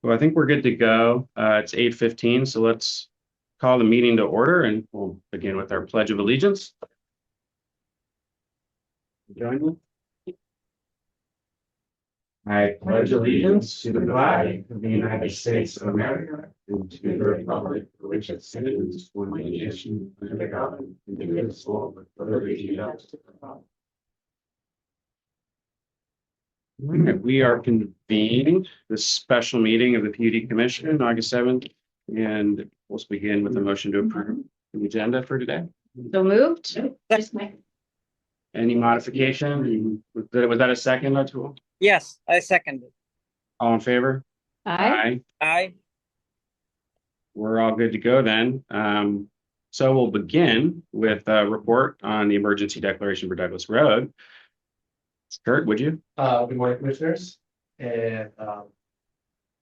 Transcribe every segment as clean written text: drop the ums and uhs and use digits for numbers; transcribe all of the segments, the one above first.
Well, I think we're good to go. It's 8:15, so let's call the meeting to order and we'll begin with our Pledge of Allegiance. Join me. I pledge allegiance to the flag of the United States of America and to the republic for which it stands, one nation, under God, indivisible, with liberty and justice for all. All right, we are convening the special meeting of the PUD Commission on August 7th, and we'll begin with a motion to approve the agenda for today. So moved. Any modification? Was that a second, Atul? Yes, I second it. All in favor? Aye. Aye. We're all good to go then. So we'll begin with a report on the emergency declaration for Douglas Road. Kurt, would you? Good morning, commissioners, and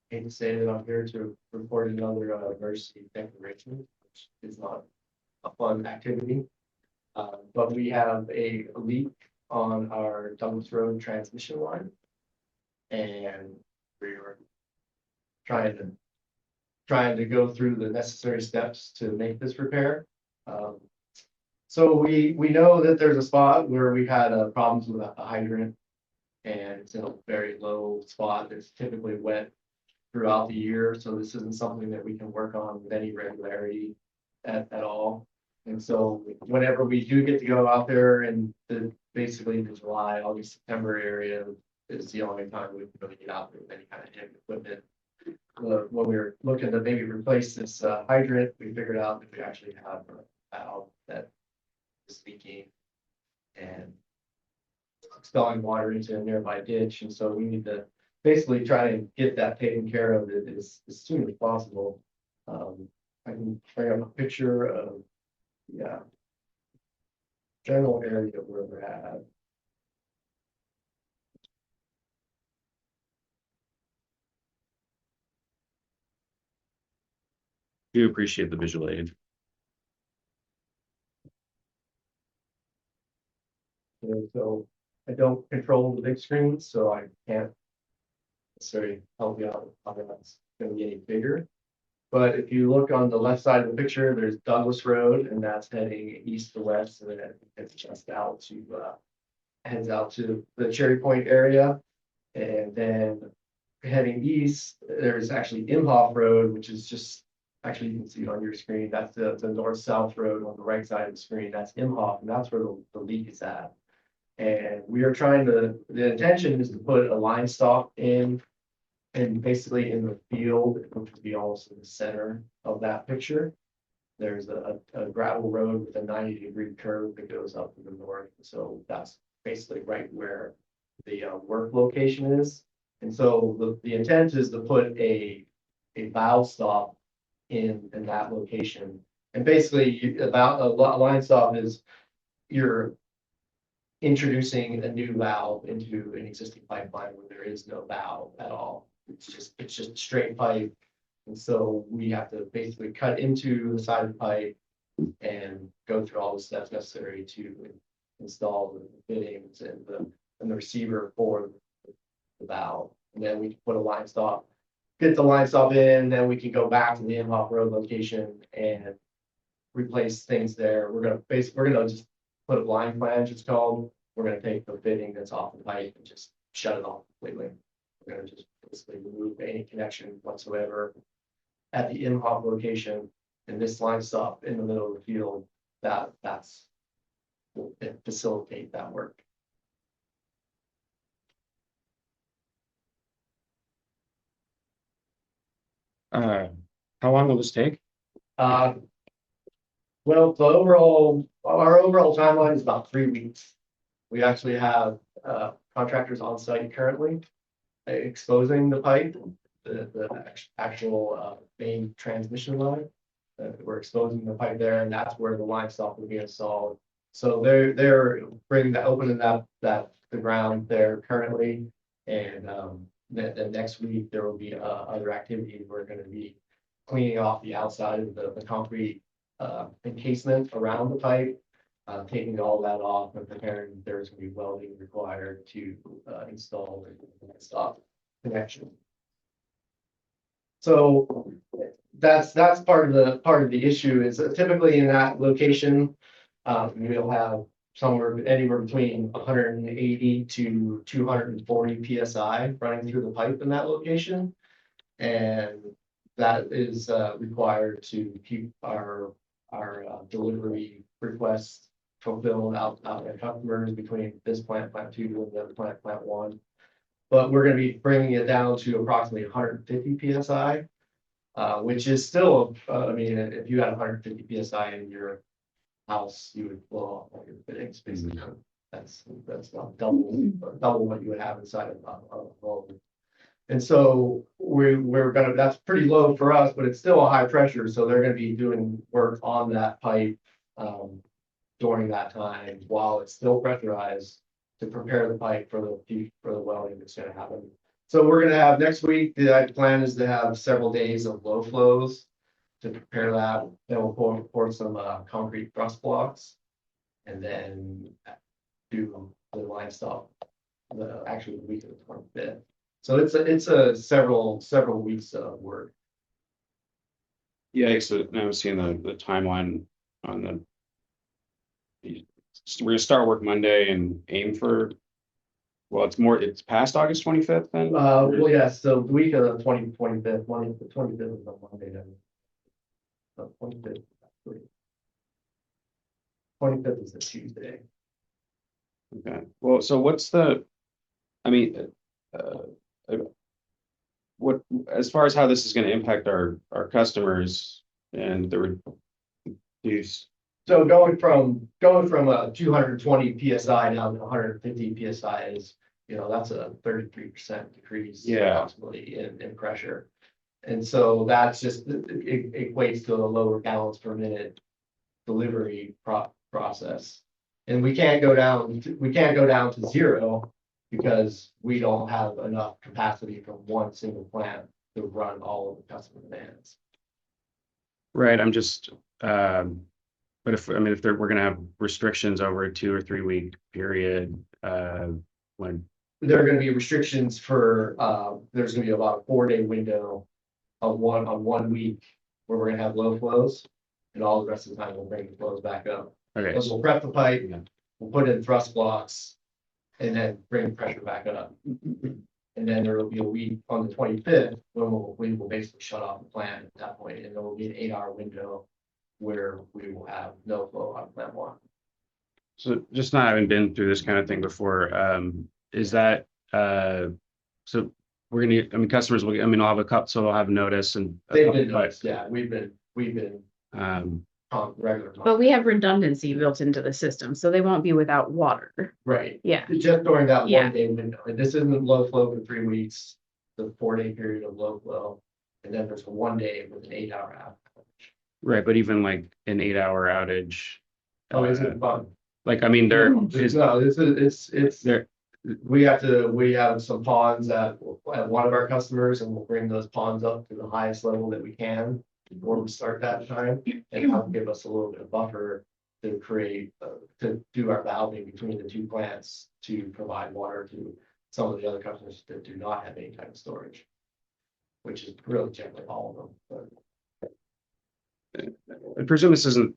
hate to say that I'm here to report another emergency declaration, which is not a fun activity. But we have a leak on our Douglas Road transmission line, and we were trying to go through the necessary steps to make this repair. So we know that there's a spot where we had problems with a hydrant, and it's in a very low spot that's typically wet throughout the year. So this isn't something that we can work on with any regularity at all. And so whenever we do get to go out there, and basically the July, August, September area is the only time we can really get out there with any kind of heavy equipment. When we were looking to maybe replace this hydrant, we figured out that we actually have a valve that is leaking and expelling water into a nearby ditch. And so we need to basically try and get that taken care of as soon as possible. I can bring up a picture of general area where we're at. Do appreciate the visual aid. And so I don't control the big screen, so I can't necessarily help you out how that's going to be any bigger. But if you look on the left side of the picture, there's Douglas Road, and that's heading east to west, and then it's just out to heads out to the Cherry Point area. And then heading east, there's actually Imhoff Road, which is just actually you can see it on your screen. That's the north-south road on the right side of the screen. That's Imhoff, and that's where the leak is at. And we are trying to, the intention is to put a line stop in, and basically in the field, which would be almost in the center of that picture. There's a gravel road with a 90-degree curve that goes up to the north. So that's basically right where the work location is. And so the intent is to put a valve stop in that location. And basically about a line stop is you're introducing a new valve into an existing pipeline where there is no valve at all. It's just straight pipe. And so we have to basically cut into the side of the pipe and go through all the steps necessary to install the fittings and the receiver for the valve. And then we can put a line stop, get the line stop in, then we can go back to the Imhoff Road location and replace things there. We're gonna just put a blind flange, it's called. We're gonna take the fitting that's off the pipe and just shut it off completely. We're gonna just basically remove any connection whatsoever at the Imhoff location, and this line stop in the middle of the field. That's will facilitate that work. How long will this take? Well, our overall timeline is about 3 weeks. We actually have contractors on site currently exposing the pipe, the actual main transmission line. We're exposing the pipe there, and that's where the line stop will be installed. So they're opening the ground there currently, and the next week there will be other activities. We're going to be cleaning off the outside of the concrete encasement around the pipe, taking all that off and preparing. There's going to be welding required to install the stop connection. So that's part of the issue is that typically in that location, we'll have anywhere between 180 to 240 PSI running through the pipe in that location. And that is required to keep our delivery requests fulfilled out at customers between this plant 2, and the other plant 1. But we're going to be bringing it down to approximately 150 PSI, which is still, I mean, if you had 150 PSI in your house, you would blow off all your fittings, basically. That's not double what you would have inside of a home. And so that's pretty low for us, but it's still a high pressure. So they're gonna be doing work on that pipe during that time while it's still pressurized to prepare the pipe for the welding that's gonna happen. So we're gonna have next week, the plan is to have several days of low flows to prepare that. Then we'll pour some concrete thrust blocks and then do the line stop actually the week of the 25th. So it's a several weeks of work. Yeah, so now I'm seeing the timeline on we're gonna start work Monday and aim for, well, it's past August 25th then? Well, yeah, so the week of the 25th, the 25th is a Monday then. The 25th is a Tuesday. Okay, well, so what's I mean, what, as far as how this is gonna impact our customers and the reduce. So going from a 220 PSI down to 150 PSI is, that's a 33% decrease. Yeah. Approximately in pressure. And so that's just, it equates to a lower gallons per minute delivery process. And we can't go down to zero because we don't have enough capacity from one single plant to run all of the customer demands. Right, I'm just, but if we're gonna have restrictions over a 2 or 3 week period, when. There are gonna be restrictions for, there's gonna be about a 4-day window on 1 week where we're gonna have low flows, and all the rest of the time we'll bring the flows back up. Okay. Because we'll prep the pipe, Yeah. we'll put in thrust blocks, and then bring the pressure back up. And then there will be a week on the 25th when we will basically shut off the plant at that point, and there will be an 8-hour window where we will have no flow on plant 1. So just not having been through this kind of thing before, is that, so we're gonna, customers will, I'll have a cup, so they'll have notice and. They've been noticed, yeah, we've been on regular. But we have redundancy built into the system, so they won't be without water. Right. Yeah. Just during that Yeah. 1-day window. And this isn't low flow for 3 weeks, the 4-day period of low flow. And then there's a 1 day with an 8-hour outage. Right, but even like an 8-hour outage. Oh, isn't it fun? There is. No, it's There. we have some ponds at one of our customers, and we'll bring those ponds up to the highest level that we can before we start that time, and help give us a little bit of buffer to create to do our valving between the 2 plants to provide water to some of the other customers that do not have any type of storage, which is really generally all of them. I presume this isn't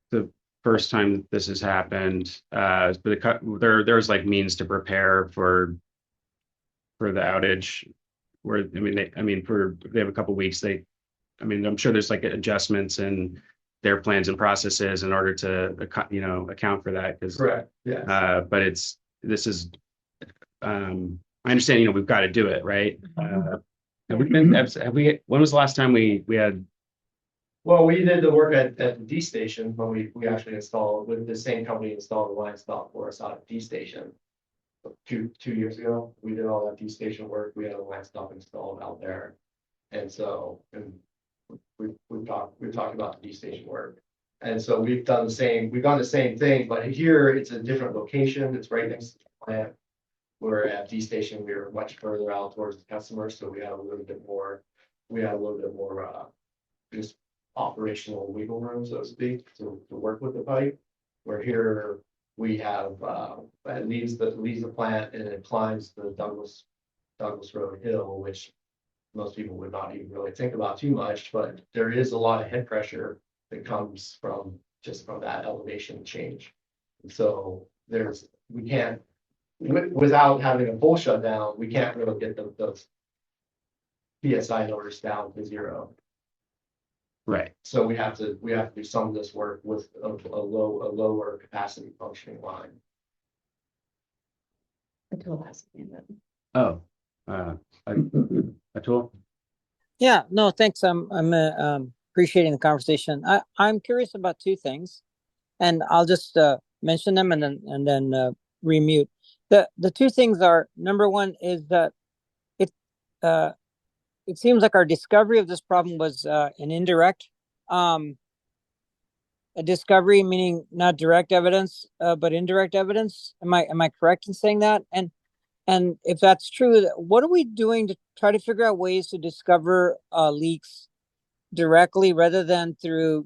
the first time that this has happened, but there's like means to prepare for the outage. Where they have a couple weeks. I'm sure there's like adjustments in their plans and processes in order to account for that. Correct. Yeah. But I understand. We've got to do it, right? When was the last time we had? Well, we did the work at the D station when we actually installed, with the same company installed the line stop for us out at D station. 2 years ago, we did all that D station work. We had a line stop installed out there. And so, we've talked about the D station work. And so we've done the same thing, but here it's a different location. It's right next to the plant. Where at D station, we were much further out towards the customer. So we had a little bit more just operational wiggle room, so to speak, to work with the pipe. Where here we have it leaves the plant and it climbs the Douglas Road Hill, which most people would not even really think about too much, but there is a lot of head pressure that comes from just from that elevation change. So we can't, without having a full shutdown, we can't really get those PSI numbers down to 0. Right. So we have to do some of this work with a lower capacity functioning line. Until last minute. Oh, Atul? Yeah, no, thanks. I'm appreciating the conversation. I'm curious about two things, and I'll just mention them and then remute. The two things are, number one is that it seems like our discovery of this problem was an indirect a discovery, meaning not direct evidence, but indirect evidence. Am I correct in saying that? And if that's true, what are we doing to try to figure out ways to discover leaks directly rather than through,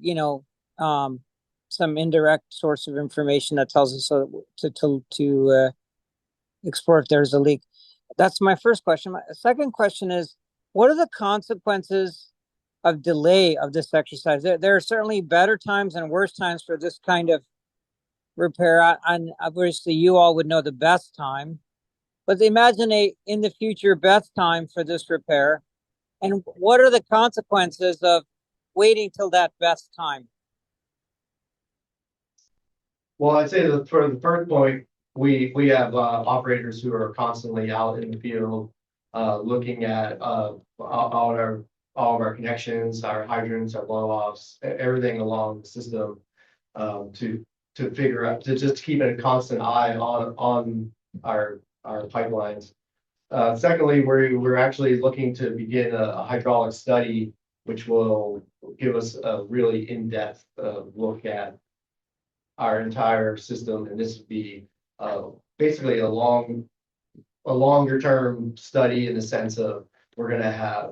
some indirect source of information that tells us to explore if there's a leak? That's my first question. My second question is, what are the consequences of delay of this exercise? There are certainly better times and worse times for this kind of repair. And obviously you all would know the best time. But imagine in the future best time for this repair, and what are the consequences of waiting till that best time? Well, I'd say that for the first point, we have operators who are constantly out in the field, looking at all of our connections, our hydrants, our blow offs, everything along the system, to figure out, to just keep a constant eye on our pipelines. Secondly, we're actually looking to begin a hydraulic study, which will give us a really in-depth look at our entire system, and this would be basically a longer term study in the sense of we're going to have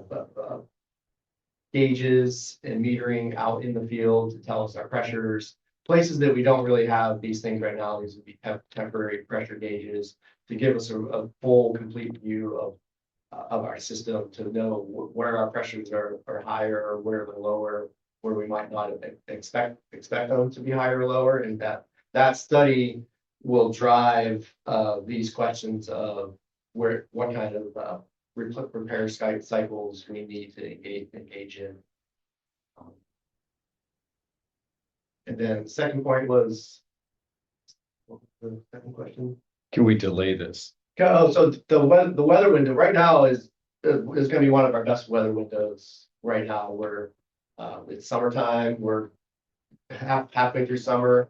gauges and metering out in the field to tell us our pressures. Places that we don't really have these things right now, these would be temporary pressure gauges to give us a full, complete view of our system, to know where our pressures are higher or where they're lower, where we might not expect them to be higher or lower, and that study will drive these questions of what kind of repair cycles we need to engage in. And then the second point was, what was the second question? Can we delay this? Oh, so the weather window right now is going to be one of our best weather windows right now. It's summertime. We're halfway through summer.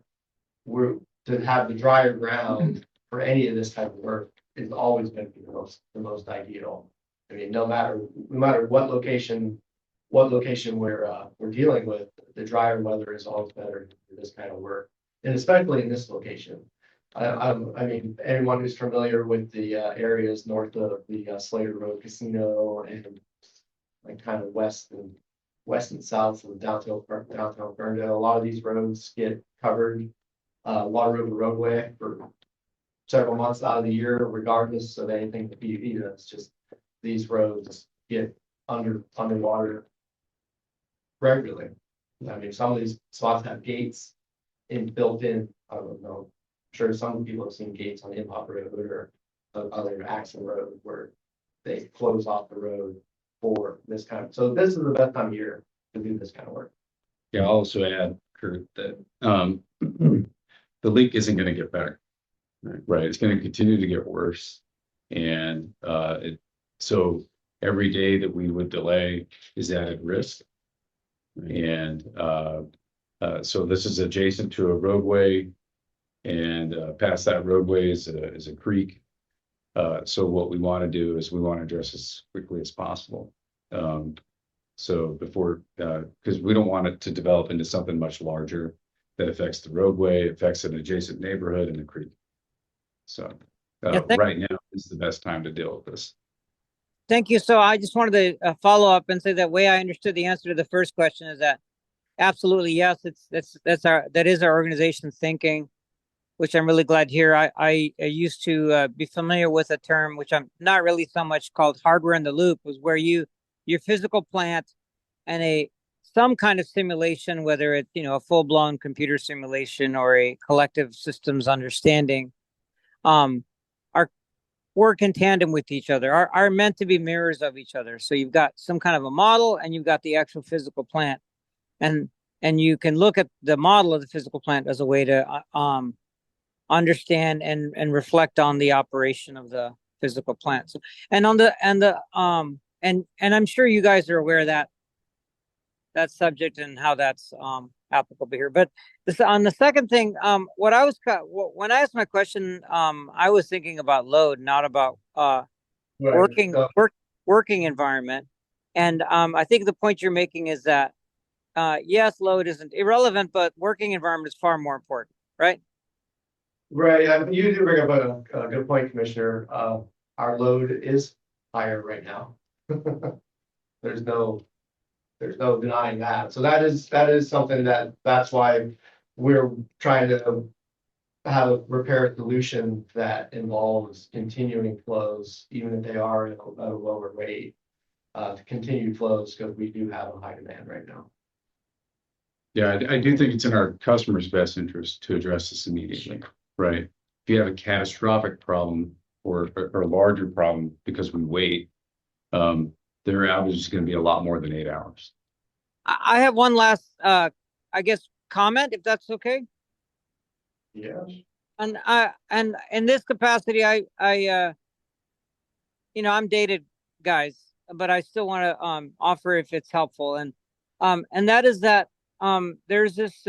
We're to have the drier ground for any of this type of work is always going to be the most ideal. I mean, no matter what location we're dealing with, the drier weather is always better for this kind of work, and especially in this location. I mean, anyone who's familiar with the areas north of the Slater Road Casino and like kind of west and south of downtown Ferndale, a lot of these roads get covered water over roadway for several months out of the year, regardless of anything to be. It's just these roads get underwater regularly. I mean, some of these spots have gates built in. I don't know. I'm sure some people have seen gates on Impop Road or other access road where they close off the road for this kind of. So this is the best time of year to do this kind of work. Yeah, I'll also add, Kurt, that the leak isn't going to get better. Right, it's going to continue to get worse, and so every day that we would delay is added risk. And so this is adjacent to a roadway, and past that roadway is a creek. So what we want to do is we want to address as quickly as possible. So before, because we don't want it to develop into something much larger that affects the roadway, affects an adjacent neighborhood and the creek. So right now is the best time to deal with this. Thank you. So I just wanted to follow up and say that way I understood the answer to the first question is that absolutely yes, that is our organization's thinking, which I'm really glad to hear. I used to be familiar with a term which I'm not really so much called hardware in the loop, was where you your physical plant and some kind of simulation, whether it's, a full-blown computer simulation or a collective systems understanding, are work in tandem with each other, are meant to be mirrors of each other. So you've got some kind of a model and you've got the actual physical plant. And you can look at the model of the physical plant as a way to understand and reflect on the operation of the physical plant. So, and I'm sure you guys are aware of that subject and how that's applicable here. But on the second thing, when I asked my question, I was thinking about load, not about working environment. And I think the point you're making is that yes, load isn't irrelevant, but working environment is far more important, right? Right, you do bring up a good point, Commissioner. Our load is higher right now. There's no denying that. So that is something that's why we're trying to have a repair solution that involves continuing flows, even if they are at a lower rate, to continue flows, because we do have a high demand right now. Yeah, I do think it's in our customers' best interest to address this immediately, right? If you have a catastrophic problem or a larger problem because we wait, their outage is going to be a lot more than 8 hours. I have one last, I guess, comment, if that's okay. Yeah. And in this capacity, I'm dated, guys, but I still want to offer if it's helpful, and that is that there's this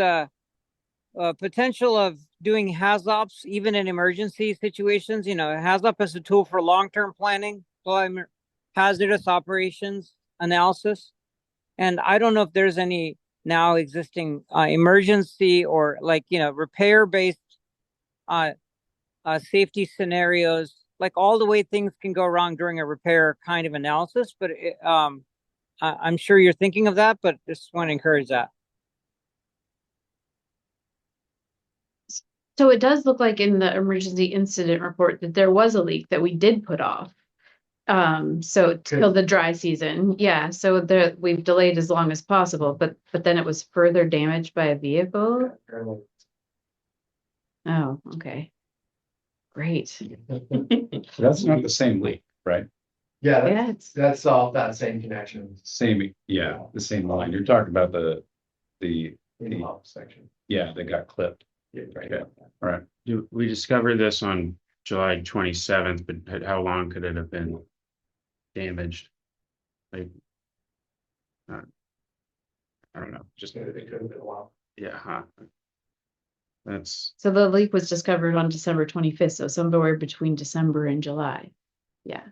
potential of doing HAZOPs even in emergency situations. HAZOP is a tool for long-term planning, hazardous operations analysis. And I don't know if there's any now existing emergency or repair-based safety scenarios, like all the way things can go wrong during a repair kind of analysis. But I'm sure you're thinking of that, but just want to encourage that. So it does look like in the emergency incident report that there was a leak that we did put off. So till the dry season, yeah. So we've delayed as long as possible, but then it was further damaged by a vehicle. Oh, okay. Great. That's not the same leak, right? Yeah, that's all that same connection. Same, yeah, the same line. You're talking about the In the off section. yeah, that got clipped. Yeah, Right. Yeah. All right. We discovered this on July 27th, but how long could it have been damaged? Like, I don't know, just, It could have been a while. yeah, huh? That's, So the leak was discovered on December 25th, so somewhere between December and July. Yeah.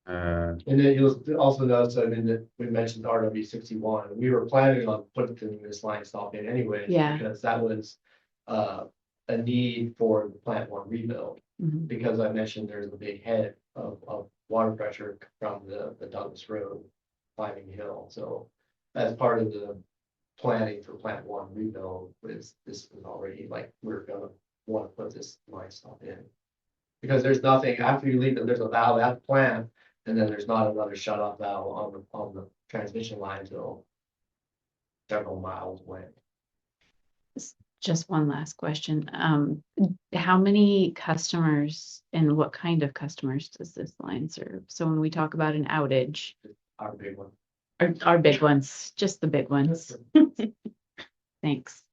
And then you'll also notice, that we mentioned RW61. We were planning on putting this line stop in anyway. Yeah. Because that was a need for the plant one rebuild. Mhm. Because I mentioned there's a big head of water pressure from the Douglas Road climbing hill. So as part of the planning for plant one rebuild, this is already like, we're gonna want to put this line stop in. Because there's nothing, after you leave, there's a valve at the plant, and then there's not another shut off valve on the transmission line until several miles away. Just one last question. How many customers and what kind of customers does this line serve? So when we talk about an outage, Our big one. our big ones, just the big ones. Thanks.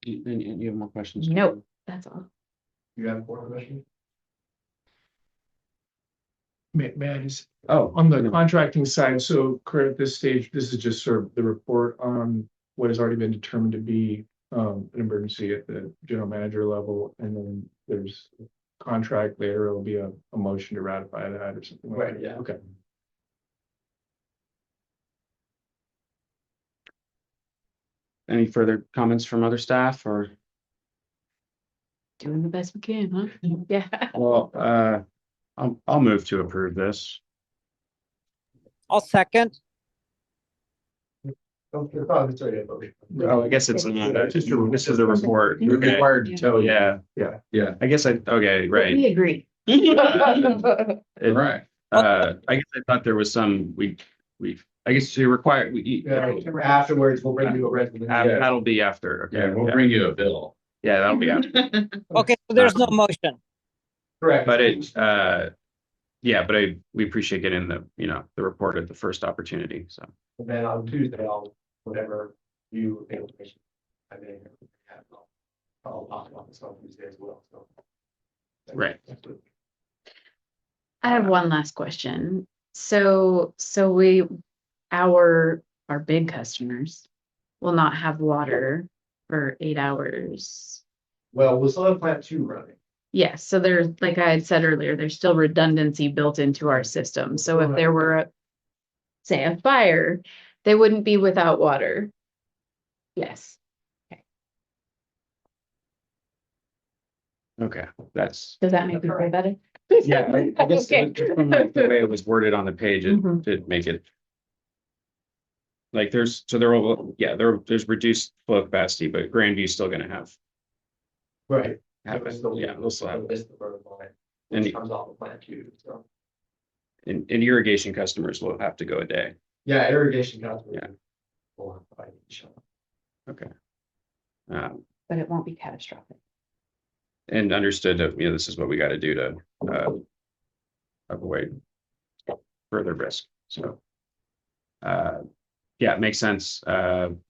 you have more questions? Nope, that's all. You have more questions? May I just, Oh, on the contracting side, so Kurt, at this stage, this is just sort of the report on what has already been determined to be an emergency at the general manager level, and then there's a contract later, it'll be a motion to ratify that or something like that. Right, yeah. Okay. any further comments from other staff or? Doing the best we can, huh? Yeah. Well, I'll move to approve this. I'll second. Oh, it's already a vote. Oh, I guess it's not, this is a report. You're Okay. required to tell you. Yeah, Yeah. I guess okay, right. We agree. Right. I guess I thought there was some, I guess you require, Afterwards, we'll bring you a resolution. that'll be after. Okay. Yeah, we'll bring you a bill. Yeah, that'll be after. Okay, so there's no motion. Correct. But we appreciate getting the report at the first opportunity, so. And then on Tuesday, whatever information I may have, I'll talk about this on Tuesday as well, so. Right. I have one last question. So our big customers will not have water for 8 hours. Well, we'll still have plant 2 running. Yes, so there's, like I had said earlier, there's still redundancy built into our system. So if there were say a fire, they wouldn't be without water. Yes. Okay, that's, Does that make you feel better? yeah, I guess Okay. from the way it was worded on the page, it Mhm. did make it. Like there's reduced flow capacity, but Grandview's still gonna have Right. we'll still have it. This the vertical line, And, which comes off of plant 2, so. and irrigation customers will have to go a day. Yeah, irrigation customers. Yeah. Will have to buy each other. Okay. But it won't be catastrophic. And understood that, this is what we gotta do to, avoid further risk, so. Yeah, it makes sense, and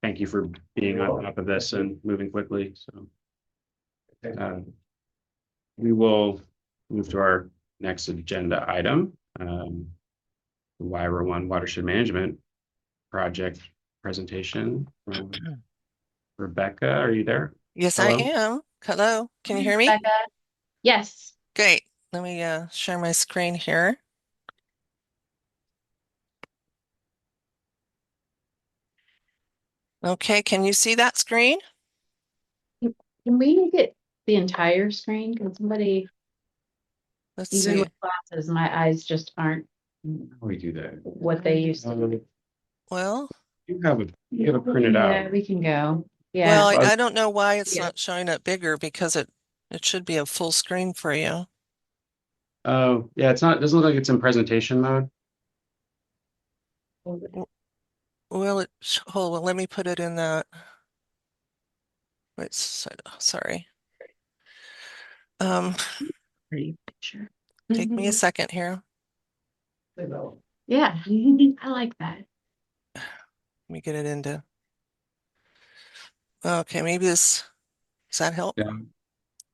thank you for being on top of this and moving quickly, so. We will move to our next agenda item, WIRA-1 Watershed Management Project presentation from Rebecca. Are you there? Yes, Hello? I am. Hello, can you hear me? Becca? Yes. Great. Let me share my screen here. Okay, can you see that screen? Can we make it the entire screen? Can somebody, Let's even see. with glasses, my eyes just aren't We do that. what they used to be. Well, You have it printed Yeah, out. we can go. well, Yeah. I don't know why it's Yeah. not showing up bigger because it should be a full screen for you. Oh, yeah, it doesn't look like it's in presentation mode. Well, hold on, let me put it in that. Wait, sorry. Pretty picture. Take me a second here. Yeah, I like that. Let me get it into. Okay, maybe does that help? Yeah.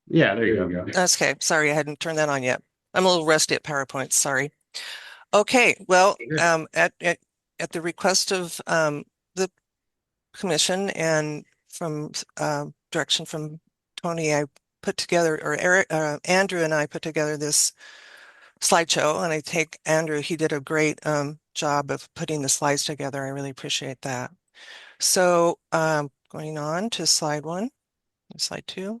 Yeah, there you go. Okay, sorry, I hadn't turned that on yet. I'm a little rusty at PowerPoint, sorry. Okay, well, at the request of the commission and from direction from Tony, I put together, or Andrew and I put together this slideshow, and I take Andrew, he did a great job of putting the slides together. I really appreciate that. So going on to slide 1, slide 2.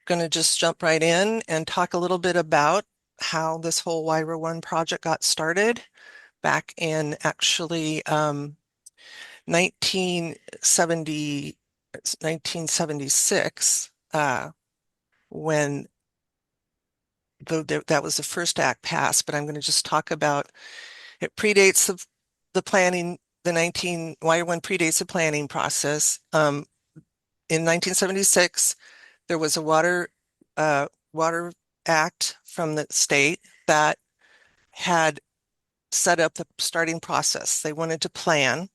Going to just jump right in and talk a little bit about how this whole WIRA-1 project got started back in actually 1976, when that was the first act passed. But I'm going to just talk about, it predates the planning, WIRA-1 predates the planning process. In 1976, there was a water act from the state that had set up the starting process. They wanted to plan,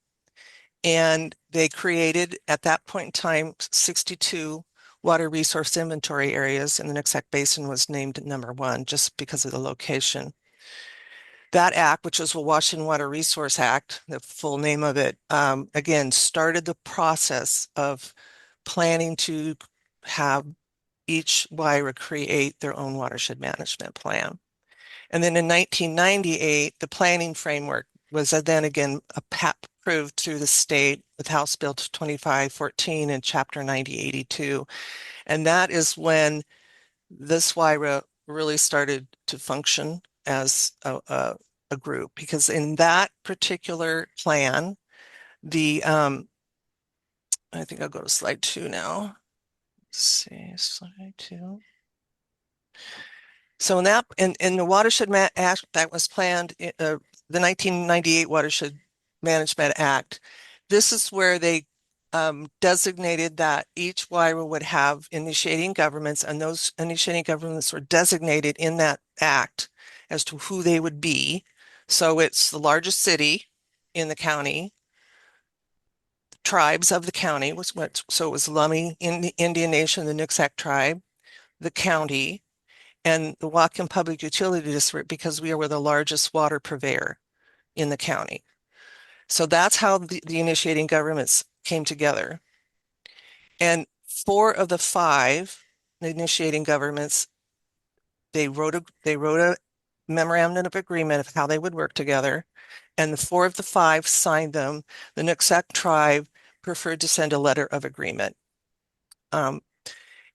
and they created at that point in time 62 water resource inventory areas, and the Nooksack Basin was named number 1 just because of the location. That act, which was the Washington Water Resource Act, the full name of it, again, started the process of planning to have each WIRA create their own watershed management plan. And then in 1998, the planning framework was then again approved through the state with House Bill 2514 and Chapter 9082. And that is when this WIRA really started to function as a group, because in that particular plan, I think I'll go to slide 2 now. see, slide 2. So in the Watershed Act that was planned, the 1998 Watershed Management Act, this is where they designated that each WIRA would have initiating governments, and those initiating governments were designated in that act as to who they would be. So it's the largest city in the county, tribes of the county was what, so it was Lummi in the Indian Nation, the Nooksack tribe, the county, and the Whatcom Public Utility District, because we were the largest water purveyor in the county. So that's how the initiating governments came together. And 4 of the 5 initiating governments, they wrote a memorandum of agreement of how they would work together. And the 4 of the 5 signed them. The Nooksack tribe preferred to send a letter of agreement. And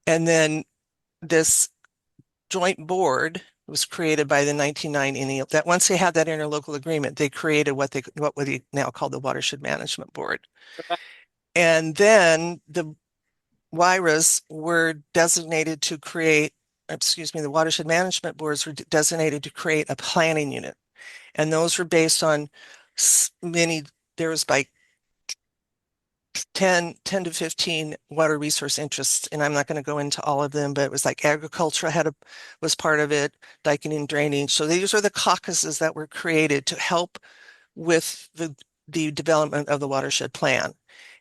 then this joint board was created by the 1990, that once they had that interlocal agreement, they created what we now call the Watershed Management Board. And then the WIRAs were designated to create, the Watershed Management Boards were designated to create a planning unit. And those were based on there was like 10 to 15 water resource interests, and I'm not going to go into all of them, but it was like agriculture was part of it, diking and drainage. So these are the caucuses that were created to help with the development of the watershed plan.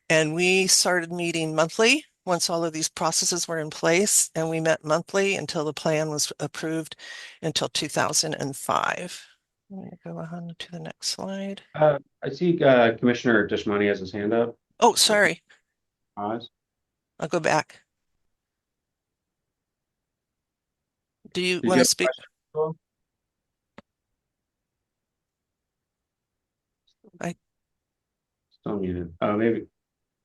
And we started meeting monthly once all of these processes were in place, and we met monthly until the plan was approved until 2005. Let me go on to the next slide. I see Commissioner Dishmani has his hand up. Oh, sorry. Pause. I'll go back. Do you Did want you to have a speak? question? Still muted. Oh, maybe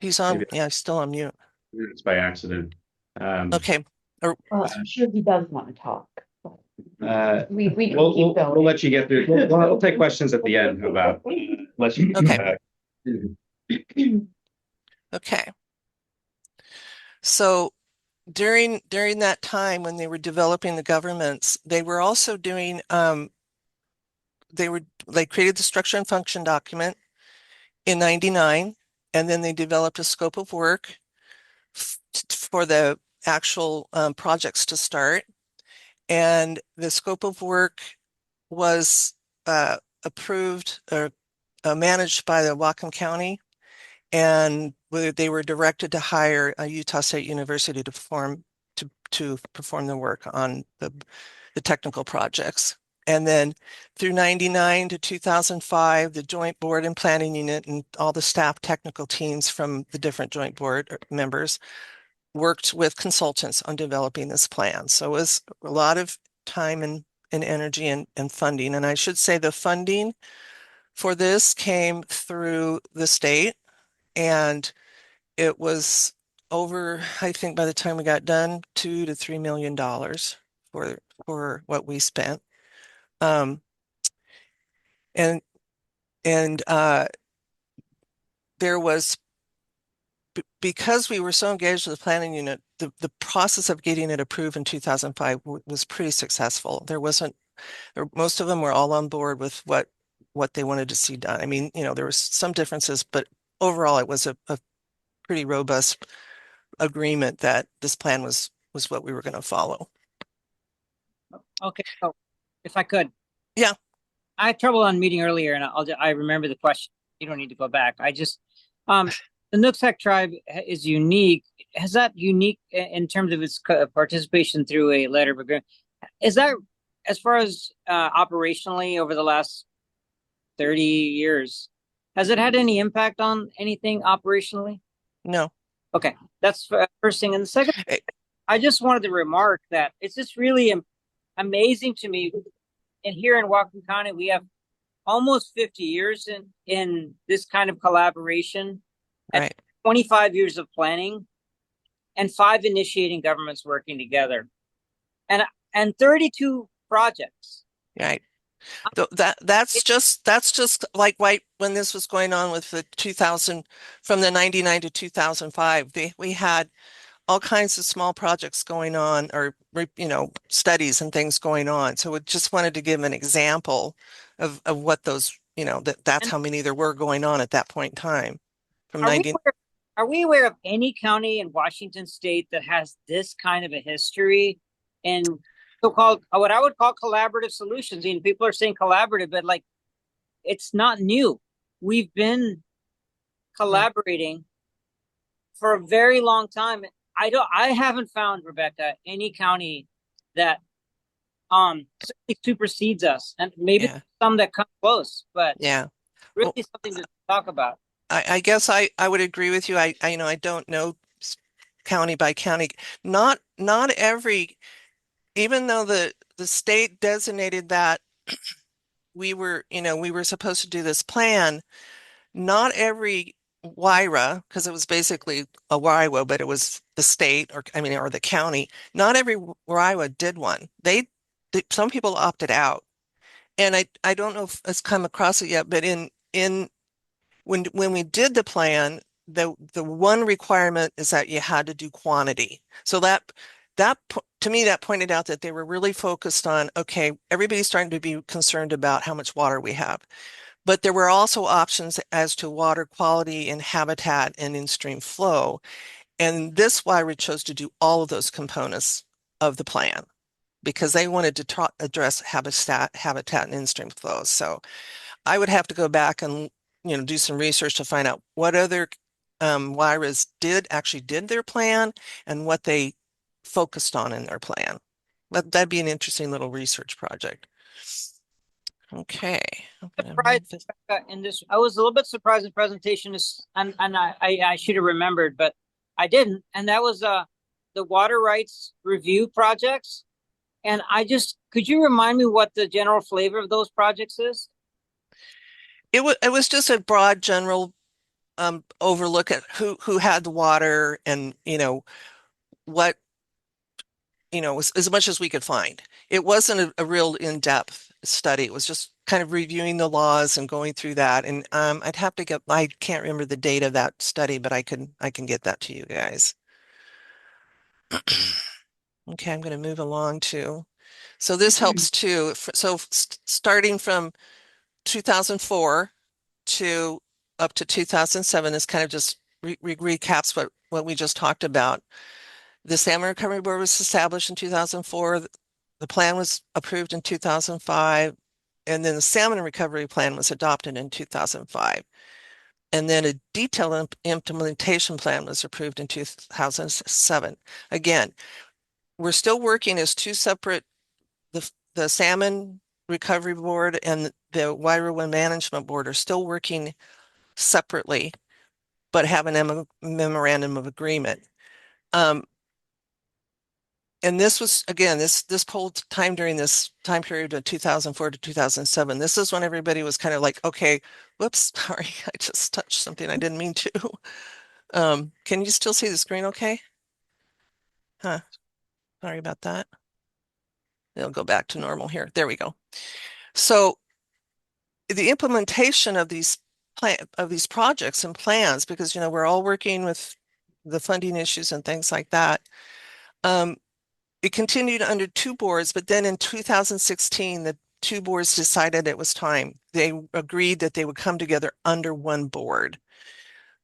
He's on, Maybe. yeah, he's still on mute. it's by accident. Okay. Well, I'm sure he does want to talk. We can We'll keep going. we'll let you get through. We'll take questions at the end about. Let you. Okay. Okay. So during that time when they were developing the governments, they were also doing they created the structure and function document in 99, and then they developed a scope of work for the actual projects to start. And the scope of work was approved or managed by the Whatcom County, and they were directed to hire a Utah State University to perform the work on the technical projects. And then through 99 to 2005, the joint board and planning unit and all the staff technical teams from the different joint board members worked with consultants on developing this plan. So it was a lot of time and energy and funding. And I should say the funding for this came through the state, and it was over, I think by the time we got done, $2 to $3 million for what we spent. And there was, because we were so engaged with the planning unit, the process of getting it approved in 2005 was pretty successful. Most of them were all on board with what they wanted to see done. I mean, there was some differences, but overall it was a pretty robust agreement that this plan was what we were going to follow. Okay, so if I could. Yeah. I had trouble on meeting earlier, and I remember the question. You don't need to go back. I just, the Nooksack tribe is unique. Is that unique in terms of its participation through a letter of agreement? Is that, as far as operationally over the last 30 years, has it had any impact on anything operationally? No. Okay, that's first thing. And the second, I just wanted to remark that it's just really amazing to me. And here in Whatcom County, we have almost 50 years in this kind of collaboration, right. 25 years of planning, and 5 initiating governments working together, and 32 projects. Right. That's just like when this was going on with the 2000, from the 99 to 2005, we had all kinds of small projects going on, or, studies and things going on. So we just wanted to give an example of what those, that's And how many there were going on at that point in time. From are we 19, aware, are we aware of any county in Washington state that has this kind of a history in so-called, what I would call collaborative solutions? And people are saying collaborative, but like, it's not new. We've been collaborating for a very long time. I haven't found, Rebecca, any county that certainly supersedes us, and maybe yeah, some that come close, but yeah. really Well, something to talk about. I guess I would agree with you. I don't know county by county. Not every, even though the state designated that we were supposed to do this plan, not every WIRA, because it was basically a WIRA, but it was the state, or the county, not every WIRA did one. Some people opted out. And I don't know if it's come across it yet, but when we did the plan, the one requirement is that you had to do quantity. So to me, that pointed out that they were really focused on, okay, everybody's starting to be concerned about how much water we have. But there were also options as to water quality and habitat and in-stream flow. And this why we chose to do all of those components of the plan, because they wanted to address habitat and in-stream flow. So I would have to go back and do some research to find out what other WIRAs actually did their plan and what they focused on in their plan. But that'd be an interesting little research project. Okay. I'm gonna Surprised move this. in this, I was a little bit surprised in presentation is, and I should have remembered, but I didn't. And that was the water rights review projects. And could you remind me what the general flavor of those projects is? It was just a broad general overlook at who had the water and what as much as we could find. It wasn't a real in-depth study. It was just kind of reviewing the laws and going through that. And I can't remember the date of that study, but I can get that to you guys. Okay, I'm going to move along too. So this helps too. So starting from 2004 to up to 2007, this kind of just recaps what we just talked about. The Salmon Recovery Board was established in 2004. The plan was approved in 2005. And then the Salmon Recovery Plan was adopted in 2005. And then a detailed implementation plan was approved in 2007. Again, we're still working as two separate, the Salmon Recovery Board and the WIRA Management Board are still working separately, but have a memorandum of agreement. And this was, again, this whole time during this time period of 2004 to 2007, this is when everybody was kind of like, okay, whoops, sorry, I just touched something I didn't mean to. Can you still see the screen okay? Huh, sorry about that. It'll go back to normal here. There we go. So the implementation of these projects and plans, because we're all working with the funding issues and things like that. It continued under two boards, but then in 2016, the two boards decided it was time. They agreed that they would come together under one board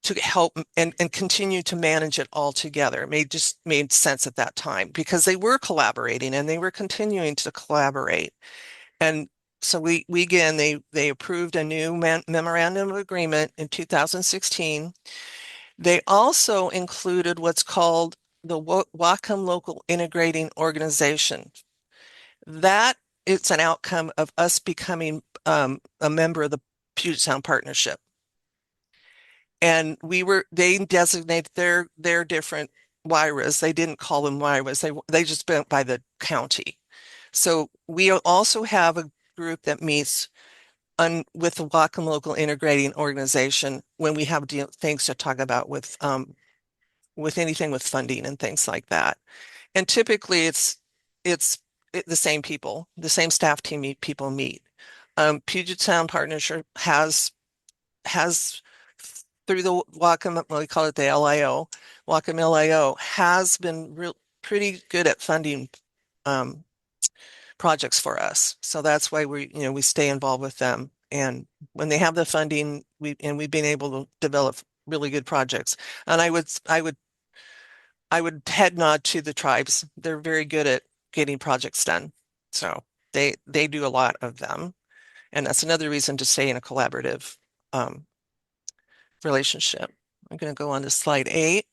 to help and continue to manage it all together. It made sense at that time because they were collaborating and they were continuing to collaborate. And so we again, they approved a new memorandum of agreement in 2016. They also included what's called the Whatcom Local Integrating Organization. That it's an outcome of us becoming a member of the Puget Sound Partnership. And they designated their different WIRAs. They didn't call them WIRAs. They just went by the county. So we also have a group that meets with the Whatcom Local Integrating Organization when we have things to talk about with anything with funding and things like that. And typically it's the same people, the same staff team people meet. Puget Sound Partnership has through the Whatcom, well, we call it the LIO, Whatcom LIO has been pretty good at funding projects for us. So that's why we stay involved with them. And when they have the funding, we've been able to develop really good projects. And I would head nod to the tribes. They're very good at getting projects done. So they do a lot of them. And that's another reason to stay in a collaborative relationship. I'm going to go on to slide 8.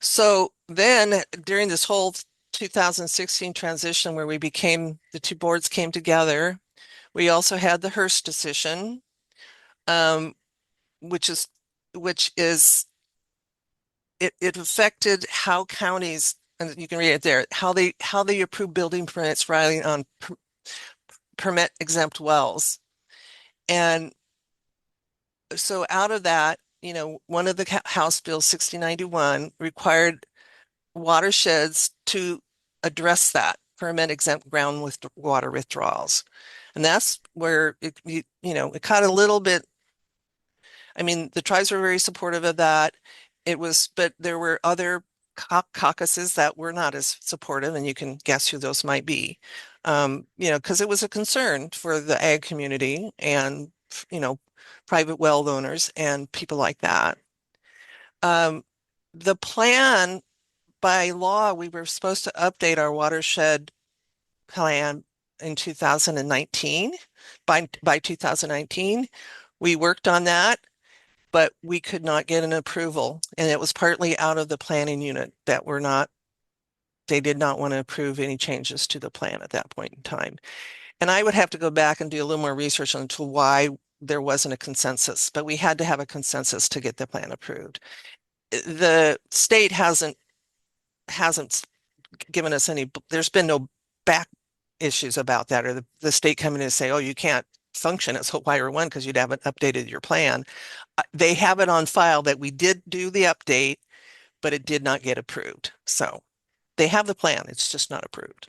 So then during this whole 2016 transition where the two boards came together, we also had the Hearst decision, which is it affected how counties, and you can read it there, how they approve building permits relying on permit exempt wells. And so out of that, one of the House Bill 6091 required watersheds to address that permit exempt groundwater withdrawals. And that's where it caught a little bit. I mean, the tribes were very supportive of that. But there were other caucuses that were not as supportive, and you can guess who those might be. Because it was a concern for the ag community and, private well owners and people like that. The plan, by law, we were supposed to update our watershed plan in 2019. By 2019, we worked on that, but we could not get an approval. And it was partly out of the planning unit that they did not want to approve any changes to the plan at that point in time. And I would have to go back and do a little more research into why there wasn't a consensus, but we had to have a consensus to get the plan approved. The state hasn't given us there's been no back issues about that, or the state coming in and say, oh, you can't function as Wire 1 because you'd haven't updated your plan. They have it on file that we did do the update, but it did not get approved. So they have the plan, it's just not approved.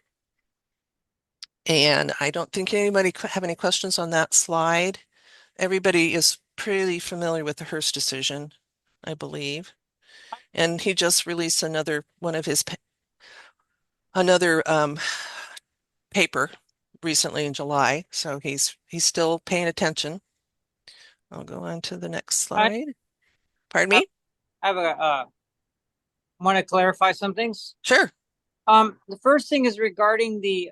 And I don't think anybody have any questions on that slide. Everybody is pretty familiar with the Hearst decision, I believe. And he just released another paper recently in July. So he's still paying attention. I'll go on to the next slide. Pardon me? I have want to clarify some things. Sure. The first thing is regarding the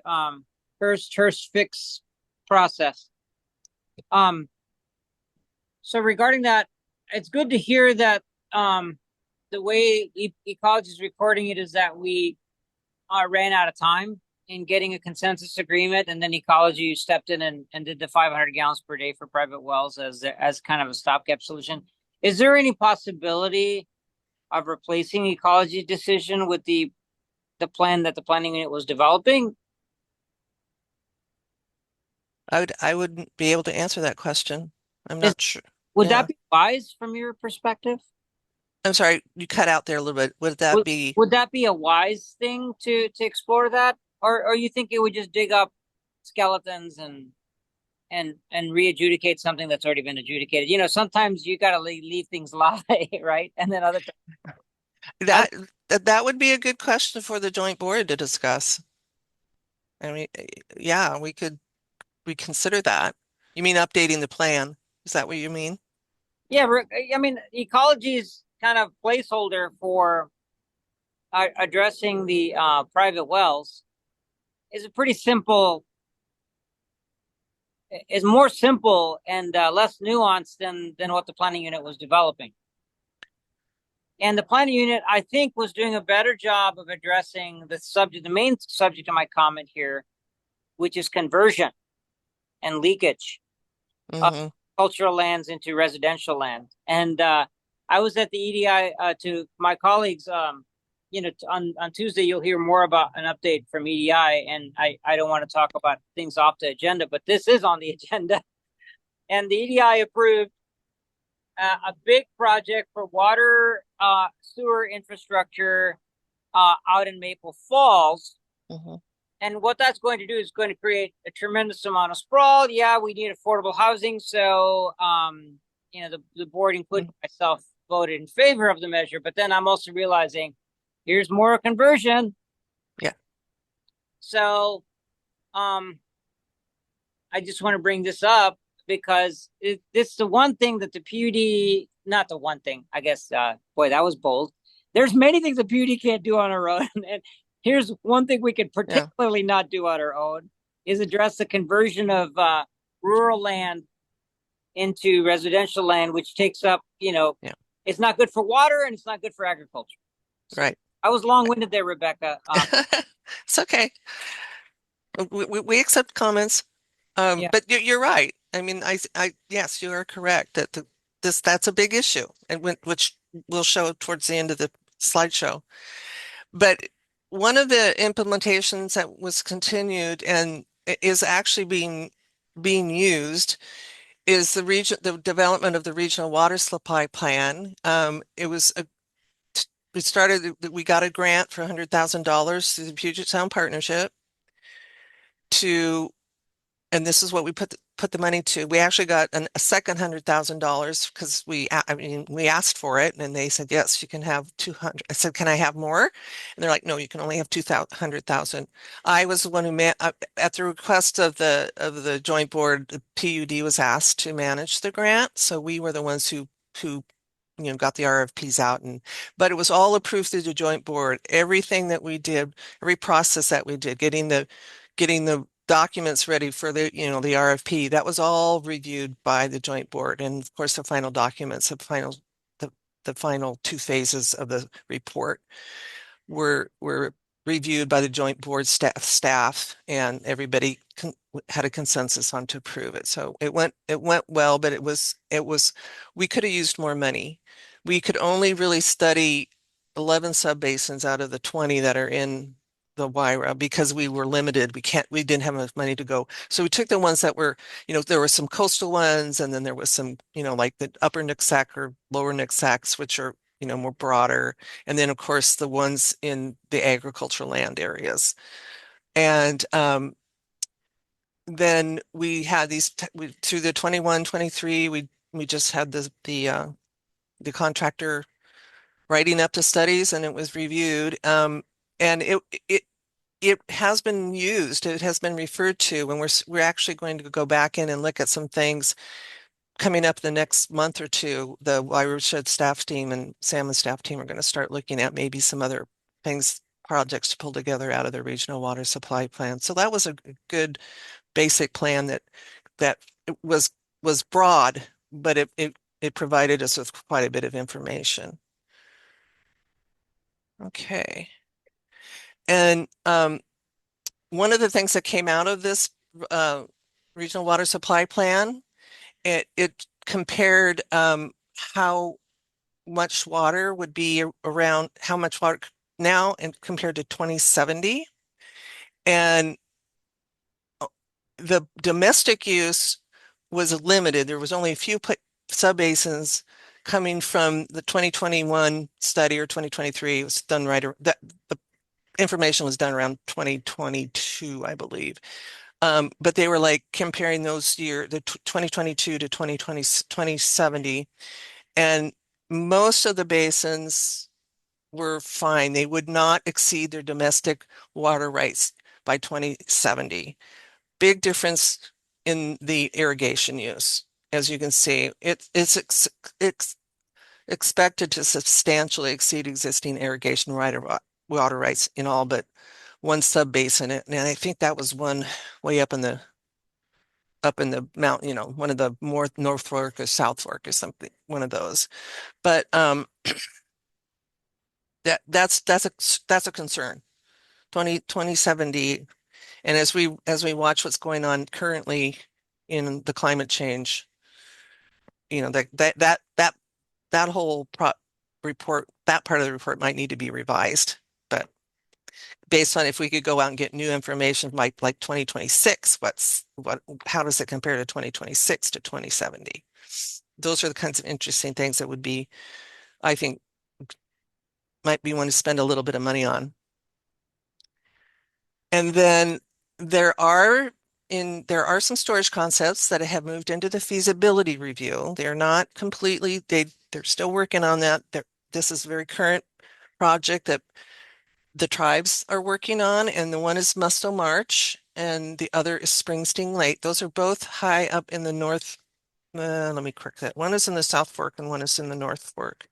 Hearst fix process. So regarding that, it's good to hear that the way Ecology is recording it is that we ran out of time in getting a consensus agreement, and then Ecology stepped in and did the 500 gallons per day for private wells as kind of a stopgap solution. Is there any possibility of replacing Ecology's decision with the plan that the planning unit was developing? I wouldn't be able to answer that question. I'm not sure. Would that be wise from your perspective? I'm sorry, you cut out there a little bit. Would that be a wise thing to explore that? Or you think it would just dig up skeletons and re-adjudicate something that's already been adjudicated? Sometimes you got to leave things lie, right? And then other times. That would be a good question for the joint board to discuss. I mean, yeah, we could reconsider that. You mean updating the plan? Is that what you mean? Yeah, I mean, Ecology's kind of placeholder for addressing the private wells is a pretty simple, is more simple and less nuanced than what the planning unit was developing. And the planning unit, I think, was doing a better job of addressing the main subject of my comment here, which is conversion and leakage of cultural lands into residential land. And I was at the EDI to my colleagues, on Tuesday, you'll hear more about an update from EDI. And I don't want to talk about things off the agenda, but this is on the agenda. And the EDI approved a big project for water sewer infrastructure out in Maple Falls. And what that's going to do is going to create a tremendous amount of sprawl. Yeah, we need affordable housing. So the board, including myself, voted in favor of the measure, but then I'm also realizing here's more conversion. Yeah. So, I just want to bring this up because it's the one thing that the PUD, not the one thing, I guess, boy, that was bold. There's many things the PUD can't do on our own. And here's one thing we can particularly not do on our own is address the conversion of rural land into residential land, which takes up, it's not good for water and it's not good for agriculture. So Right. I was long-winded there, Rebecca. It's okay. We accept comments. Yeah. But you're right. I mean, yes, you are correct that that's a big issue, and which we'll show towards the end of the slideshow. But one of the implementations that was continued and is actually being used is the development of the regional water supply plan. We got a grant for $100,000 through the Puget Sound Partnership and this is what we put the money to. We actually got a second $100,000 because we asked for it and they said, yes, you can have 200. I said, can I have more? And they're like, no, you can only have 200,000. I was the one who at the request of the joint board, the PUD was asked to manage the grant. So we were the ones who got the RFPs out but it was all approved through the joint board. Everything that we did, every process that we did, getting the documents ready for the RFP, that was all reviewed by the joint board. And of course, the final documents, the final two phases of the report were reviewed by the joint board staff, and everybody had a consensus on to approve it. So it went well, but we could have used more money. We could only really study 11 subbasins out of the 20 that are in the WIRA because we were limited. We didn't have enough money to go. So we took the ones that were, there were some coastal ones, and then there was some, like the upper Nooksack or lower Nooksacks, which are, more broader. And then of course the ones in the agricultural land areas. And then we had these through the 21, 23, we just had the contractor writing up the studies, and it was reviewed. And it has been used. It has been referred to, and we're actually going to go back in and look at some things coming up the next month or two. The Watershed staff team and Salmon staff team are going to start looking at maybe some other projects to pull together out of the regional water supply plan. So that was a good basic plan that was broad, but it provided us with quite a bit of information. Okay. And one of the things that came out of this regional water supply plan, it compared how much water would be around, how much water now and compared to 2070. And the domestic use was limited. There was only a few subbasins coming from the 2021 study or 2023. It was done the information was done around 2022, I believe. But they were like comparing those the 2022 to 2070, and most of the basins were fine. They would not exceed their domestic water rights by 2070. Big difference in the irrigation use. As you can see, it's expected to substantially exceed existing irrigation water rights in all but one subbasin. And I think that was one way up in the mountain, one of the North Fork or South Fork or something, one of those. But that's a concern. 2070. And as we watch what's going on currently in the climate change, that whole report, that part of the report might need to be revised. But based on if we could go out and get new information like 2026, how does it compare to 2026 to 2070? Those are the kinds of interesting things that would be, I think, might be one to spend a little bit of money on. And then there are there are some storage concepts that have moved into the feasibility review. They're not completely, they're still working on that. This is a very current project that the tribes are working on, and the one is Musto March and the other is Springsteen Lake. Those are both high up in the north. Let me correct that. One is in the South Fork and one is in the North Fork.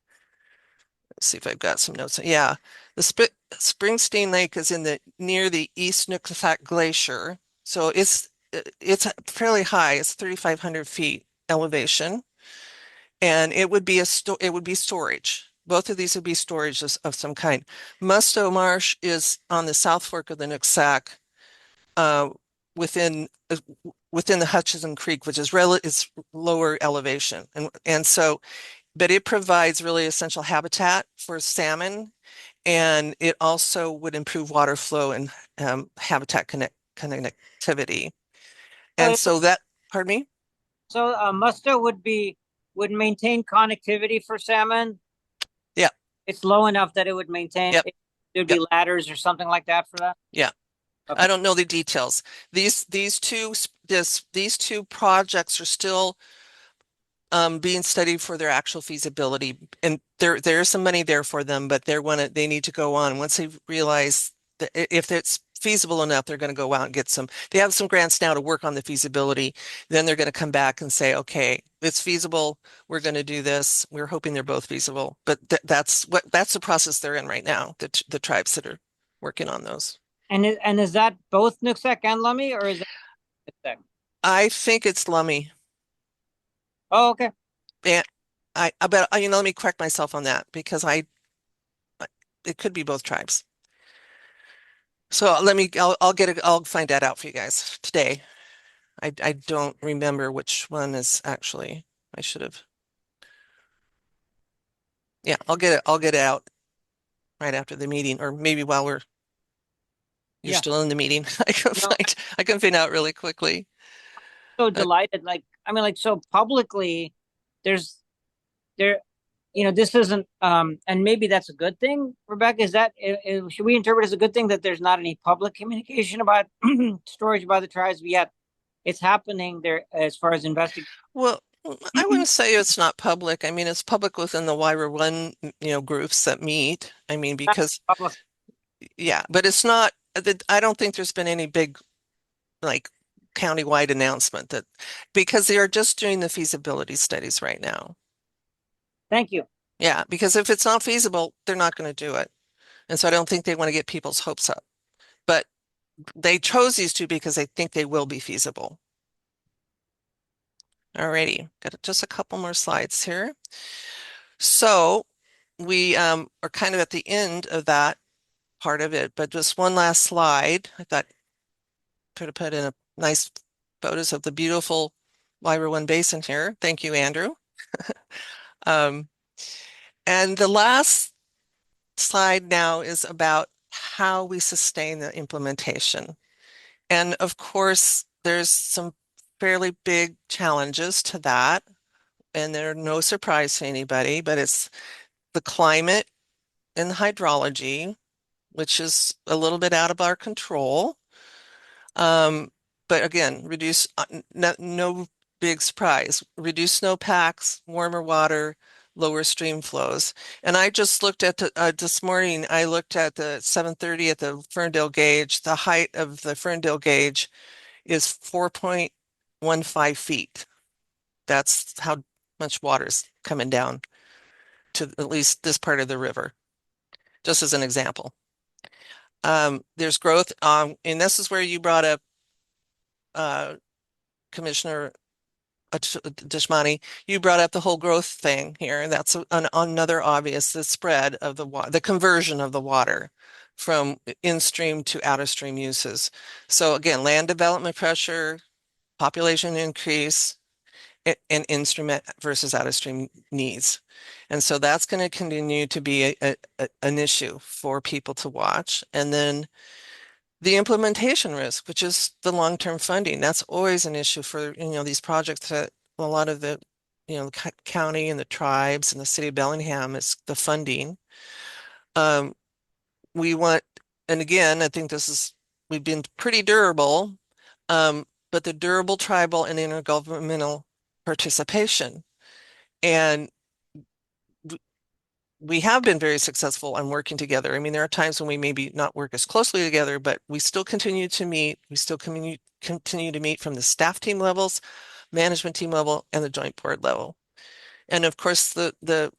Let's see if I've got some notes. Yeah, the Springsteen Lake is near the East Nooksack Glacier. So it's fairly high. It's 3,500 feet elevation. And it would be storage. Both of these would be storage of some kind. Musto Marsh is on the South Fork of the Nooksack, within the Hutchinson Creek, which is lower elevation. And so, but it provides really essential habitat for salmon, and it also would improve water flow and habitat connectivity. And so that, pardon me? So Musto would maintain connectivity for salmon. Yeah. It's low enough that it would maintain. Yep. There'd be ladders or something like that for that. Yeah. Okay. I don't know the details. These two projects are still being studied for their actual feasibility, and there's some money there for them, but they need to go on. Once they realize that if it's feasible enough, they're going to go out and get some. They have some grants now to work on the feasibility. Then they're going to come back and say, okay, it's feasible. We're going to do this. We're hoping they're both feasible, but that's the process they're in right now. The tribes that are working on those. And is that both Nooksack and Lummi, or is it Nooksack? I think it's Lummi. Oh, okay. Yeah, I bet, let me correct myself on that because it could be both tribes. So I'll find that out for you guys today. I don't remember which one is actually, I should have. Yeah, I'll get it out right after the meeting, or maybe while you're still in the meeting. I can find out really quickly. So delighted. So publicly, this isn't, and maybe that's a good thing, Rebecca. Should we interpret as a good thing that there's not any public communication about storage by the tribes, but yet it's happening there as far as investigation? Well, I wouldn't say it's not public. I mean, it's public within the WIRA one, groups that meet. I mean, because, yeah, but it's not, I don't think there's been any big, like, countywide announcement because they are just doing the feasibility studies right now. Thank you. Yeah, because if it's not feasible, they're not going to do it. And so I don't think they want to get people's hopes up. But they chose these two because they think they will be feasible. Alrighty, got just a couple more slides here. So we are kind of at the end of that part of it, but just one last slide. I thought could have put in a nice photos of the beautiful WIRA One Basin here. Thank you, Andrew. And the last slide now is about how we sustain the implementation. And of course, there's some fairly big challenges to that. And they're no surprise to anybody, but it's the climate and the hydrology, which is a little bit out of our control. But again, no big surprise. Reduce snowpacks, warmer water, lower stream flows. And I just looked at this morning, I looked at the 730 at the Ferndale gauge. The height of the Ferndale gauge is 4.15 feet. That's how much water is coming down to at least this part of the river, just as an example. There's growth, and this is where you brought up Commissioner Deshmani, you brought up the whole growth thing here, and that's another obvious, the spread of the conversion of the water from in-stream to out-of-stream uses. So again, land development pressure, population increase, and in-stream versus out-of-stream needs. And so that's going to continue to be an issue for people to watch. And then the implementation risk, which is the long-term funding, that's always an issue for these projects that a lot of the county and the tribes and the city of Bellingham is the funding. We want, and again, I think we've been pretty durable, but but the durable tribal and intergovernmental participation. And we have been very successful on working together. I mean, there are times when we maybe not work as closely together, but we still continue to meet. We still continue to meet from the staff team levels, management team level, and the joint board level. And of course, the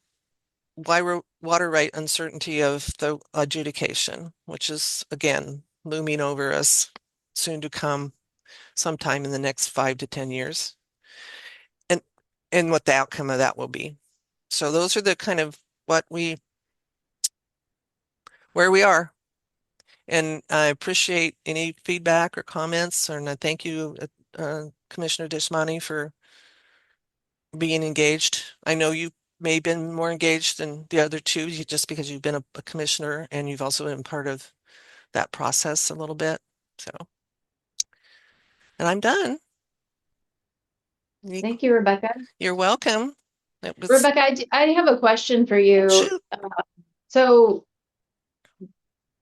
water right uncertainty of the adjudication, which is again looming over us soon to come sometime in the next 5 to 10 years, and what the outcome of that will be. So those are the kind of where we are. And I appreciate any feedback or comments, and I thank you, Commissioner Deshmani, for being engaged. I know you may have been more engaged than the other two, just because you've been a commissioner and you've also been part of that process a little bit. So, and I'm done. Thank you, Rebecca. You're welcome. It was Rebecca, I have a question for you. shoot. So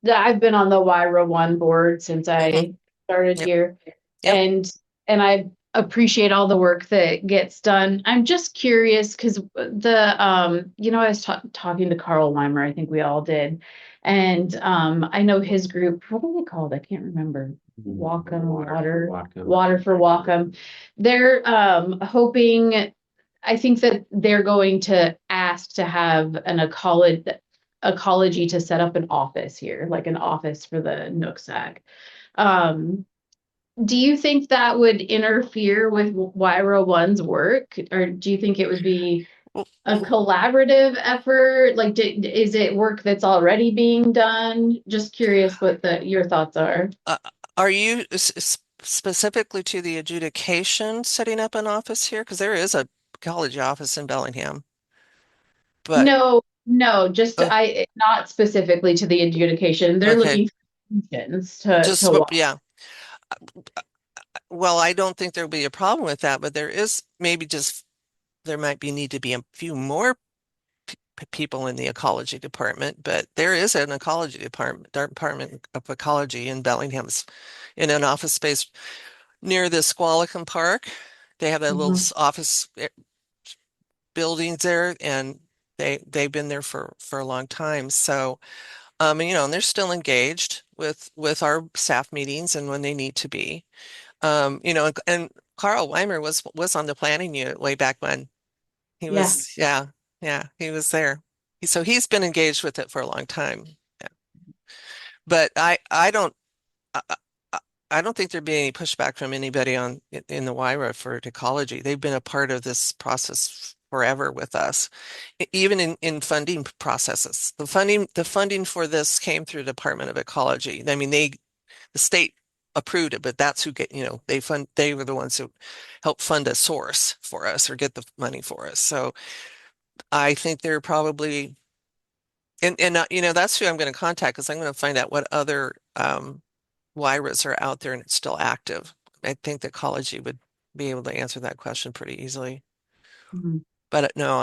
I've been on the YRA one board since I started Yep. here, Yep. and I appreciate all the work that gets done. I'm just curious because I was talking to Carl Weimer, I think we all did, and I know his group. What are they called? I can't remember. Whatcom Water for Whatcom. They're hoping. I think that they're going to ask to have an ecology to set up an office here, like an office for the Nooksack. Do you think that would interfere with YRO One's work, or do you think it would be a collaborative effort? Like, is it work that's already being done? Just curious what your thoughts are. Are you specifically to the adjudication setting up an office here? Because there is a college office in Bellingham. But no, just not specifically to the adjudication. They're okay. looking for solutions to watch. Yeah. Well, I don't think there'll be a problem with that, but there might need to be a few more people in the ecology department, but there is an ecology department of ecology in Bellingham's in an office space near the Whatcom Park. They have that little office buildings there, and they've been there for a long time. So, and they're still engaged with our staff meetings and when they need to be. And Carl Weimer was on the planning unit way back when. He was, yeah, he was there. So he's been engaged with it for a long time. Yeah. But I don't think there'd be any pushback from anybody in the YRA for ecology. They've been a part of this process forever with us, even in funding processes. The funding for this came through the Department of Ecology. I mean, the state approved it, but that's who they were the ones who helped fund a source for us or get the money for us. So I think they're probably, and that's who I'm going to contact, because I'm going to find out what other YRAs are out there and it's still active. I think that ecology would be able to answer that question pretty easily. But no,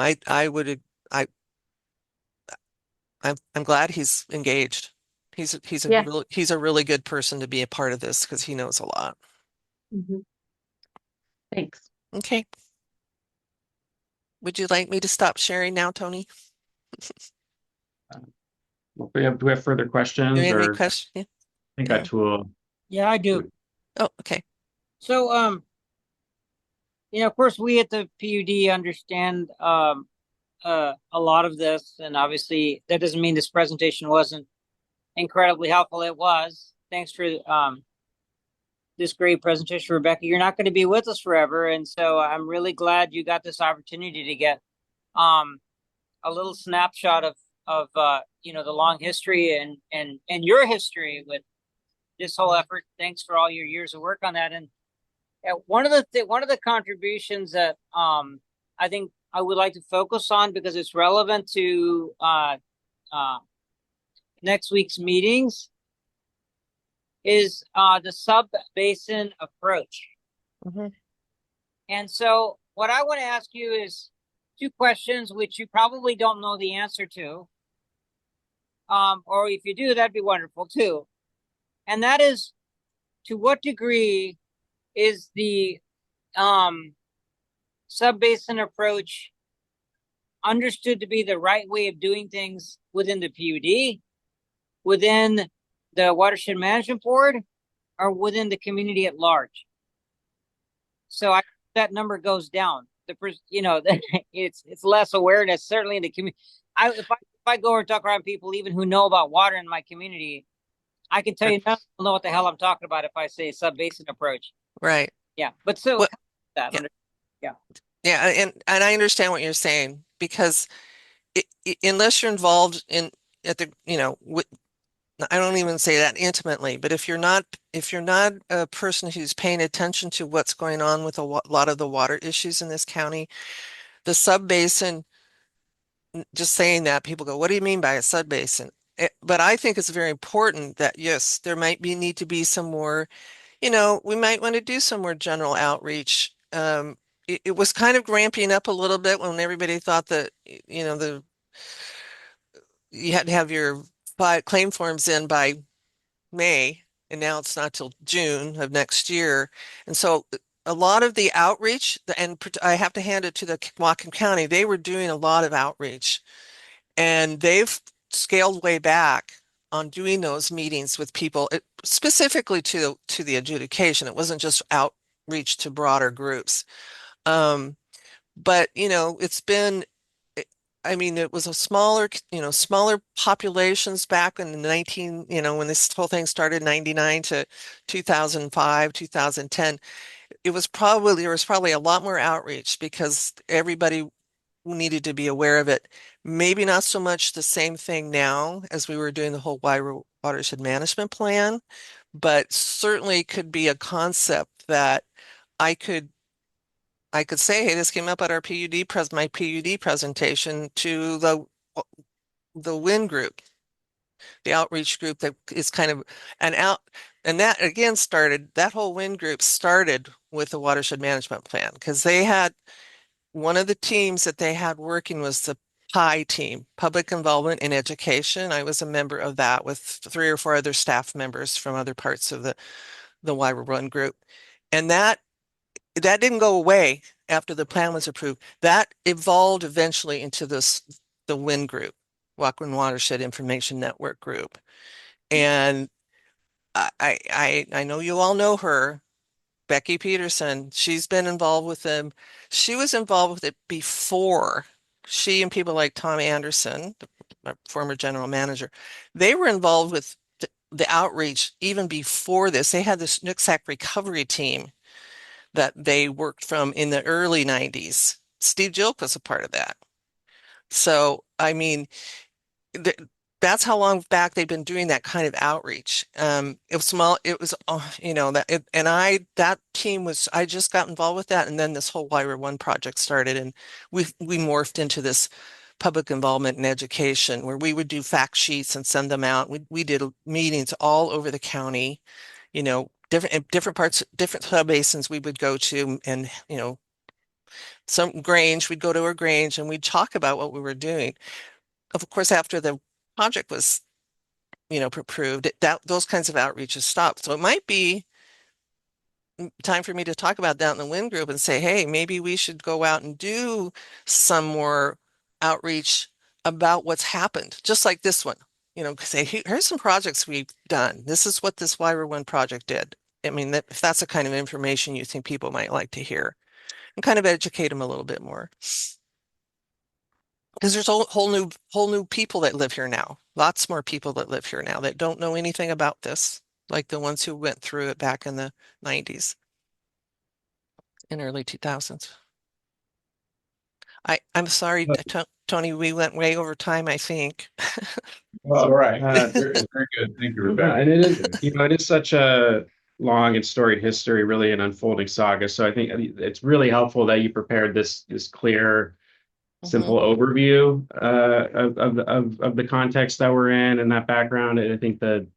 I'm glad he's engaged. He's a really good person to be a part of this because he knows a lot. Thanks. Okay. Would you like me to stop sharing now, Tony? Do we have further questions? Do you have any questions? I think that tool. Yeah, I do. Oh, okay. So, of course, we at the PUD understand a lot of this, and obviously that doesn't mean this presentation wasn't incredibly helpful. It was. Thanks for this great presentation, Rebecca. You're not going to be with us forever, and so I'm really glad you got this opportunity to get a little snapshot of the long history and your history with this whole effort. Thanks for all your years of work on that. And one of the contributions that I think I would like to focus on, because it's relevant to next week's meetings, is the sub-basin approach. And so what I want to ask you is two questions which you probably don't know the answer to. Or if you do, that'd be wonderful too. And that is, to what degree is the sub-basin approach understood to be the right way of doing things within the PUD, within the watershed management board, or within the community at large? So that number goes down. It's less awareness, certainly in the community. If I go and talk around people even who know about water in my community, I can tell you none of them know what the hell I'm talking about if I say sub-basin approach. Right. Yeah, but so Well, that yeah. Yeah, and I understand what you're saying, because unless you're involved in at the, I don't even say that intimately, but if you're not a person who's paying attention to what's going on with a lot of the water issues in this county, the sub-basin, just saying that, people go, what do you mean by a sub-basin? But I think it's very important that, yes, there might need to be some more, we might want to do some more general outreach. It was kind of ramping up a little bit when everybody thought that, you had to have your claim forms in by May, and now it's not till June of next year. And so a lot of the outreach, and I have to hand it to the Whatcom County, they were doing a lot of outreach, and they've scaled way back on doing those meetings with people, specifically to the adjudication. It wasn't just outreach to broader groups. But it's been, I mean, it was a smaller populations back in the when this whole thing started, 99 to 2005, 2010. There was probably a lot more outreach because everybody needed to be aware of it. Maybe not so much the same thing now as we were doing the whole watershed management plan, but certainly could be a concept that I could say, hey, this came up at our my PUD presentation to the WIN group, the outreach group that is kind of an out, and that again that whole WIN group started with the watershed management plan, because they had one of the teams that they had working was the PI team, Public Involvement in Education. I was a member of that with 3 or 4 other staff members from other parts of the WIN group. And that didn't go away after the plan was approved. That evolved eventually into the WIN group, Whatcom Watershed Information Network group. And I know you all know her, Becky Peterson. She's been involved with them. She was involved with it before. She and people like Tom Anderson, my former general manager, they were involved with the outreach even before this. They had this Nooksack recovery team that they worked from in the early 90s. Steve Jilk was a part of that. So, I mean, that's how long back they've been doing that kind of outreach. It was small. It was, that team was, I just got involved with that. And then this whole WIRA One project started, and we morphed into this public involvement in education, where we would do fact sheets and send them out. We did meetings all over the county, different parts, different sub basins we would go to, and, some Grange, we'd go to a Grange and we'd talk about what we were doing. Of course, after the project was, approved, those kinds of outreaches stopped. So it might be time for me to talk about that in the WIN group and say, hey, maybe we should go out and do some more outreach about what's happened, just like this one. Say, here's some projects we've done. This is what this WIRA One project did. I mean, if that's the kind of information you think people might like to hear, and kind of educate them a little bit more. Because there's whole new people that live here now. Lots more people that live here now that don't know anything about this, like the ones who went through it back in the 90s and early 2000s. I'm sorry, Tony, we went way over time, I think. Well, all right. Very good. Thank you, Yeah, Rebecca. and it is, it is such a long and storied history, really an unfolding saga. So I think it's really helpful that you prepared this clear, simple overview of the context that we're in and that background. And I think the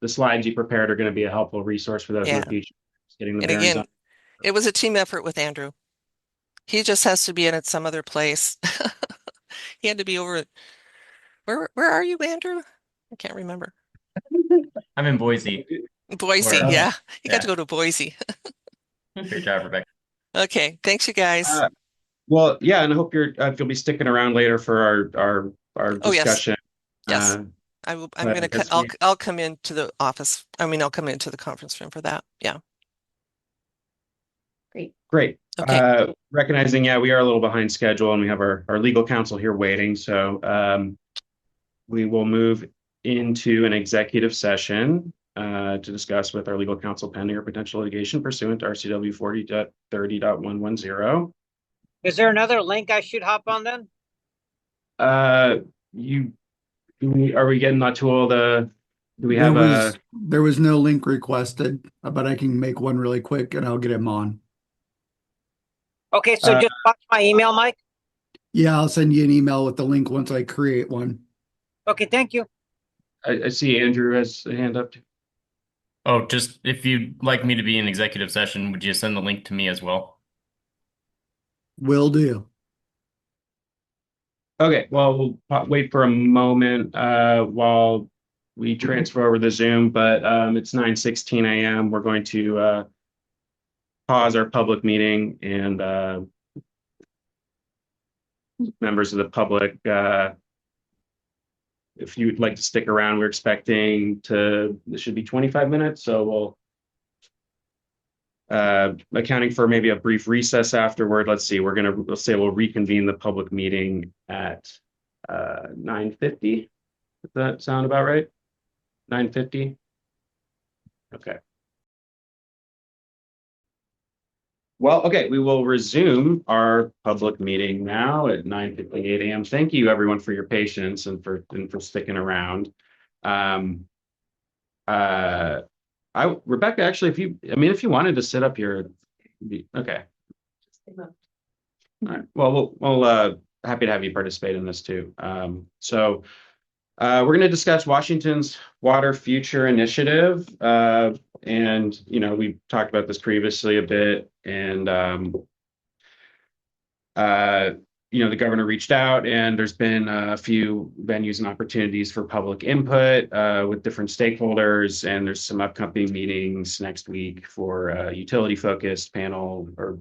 slides you prepared are going to be a helpful resource for those in the future. Just getting the And bearings again, on. it was a team effort with Andrew. He just has to be in at some other place. He had to be over. Where are you, Andrew? I can't remember. I'm in Boise. Boise, Where? yeah. He got to go to Boise. Great job, Rebecca. Okay, thanks you guys. Well, yeah, and I hope if you'll be sticking around later for our Oh, yes, discussion. yes. Uh, I'm gonna as I'll come into the office. I mean, I'll come into the conference room for that. Yeah. Great. Okay. Recognizing, yeah, we are a little behind schedule and we have our legal counsel here waiting. So we will move into an executive session to discuss with our legal counsel pending or potential litigation pursuant to RCW 40.30.110. Is there another link I should hop on then? You are we getting that to all the do we have There was no link requested, but I can make one really quick and I'll get him on. Okay, so just watch my email, Mike. Yeah, I'll send you an email with the link once I create one. Okay, thank you. I see Andrew has a hand up. Oh, just if you'd like me to be in executive session, would you send the link to me as well? Will do. Okay, well, we'll wait for a moment while we transfer over the Zoom, but it's 9:16 a.m. We're going to pause our public meeting and members of the public, if you'd like to stick around, we're expecting this should be 25 minutes, so we'll accounting for maybe a brief recess afterward. Let's see, let's say we'll reconvene the public meeting at 9:50. Does that sound about right? 9:50? Okay. Well, okay, we will resume our public meeting now at 9:58 a.m. Thank you, everyone, for your patience and for sticking around. Rebecca, actually, if you wanted to sit up here, okay. All right. Well, we'll happy to have you participate in this too. So we're going to discuss Washington's Water Future Initiative. And, we talked about this previously a bit. And, the governor reached out and there's been a few venues and opportunities for public input with different stakeholders. And there's some upcoming meetings next week for a utility-focused panel or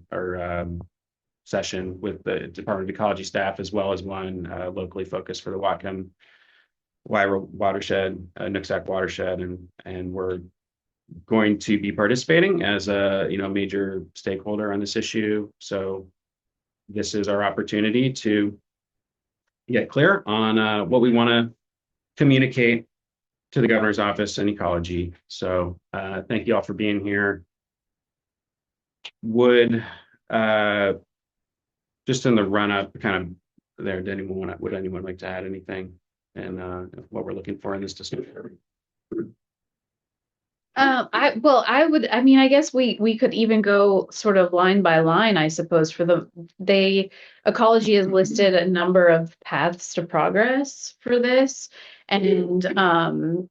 session with the Department of Ecology staff, as well as one locally focused for the Whatcom watershed, Nooksack watershed, and we're going to be participating as a major stakeholder on this issue. So this is our opportunity to get clear on what we want to communicate to the governor's office and ecology. So thank you all for being here. Would just in the run up kind of there, would anyone like to add anything and what we're looking for in this discussion? I guess we could even go sort of line by line, I suppose, ecology has listed a number of paths to progress for this. And,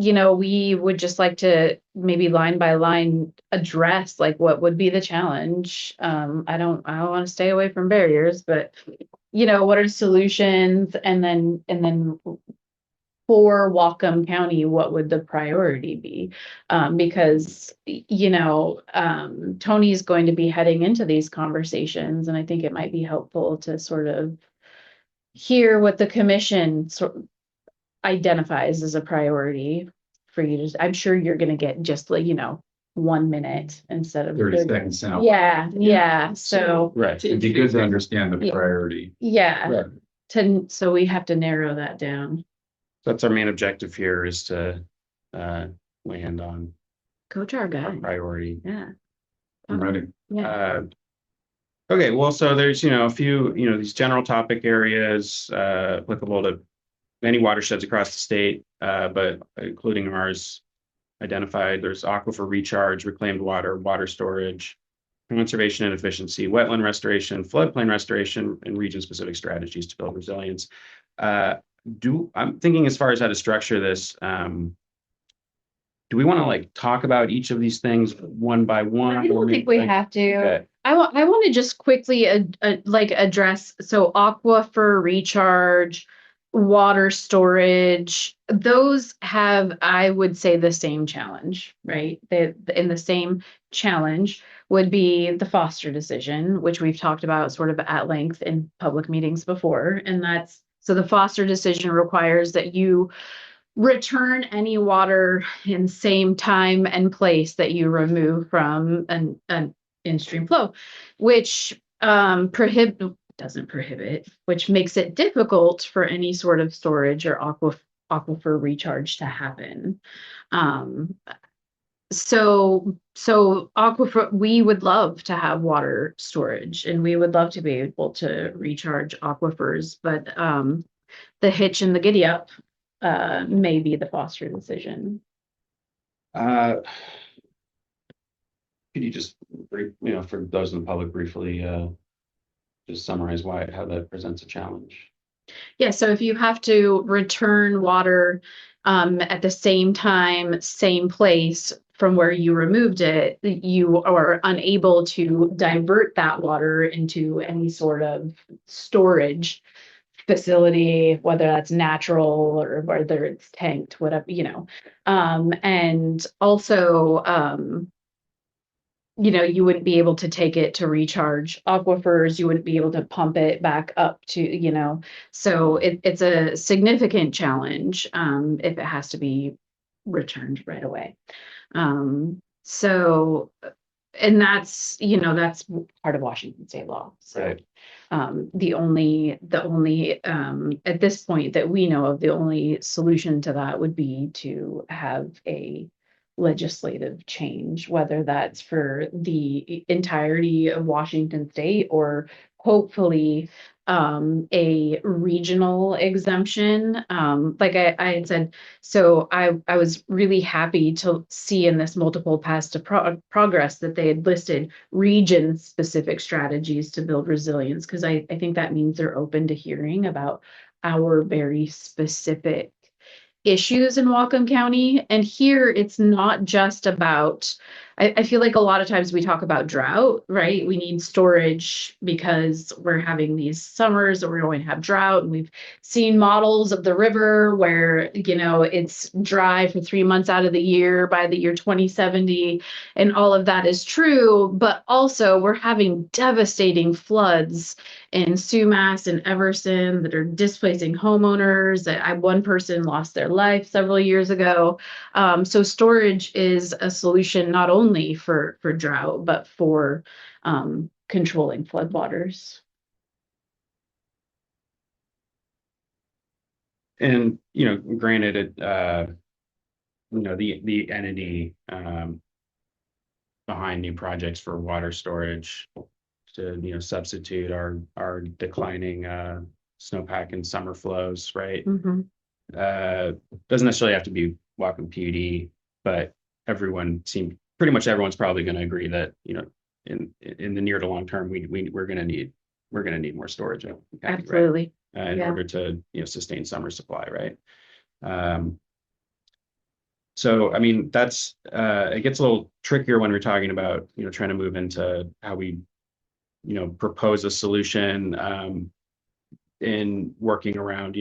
we would just like to maybe line by line address like what would be the challenge. I don't want to stay away from barriers, but what are solutions? And then for Whatcom County, what would the priority be? Because, Tony's going to be heading into these conversations, and I think it might be helpful to sort of hear what the commission identifies as a priority for you to, I'm sure you're going to get just 1 minute instead of 30 seconds now. Yeah. So, right. It'd be good to understand the priority. Yeah. Right. So we have to narrow that down. That's our main objective here, is to land on Coach our guy. priority. Yeah. I'm ready. Yeah. Okay, well, so there's a few these general topic areas applicable to many watersheds across the state, but including ours identified. There's aquifer recharge, reclaimed water, water storage, conservation and efficiency, wetland restoration, floodplain restoration, and region-specific strategies to build resilience. I'm thinking as far as how to structure this. Do we want to talk about each of these things one by one? I don't think we have to. Okay. I want to just quickly address aquifer recharge. water storage, those have, I would say, the same challenge, right? In the same challenge would be the foster decision, which we've talked about sort of at length in public meetings before. And that's, so the foster decision requires that you return any water in same time and place that you remove from an in-stream flow, which doesn't prohibit, which makes it difficult for any sort of storage or aquifer recharge to happen. So aquifer, we would love to have water storage and we would love to be able to recharge aquifers, but the hitch and the giddy up may be the foster decision. Could you just for those in the public briefly, just summarize how that presents a challenge? Yeah, so if you have to return water at the same time, same place from where you removed it, you are unable to divert that water into any sort of storage facility, whether that's natural or whether it's tanked, whatever, and also, you wouldn't be able to take it to recharge aquifers. You wouldn't be able to pump it back up to, so it's a significant challenge if it has to be returned right away. So, and that's part of Washington state law. So, Right. The only at this point that we know of, the only solution to that would be to have a legislative change, whether that's for the entirety of Washington state or hopefully a regional exemption. Like I had said, so I was really happy to see in this multiple paths to progress that they had listed region specific strategies to build resilience, because I think that means they're open to hearing about our very specific issues in Whatcom County. And here it's not just about, I feel like a lot of times we talk about drought, right? We need storage because we're having these summers or we're going to have drought. And we've seen models of the river where, it's dry for 3 months out of the year by the year 2070. And all of that is true. But also we're having devastating floods in Sumas and Everson that are displacing homeowners. One person lost their life several years ago. So storage is a solution not only for drought, but for controlling floodwaters. And, granted it, the entity behind new projects for water storage to, substitute our declining snowpack and summer flows, right? Mm-hmm. Doesn't necessarily have to be Whatcom PUD, but pretty much everyone's probably going to agree that, in the near to long term, we're going to need more storage. Absolutely. Right? In order to, sustain summer supply, right? So, I mean, that's, it gets a little trickier when we're talking about, trying to move into how we, propose a solution, in working around,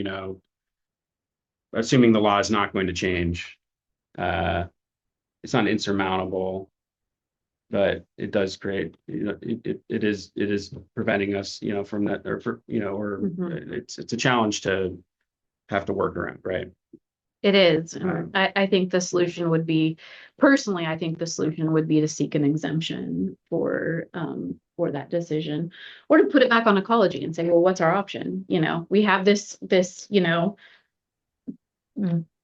assuming the law is not going to change. It's not insurmountable, but it does create, it is preventing us, from that, it's a challenge to have to work around, right? It is. And I think the solution would be, personally, I think the solution would be to seek an exemption for that decision, or to put it back on ecology and say, well, what's our option? We have this,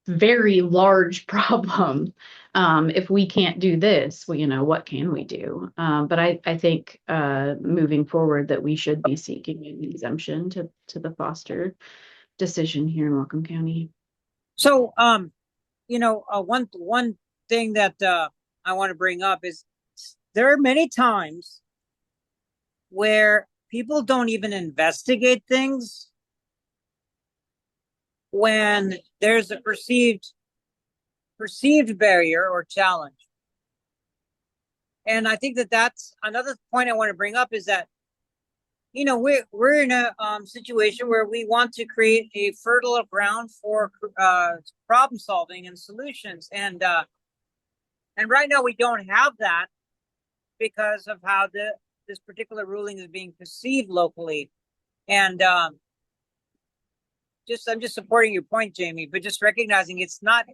very large problem. If we can't do this, well, what can we do? But I think moving forward that we should be seeking an exemption to the foster decision here in Whatcom County. So, one thing that I want to bring up is there are many times where people don't even investigate things when there's a perceived barrier or challenge. And I think that that's another point I want to bring up, is that, we're in a situation where we want to create a fertile ground for problem solving and solutions, and right now we don't have that because of how this particular ruling is being perceived locally, and I'm just supporting your point, Jamie, but just recognizing it's not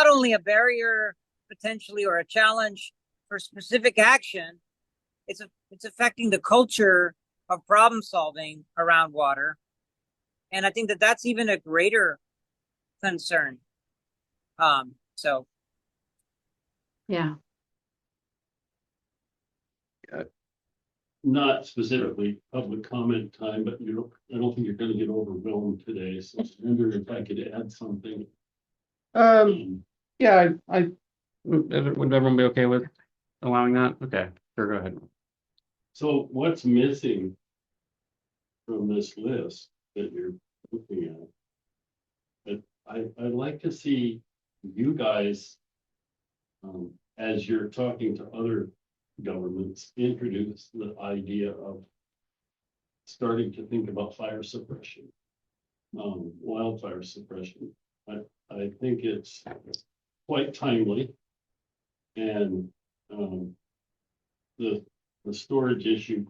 only a barrier potentially or a challenge for specific action, it's affecting the culture of problem solving around water. And I think that's even a greater concern. So. Yeah. Not specifically public comment time, but I don't think you're gonna get overwhelmed today, so I wonder if I could add something. Yeah, I would everyone be okay with allowing that? Okay, sure, go ahead. So what's missing from this list that you're looking at? But I'd like to see you guys, as you're talking to other governments, introduce the idea of starting to think about fire suppression, wildfire suppression. I think it's quite timely, and the storage issue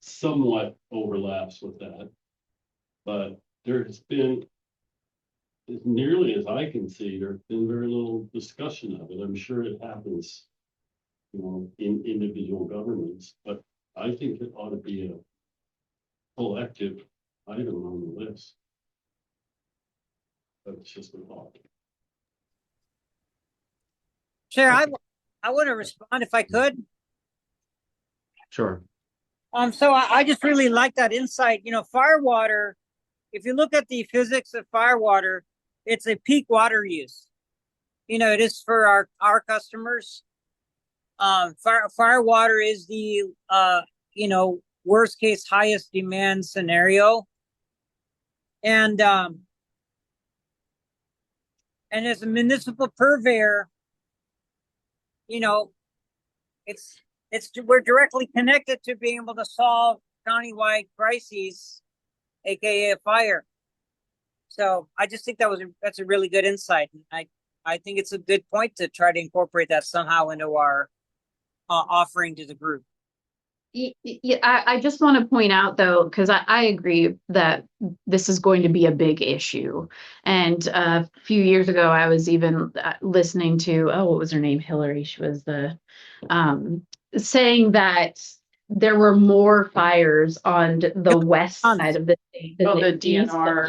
somewhat overlaps with that, but there has been, as nearly as I can see, there's been very little discussion of it. I'm sure it happens, in individual governments, but I think it ought to be a collective item on the list. That's just a thought. Chair, I want to respond if I could. Sure. So I just really like that insight. Fire water, if you look at the physics of fire water, it's a peak water use. It is for our customers. Fire water is the worst case, highest demand scenario. And as a municipal purveyor, we're directly connected to being able to solve countywide crises, aka a fire. So I just think that's a really good insight. I think it's a good point to try to incorporate that somehow into our offering to the group. Yeah, I just want to point out though, because I agree that this is going to be a big issue. And a few years ago, I was even listening to, what was her name? Hillary. She was the saying that there were more fires on the west side of the state than the DNR.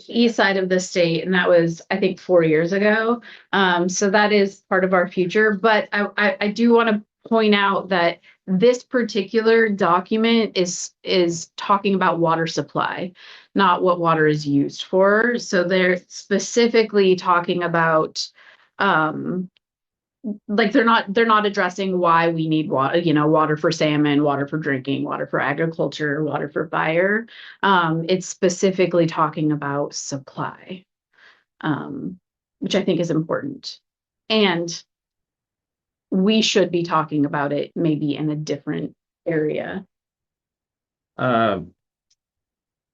East side of the state, and that was, I think, 4 years ago. So that is part of our future. But I do want to point out that this particular document is talking about water supply, not what water is used for. So they're specifically talking about like they're not addressing why we need water, water for salmon, water for drinking, water for agriculture, water for fire. It's specifically talking about supply, which I think is important. And we should be talking about it maybe in a different area.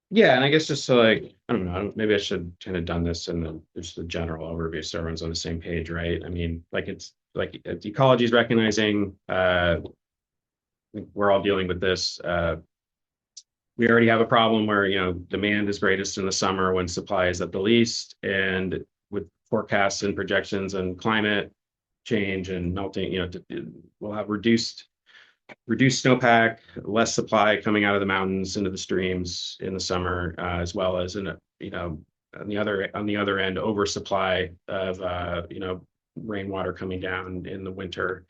Yeah, and I guess just so I don't know, maybe I should kind of done this in just the general overview so everyone's on the same page, right? I mean, it's like ecology is recognizing we're all dealing with this. We already have a problem where demand is greatest in the summer when supply is at the least, and with forecasts and projections and climate change and melting, we'll have reduced snowpack, less supply coming out of the mountains into the streams in the summer, as well as on the other end, oversupply of rainwater coming down in the winter,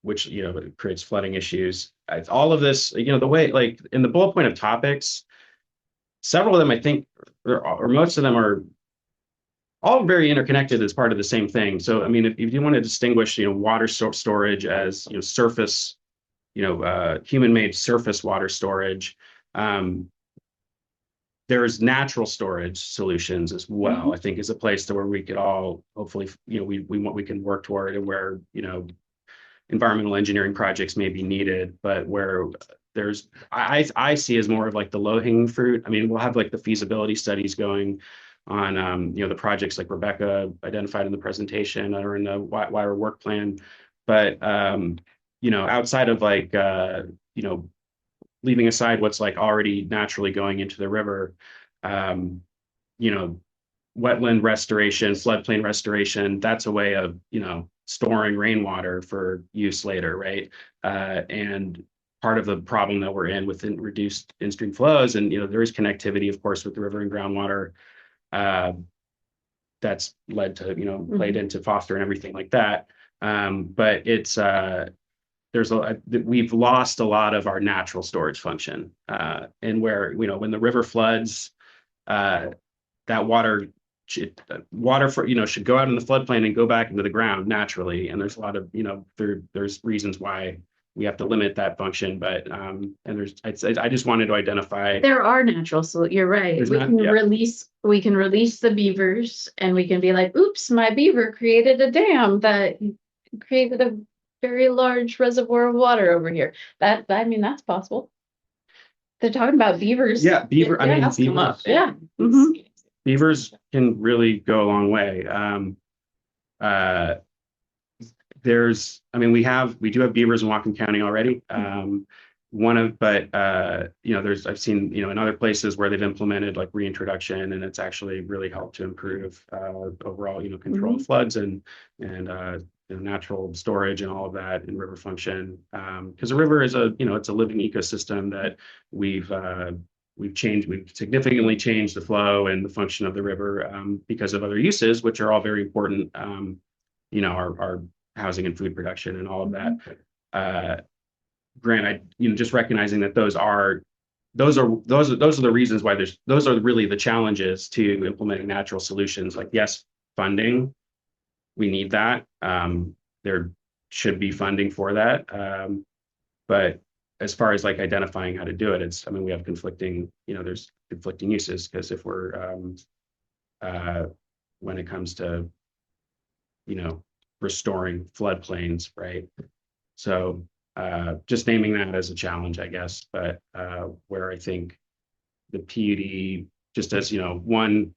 which creates flooding issues. All of this, the way, like in the bullet point of topics, several of them I think, or most of them are all very interconnected as part of the same thing. So, I mean, if you want to distinguish, water storage as, surface, human-made surface water storage, there's natural storage solutions as well. I think is a place to where we could all hopefully, we can work toward, and where, environmental engineering projects may be needed, but where I see as more of like the low hanging fruit. I mean, we'll have like the feasibility studies going on, the projects like Rebecca identified in the presentation or in the wire work plan. But, outside of like, leaving aside what's like already naturally going into the river, you know, wetland restoration, floodplain restoration, that's a way of, storing rainwater for use later, right? And part of the problem that we're in with reduced in-stream flows, and, there is connectivity, of course, with the river and groundwater, that's led to, played into foster and everything like that. But it's, we've lost a lot of our natural storage function, and where, when the river floods, that water should go out in the floodplain and go back into the ground naturally. And there's a lot of, there's reasons why we have to limit that function. But and I just wanted to identify. There are natural, so you're right. We can release the beavers, and we can be like, oops, my beaver created a dam that created a very large reservoir of water over here. That's possible. They're talking about beavers. Yeah, beavers. Yeah. Beavers can really go a long way. We do have beavers in Whatcom County already. I've seen, in other places where they've implemented like reintroduction, and it's actually really helped to improve overall, control of floods and natural storage and all of that in river function. Because the river is it's a living ecosystem that we've significantly changed the flow and the function of the river because of other uses, which are all very important. Our housing and food production and all of that. Just recognizing that those are the reasons why those are really the challenges to implementing natural solutions. Like, yes, funding, we need that. There should be funding for that. But as far as like identifying how to do it, we have there's conflicting uses, because if we're when it comes to restoring floodplains, right? So just naming that as a challenge, I guess. But where I think the PUD, just as one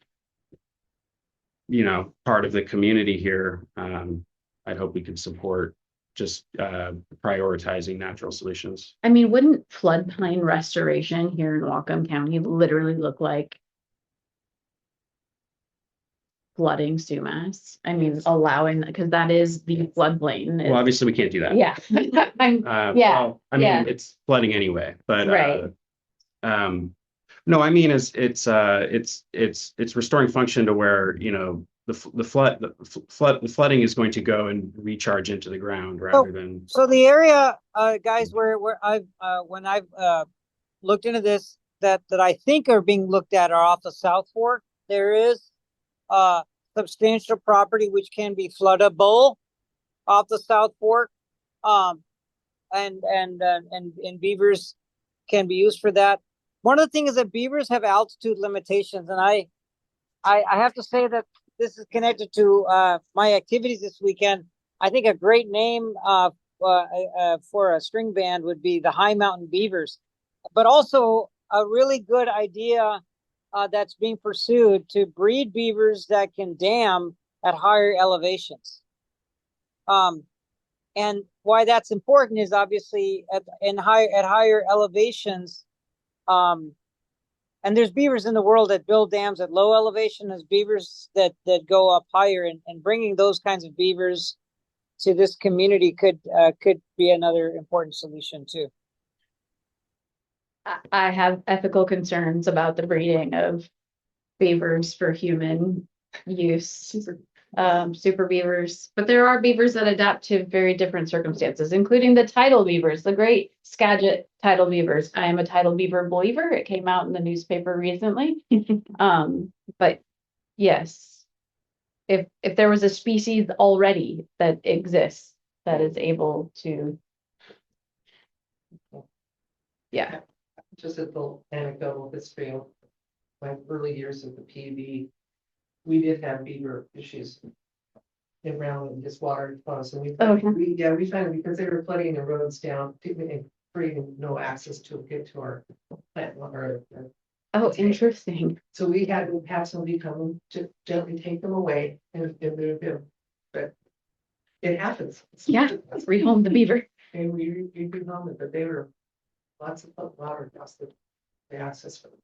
part of the community here, I hope we can support just prioritizing natural solutions. Wouldn't floodplain restoration here in Whatcom County literally look like flooding Sumas? Allowing, because that is the floodplain. Well, obviously we can't do that. Yeah. It's flooding anyway, but right. no, it's restoring function to where the flooding is going to go and recharge into the ground rather than. So the area, guys, where I've when I've looked into this, that I think are being looked at are off the South Fork. There is substantial property which can be floodable off the South Fork, and beavers can be used for that. One of the things is that beavers have altitude limitations, and I have to say that this is connected to my activities this weekend. I think a great name for a string band would be the High Mountain Beavers, but also a really good idea that's being pursued to breed beavers that can dam at higher elevations. And why that's important is obviously at higher elevations. And there's beavers in the world that build dams at low elevation. There's beavers that go up higher, and bringing those kinds of beavers to this community could be another important solution too. I have ethical concerns about the breeding of beavers for human use, super beavers. But there are beavers that adapt to very different circumstances, including the tidal beavers, the great Skagit tidal beavers. I am a tidal beaver believer. It came out in the newspaper recently. But yes, if there was a species already that exists that is able to, yeah. Just a little anecdotal history of my early years at the PUD, we did have beaver issues around and just water flows. And Okay. we found because they were flooding the roads down, and creating no access to get to our plant water. Oh, interesting. So we had to have somebody come to gently take them away and move them. But it happens. Yeah, rehome the beaver. And we did home it, but they were lots of water across the access for them.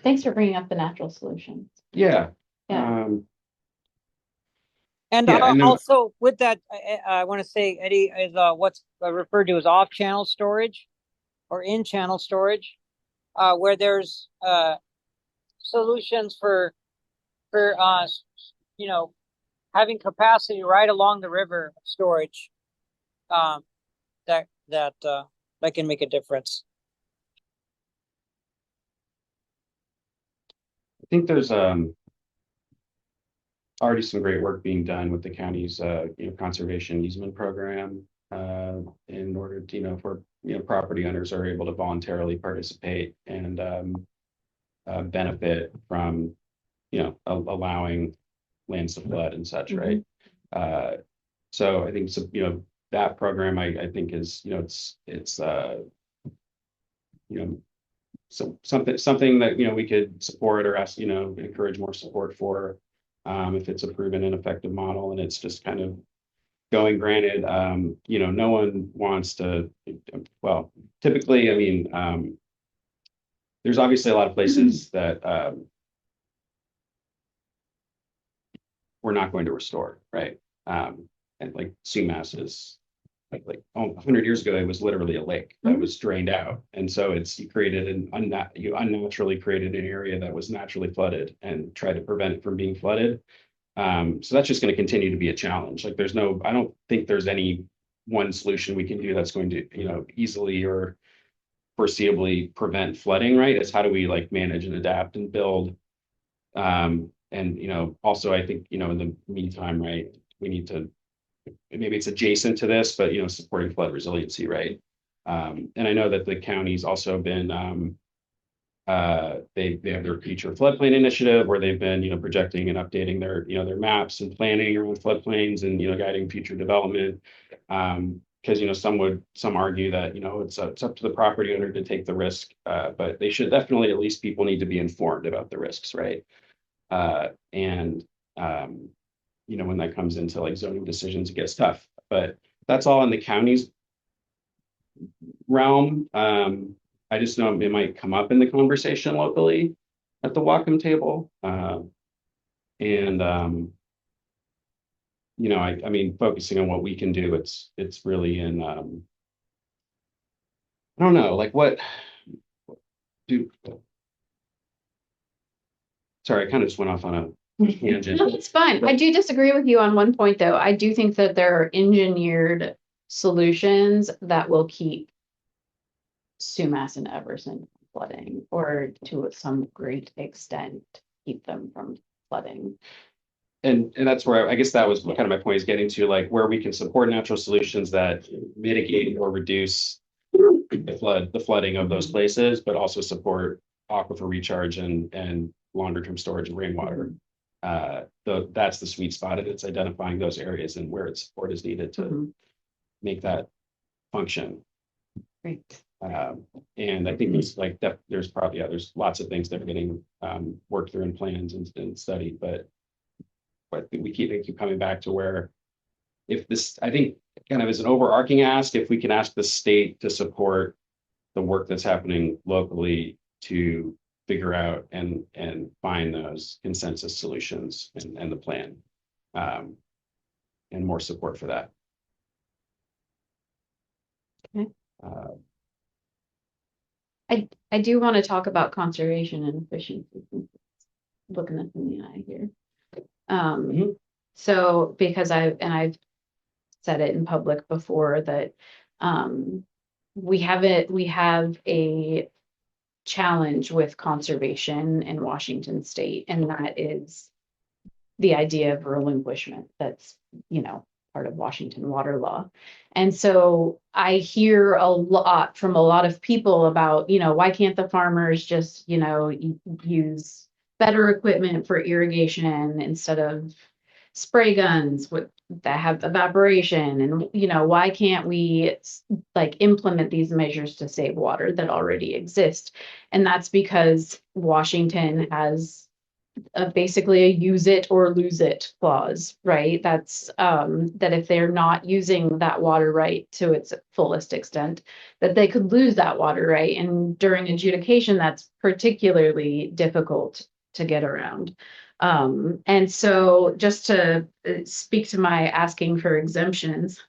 Thanks for bringing up the natural solutions. Yeah. Yeah. And Yeah, and then- also with that, I want to say, Eddie, is what's referred to as off-channel storage or in-channel storage, where there's solutions for you know, having capacity right along the river storage, that can make a difference. I think there's already some great work being done with the county's conservation easement program in order to, for property owners are able to voluntarily participate and benefit from allowing lands to flood and such, right? So I think that program I think is it's so something that we could support or ask encourage more support for if it's a proven and effective model and it's just kind of going. Granted, no one wants to, well, typically, I mean, there's obviously a lot of places that we're not going to restore, right? And like Sumas is like 100 years ago, it was literally a lake that was drained out. And so you created you unnaturally created an area that was naturally flooded and tried to prevent it from being flooded. So that's just going to continue to be a challenge. Like I don't think there's any one solution we can do that's going to, easily or foreseeably prevent flooding, right? It's how do we like manage and adapt and build. And, also I think, in the meantime, right, we need to, maybe it's adjacent to this, but, supporting flood resiliency, right? And I know that the county's also been, they have their future floodplain initiative where they've been, projecting and updating their maps and planning around floodplains and, guiding future development. Because, some argue that, it's up to the property owner to take the risk, but they should definitely, at least people need to be informed about the risks, right? And when that comes into like zoning decisions, it gets tough, but that's all in the county's realm. I just know it might come up in the conversation locally at the Whatcom table. I mean, focusing on what we can do, it's really in, I don't know, like sorry, I kind of just went off on a tangent. No, it's fine. I do disagree with you on one point, though. I do think that there are engineered solutions that will keep Sumas and Everson from flooding, or to some great extent, keep them from flooding. And that's where I guess that was kind of my point, is getting to like where we can support natural solutions that mitigate or reduce the flooding of those places, but also support aquifer recharge and longer term storage of rainwater. That's the sweet spot of it's identifying those areas and where its support is needed to make that function. Great. And I think there's probably, there's lots of things that are getting worked through in plans and studied, but we keep coming back to where if this, I think kind of as an overarching ask, if we can ask the state to support the work that's happening locally to figure out and find those consensus solutions and the plan, and more support for that. Okay. I do want to talk about conservation and efficiency. Looking at in the eye here. So because I've said it in public before that we have a challenge with conservation in Washington state, and that is the idea of relinquishment. That's part of Washington water law. And so I hear a lot from a lot of people about, why can't the farmers just, use better equipment for irrigation instead of, spray guns that have evaporation, and why can't we like implement these measures to save water that already exist? And that's because Washington has basically a use it or lose it clause, right? That's that if they're not using that water right to its fullest extent, that they could lose that water right. And during adjudication, that's particularly difficult to get around. And so just to speak to my asking for exemptions,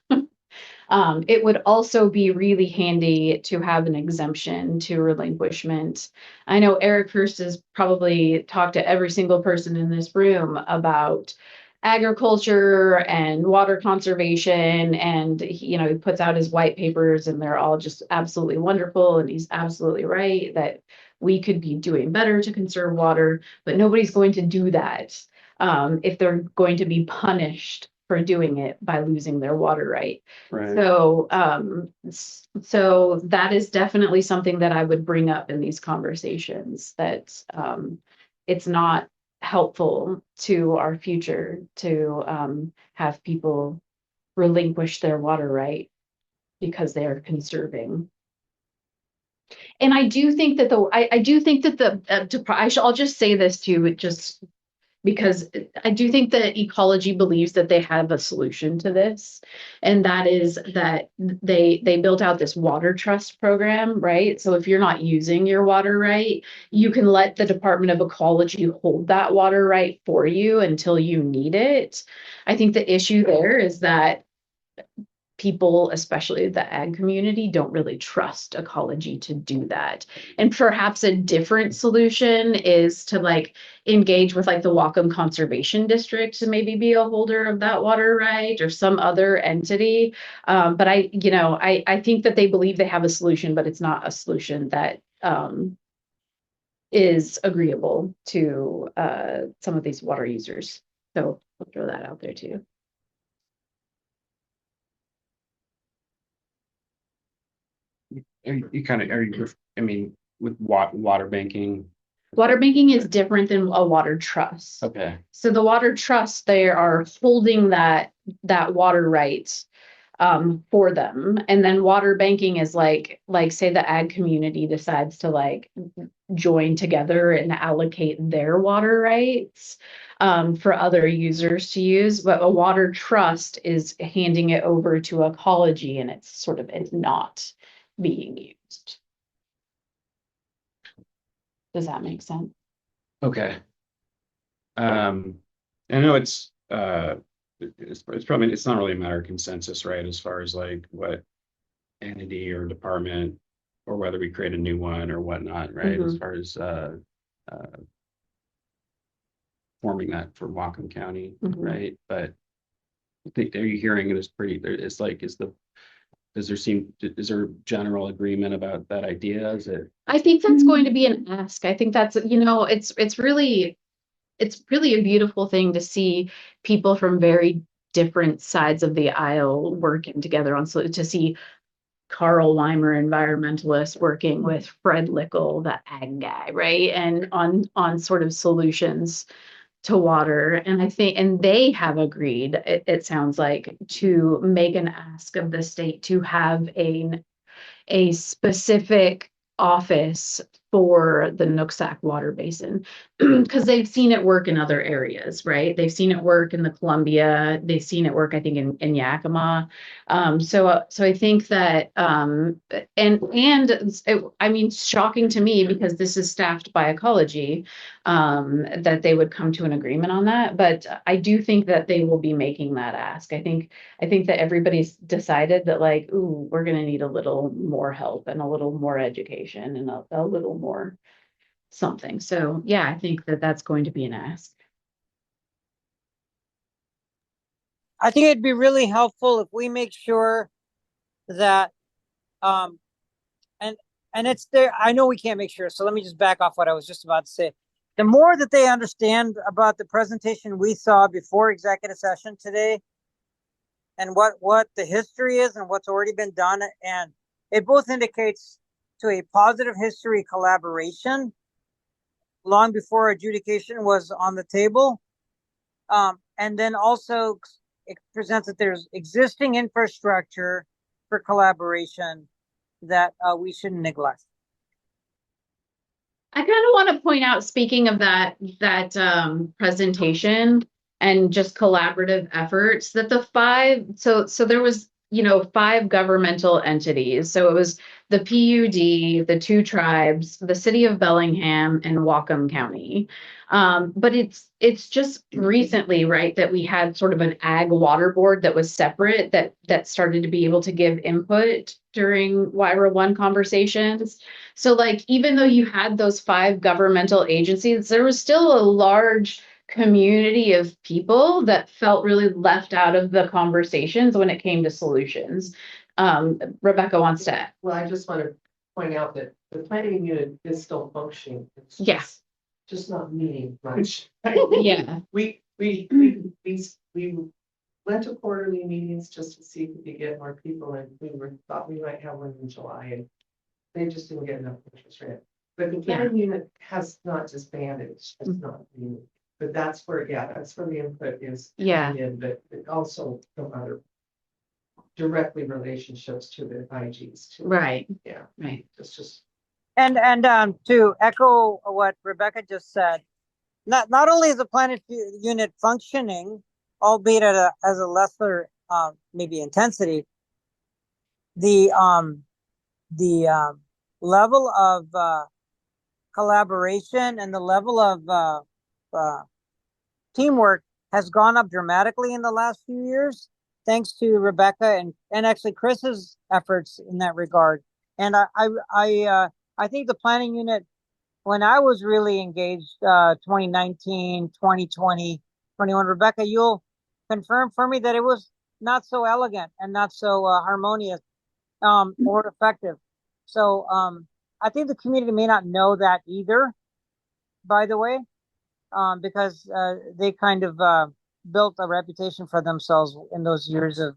it would also be really handy to have an exemption to relinquishment. I know Eric Hurst has probably talked to every single person in this room about agriculture and water conservation, and he puts out his white papers and they're all just absolutely wonderful, and he's absolutely right that we could be doing better to conserve water, but nobody's going to do that if they're going to be punished for doing it by losing their water right. Right. So that is definitely something that I would bring up in these conversations, that it's not helpful to our future to have people relinquish their water right because they're conserving. And I do think that I'll just say this too, just because I do think that ecology believes that they have a solution to this, and that is that they built out this water trust program, right? So if you're not using your water right, you can let the Department of Ecology hold that water right for you until you need it. I think the issue there is that people, especially the ag community, don't really trust ecology to do that. And perhaps a different solution is to like engage with like the Whatcom Conservation District to maybe be a holder of that water right, or some other entity. But I think that they believe they have a solution, but it's not a solution that is agreeable to some of these water users. So I'll throw that out there too. I mean, with water banking. Water banking is different than a water trust. Okay. So the water trust, they are holding that water right for them. And then water banking is like say the ag community decides to like join together and allocate their water rights for other users to use. But a water trust is handing it over to ecology, and it's not being used. Does that make sense? Okay. I know it's probably, it's not really a matter of consensus, right? As far as like what entity or department, or whether we create a new one or whatnot, right? As far as forming that for Whatcom County, right? But I think, are you hearing it is pretty, it's like, is there general agreement about that idea? Is it? I think that's going to be an ask. I think that's, it's really a beautiful thing to see people from very different sides of the aisle working together to see Carl Weimer, environmentalist, working with Fred Lickel, the ag guy, right? And on sort of solutions to water. And I think, and they have agreed, it sounds like, to make an ask of the state to have a specific office for the Nooksack water basin, because they've seen it work in other areas, right? They've seen it work in the Columbia. They've seen it work, I think, in Yakima. So I think that, I mean, shocking to me because this is staffed by ecology, that they would come to an agreement on that. But I do think that they will be making that ask. I think that everybody's decided that like, ooh, we're going to need a little more help and a little more education and a little more something. So yeah, I think that that's going to be an ask. I think it'd be really helpful if we make sure that, and it's there. I know we can't make sure. So let me just back off what I was just about to say. The more that they understand about the presentation we saw before executive session today, and what the history is and what's already been done, and it both indicates to a positive history collaboration long before adjudication was on the table. and then also it presents that there's existing infrastructure for collaboration that we shouldn't neglect. I kind of want to point out, speaking of that presentation and just collaborative efforts, that the five, so there was, five governmental entities. So it was the PUD, the two tribes, the city of Bellingham, and Whatcom County. But it's just recently, right, that we had sort of an ag water board that was separate that started to be able to give input during WIRA 1 conversations. So like, even though you had those five governmental agencies, there was still a large community of people that felt really left out of the conversations when it came to solutions. Rebecca wants to. Well, I just want to point out that the planning unit is still functioning. It's Yes. just not meeting much. Yeah. We went to quarterly meetings just to see if we could get more people, and thought we might have one in July, and they just didn't get enough interest in it. But the planning unit has not disbanded, it's just not meeting. But that's where the input is. Yeah. But it also no matter directly relationships to the IGs too. Right. Yeah. Right. It's just. And to echo what Rebecca just said, not only is the planning unit functioning, albeit at as a lesser maybe intensity, the level of collaboration and the level of teamwork has gone up dramatically in the last few years, thanks to Rebecca and actually Chris's efforts in that regard. And I think the planning unit, when I was really engaged, 2019, 2020, 21, Rebecca, you'll confirm for me that it was not so elegant and not so harmonious or effective. So I think the community may not know that either, by the way, because they kind of built a reputation for themselves in those years of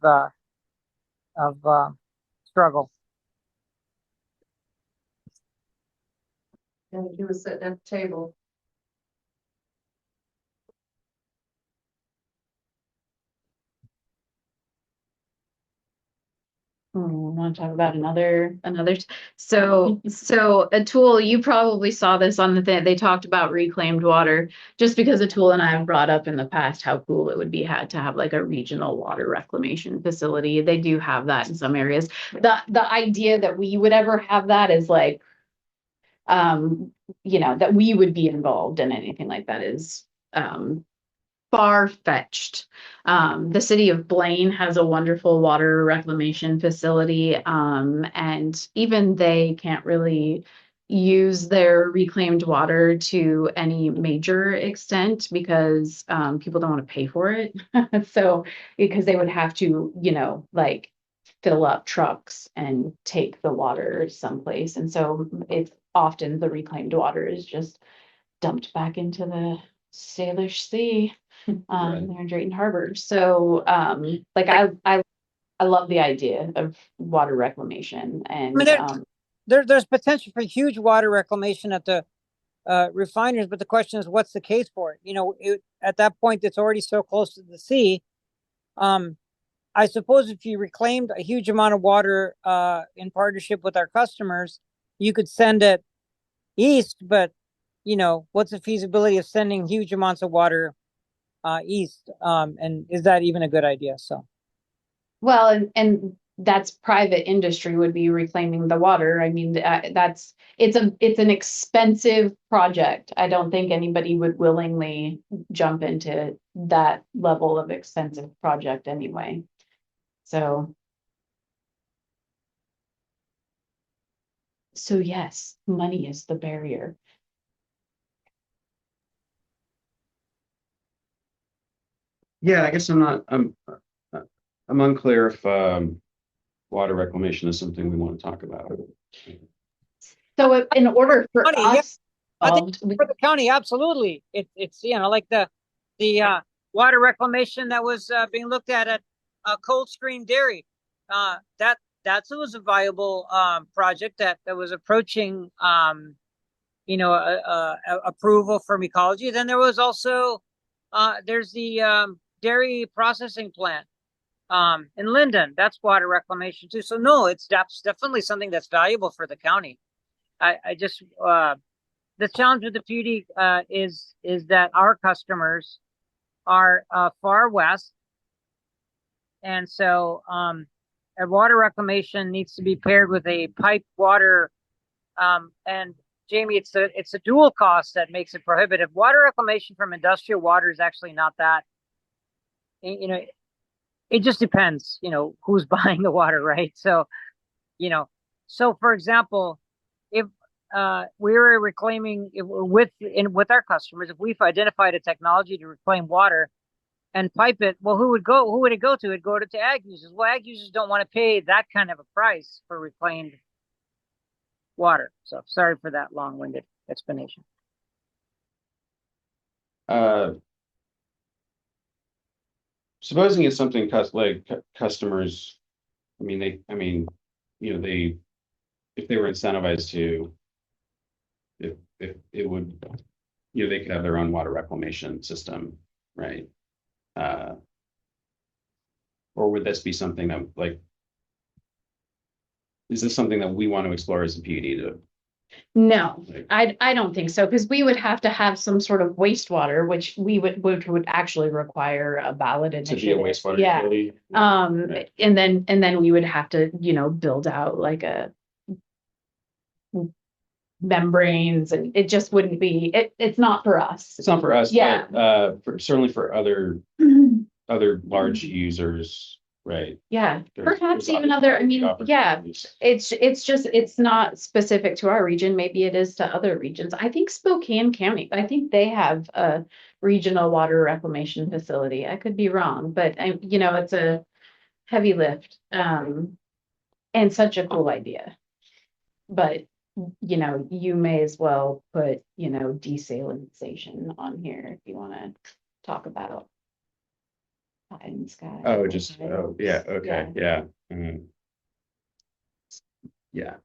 struggle. And he was sitting at the table. Want to talk about another so Atul, you probably saw this on the thing. They talked about reclaimed water, just because Atul and I have brought up in the past how cool it would be to have like a regional water reclamation facility. They do have that in some areas. The idea that we would ever have that is like, that we would be involved in anything like that is far-fetched. The city of Blaine has a wonderful water reclamation facility, and even they can't really use their reclaimed water to any major extent because people don't want to pay for it. So because they would have to, like fill up trucks and take the water someplace. And so it's often the reclaimed water is just dumped back into the Salish Sea. There in Drayton Harbor. So like I love the idea of water reclamation, and there's potential for huge water reclamation at the refineries, but the question is, what's the case for it? At that point, it's already so close to the sea. I suppose if you reclaimed a huge amount of water in partnership with our customers, you could send it east, but what's the feasibility of sending huge amounts of water east, and is that even a good idea? So, well, and that's private industry would be reclaiming the water. I mean, it's an expensive project. I don't think anybody would willingly jump into that level of expensive project anyway. So yes, money is the barrier. Yeah, I guess I'm unclear if water reclamation is something we want to talk about. So in order for us, I think for the county, absolutely. It's like the water reclamation that was being looked at Coldstream Dairy. That was a viable project that was approaching approval from ecology. Then there was also there's the dairy processing plant in Linden. That's water reclamation too. So no, that's definitely something that's valuable for the county. I just the challenge with the PUD is that our customers are far west, and so a water reclamation needs to be paired with a piped water. And Jamie, it's a dual cost that makes it prohibitive. Water reclamation from industrial water is actually not that. You know, it just depends. You know, who's buying the water, right? So, you know, so for example, if we were reclaiming with our customers, if we've identified a technology to reclaim water and pipe it, well, who would it go to? It'd go to ag users. Well, ag users don't want to pay that kind of a price for reclaimed water. So sorry for that long-winded explanation. Supposing it's something customers, you know, if they were incentivized to, if it would, you know, they could have their own water reclamation system, right? Or would this be something that is this something that we want to explore as a PUD to? No, Like- I don't think so, because we would have to have some sort of wastewater, which would actually require a ballot To be a initiative. wastewater Yeah. utility? Right. And then we would have to, you know, build out like a membranes, and it just wouldn't be, it's not for us. It's not for us, Yeah. but certainly for other large users, right? Yeah, There's perhaps even obviously other, I mean, yeah, opportunities. it's not specific to our region. Maybe it is to other regions. I think Spokane County, I think they have a regional water reclamation facility. I could be wrong, but you know, it's a heavy lift, and such a cool idea. But, you know, you may as well put, you know, desalinization on here if you want to talk about pie in the sky. Oh, just, oh, yeah, okay, yeah. Mhm. Yeah.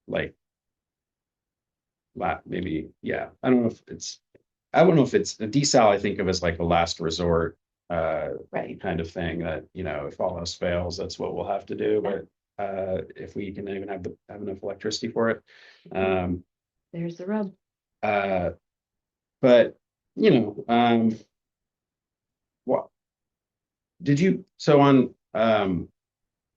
Like, maybe, yeah, I don't know if it's a desal, I think of as like a last resort, Right. kind of thing that, you know, if all else fails, that's what we'll have to do, but, if we can even have enough electricity for it. There's the rub. But, you know, what did you, so on,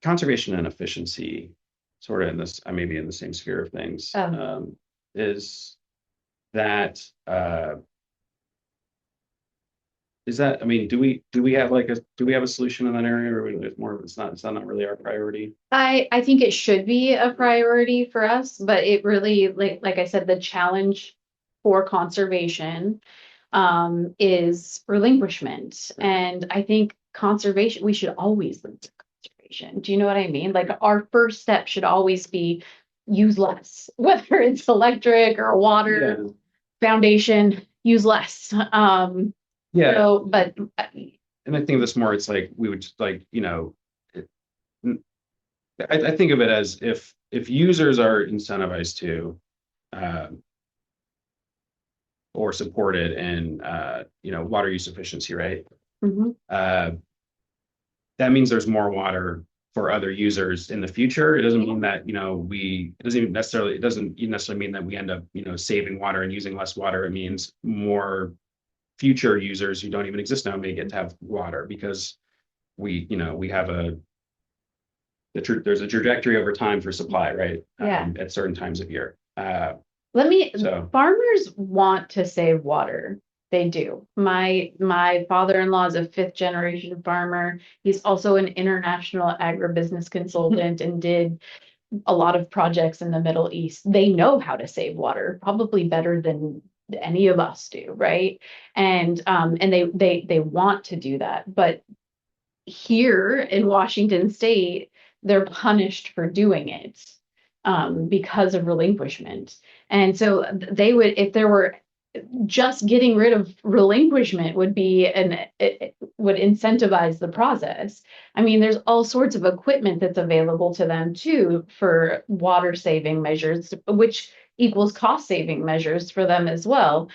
conservation and efficiency, sort of in this, maybe in the same sphere of things, Oh. is that, I mean, do we have a solution in that area, or it's more, it's not really our priority? I think it should be a priority for us, but it really, like I said, the challenge for conservation is relinquishment. And I think conservation, we should always look to conservation. Do you know what I mean? Like, our first step should always be use less, whether it's electric or water, foundation, use less. Yeah. So, but And I think this more, it's like, we would just like, you know, I think of it as if users are incentivized to, or supported in, you know, water use efficiency, right? mhm. That means there's more water for other users in the future. It doesn't mean that, you know, it doesn't necessarily mean that we end up, you know, saving water and using less water. It means more future users who don't even exist now may get to have water, because we have there's a trajectory over time for supply, right? Yeah. At certain times of year. So- Farmers want to save water. They do. My father-in-law is a 5th generation farmer. He's also an international agribusiness consultant and did a lot of projects in the Middle East. They know how to save water, probably better than any of us do, right? And they want to do that. But here in Washington State, they're punished for doing it because of relinquishment. And so they would, if there were just getting rid of relinquishment would be it would incentivize the process. I mean, there's all sorts of equipment that's available to them too for water saving measures, which equals cost saving measures for them as well.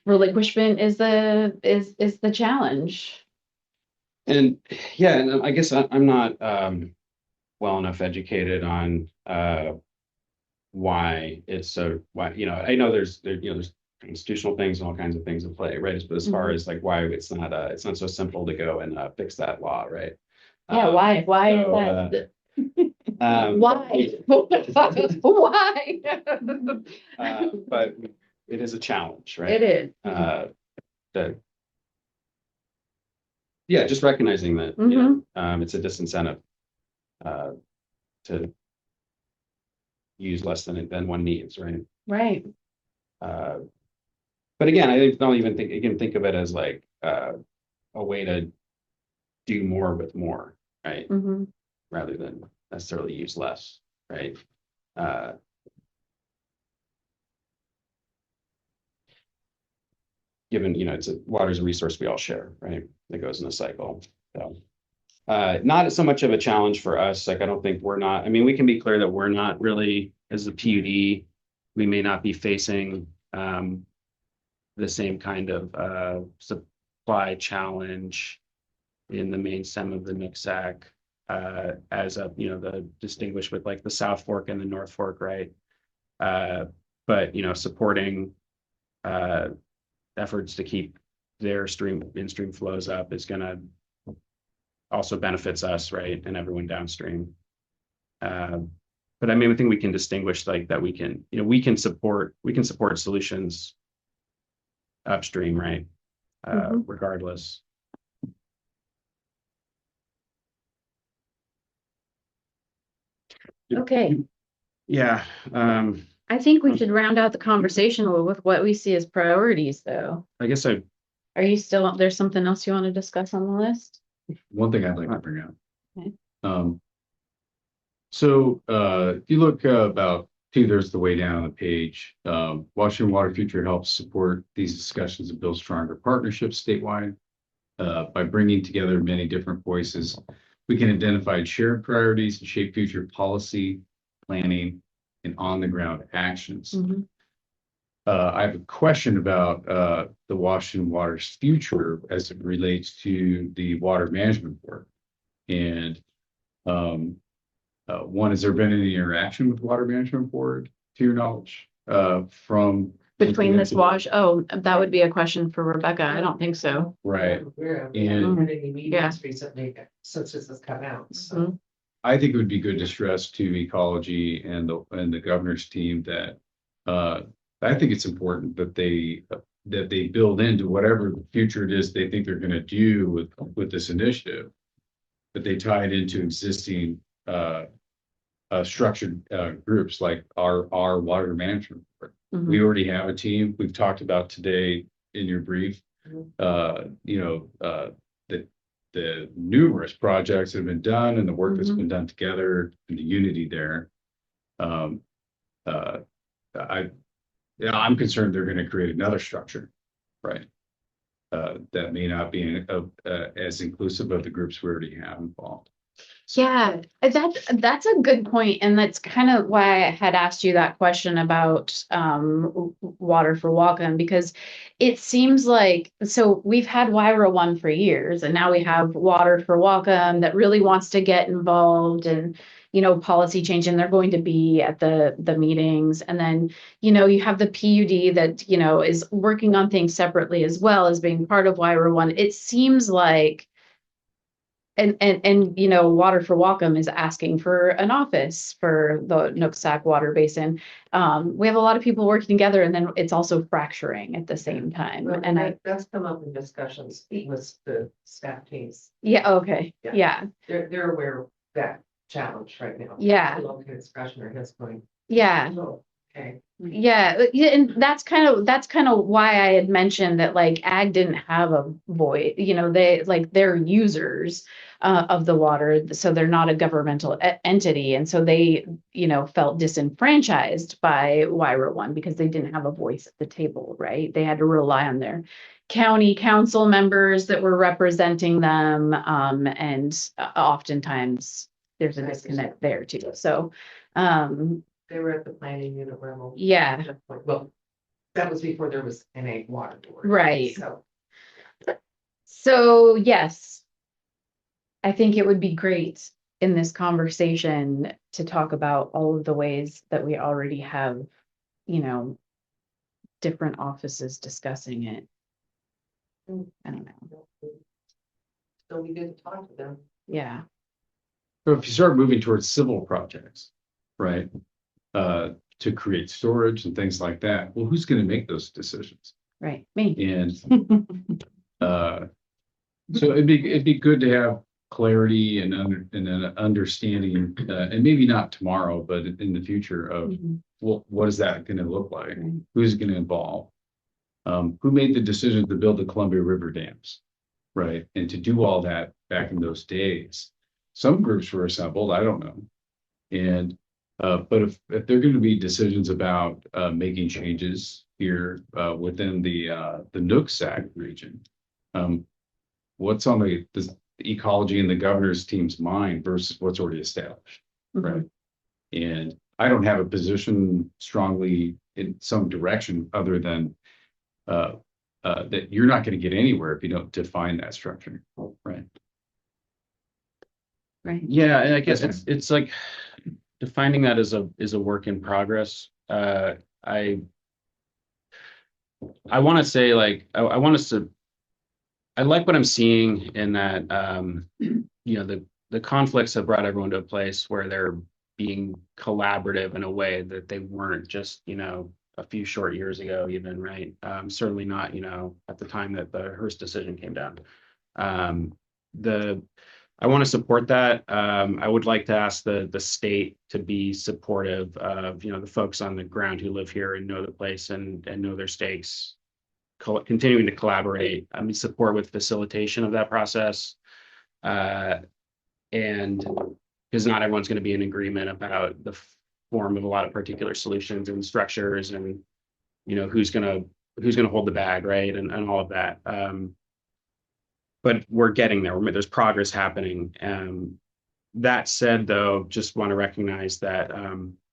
relinquishment is the challenge. And yeah, and I guess I'm not well enough educated on why it's so why, I know there's constitutional things and all kinds of things at play, right? But as far as like why it's not so simple to go and fix that law, right? Yeah, why is so, that? why? Why? But it is a challenge, right? It is. That yeah, just recognizing that it's a disincentive to use less than one needs, right? Right. But again, I don't even think of it as like a way to do more with more, right? Rather than necessarily use less, right? Given water's a resource we all share, right? That goes in a cycle. So not so much of a challenge for us. Like I don't think I mean, we can be clear that we're not really, as a PUD, we may not be facing the same kind of supply challenge in the main stem of the Nooksack as the distinguished with like the South Fork and the North Fork, right? But supporting efforts to keep their in-stream flows up is going to also benefits us, right, and everyone downstream. But I mean, I think we can distinguish like that. We can support solutions upstream, right? Regardless. Okay. Yeah. I think we should round out the conversation with what we see as priorities, though. I guess Are you still, there's something else you want to discuss on the list? One thing I'd like to bring up. Okay. So if you look about 2/3 the way down the page, Washington Water Future helps support these discussions and build stronger partnerships statewide. By bringing together many different voices, we can identify shared priorities and shape future policy, planning, and on-the-ground actions. I have a question about the Washington Water's future as it relates to the water management board. And one, has there been any interaction with the water management board, to your knowledge, from Between this wash? Oh, that would be a question for Rebecca. I don't think so. right? We're And had any meetings recently since this has come out, so. I think it would be good to stress to ecology and the governor's team that I think it's important that they build into whatever the future it is they think they're going to do with this initiative, that they tie it into existing structured groups like our water management board. We already have a team. We've talked about today in your brief, the numerous projects that have been done and the work that's been done together and the unity there. I'm concerned they're going to create another structure, right? That may not be as inclusive of the groups we already have involved. Yeah, that's a good point, and that's kind of why I had asked you that question about water for Whatcom, because it seems like, so we've had WIRA 1 for years, and now we have water for Whatcom that really wants to get involved and policy change, and they're going to be at the meetings, and then you have the PUD that is working on things separately as well as being part of WIRA 1. It seems like and Water for Whatcom is asking for an office for the Nooksack Water Basin. We have a lot of people working together, and then it's also fracturing at the same time. Well, And that's come up in discussions with the staff teams. yeah, okay, yeah. They're aware of that challenge right now. Yeah. Discussion or his point. Yeah. Oh, okay. Yeah, and that's kind of why I had mentioned that like ag didn't have a voice. They're users of the water, so they're not a governmental entity, and so they felt disenfranchised by WIRA 1 because they didn't have a voice at the table, right? They had to rely on their county council members that were representing them, and oftentimes there's a disconnect there too. So. They were at the planning unit level. Yeah. Well, That was before there was NA water board. Right. So, So yes, I think it would be great in this conversation to talk about all of the ways that we already have, you know, different offices discussing it. I don't know. still be good to talk to them. Yeah. So if you start moving towards civil projects, right? To create storage and things like that, well, who's gonna make those decisions? Right. Me. And so it'd be good to have clarity and an understanding, and maybe not tomorrow, but in the future of Mhm. what is that gonna look like? Right. Who's it gonna involve? Who made the decision to build the Columbia River dams, right? And to do all that back in those days. Some groups were assembled, I don't know. And but if there are going to be decisions about making changes here within the Nooksack region, what's on the ecology and the governor's team's mind versus what's already established, right? And I don't have a position strongly in some direction other than that you're not going to get anywhere if you don't define that structure, right? Right. Yeah, and I guess it's like defining that as a work in progress. I want to say like I want us to. I like what I'm seeing in that you know the conflicts have brought everyone to a place where they're being collaborative in a way that they weren't just a few short years ago even, right? Certainly not at the time that the Hearst decision came down. I want to support that. I would like to ask the state to be supportive of the folks on the ground who live here and know the place and know their stakes, continuing to collaborate. I mean, support with facilitation of that process, and because not everyone's going to be in agreement about the form of a lot of particular solutions and structures, and who's going to hold the bag, right, and all of that. But we're getting there. There's progress happening. That said, though, just want to recognize that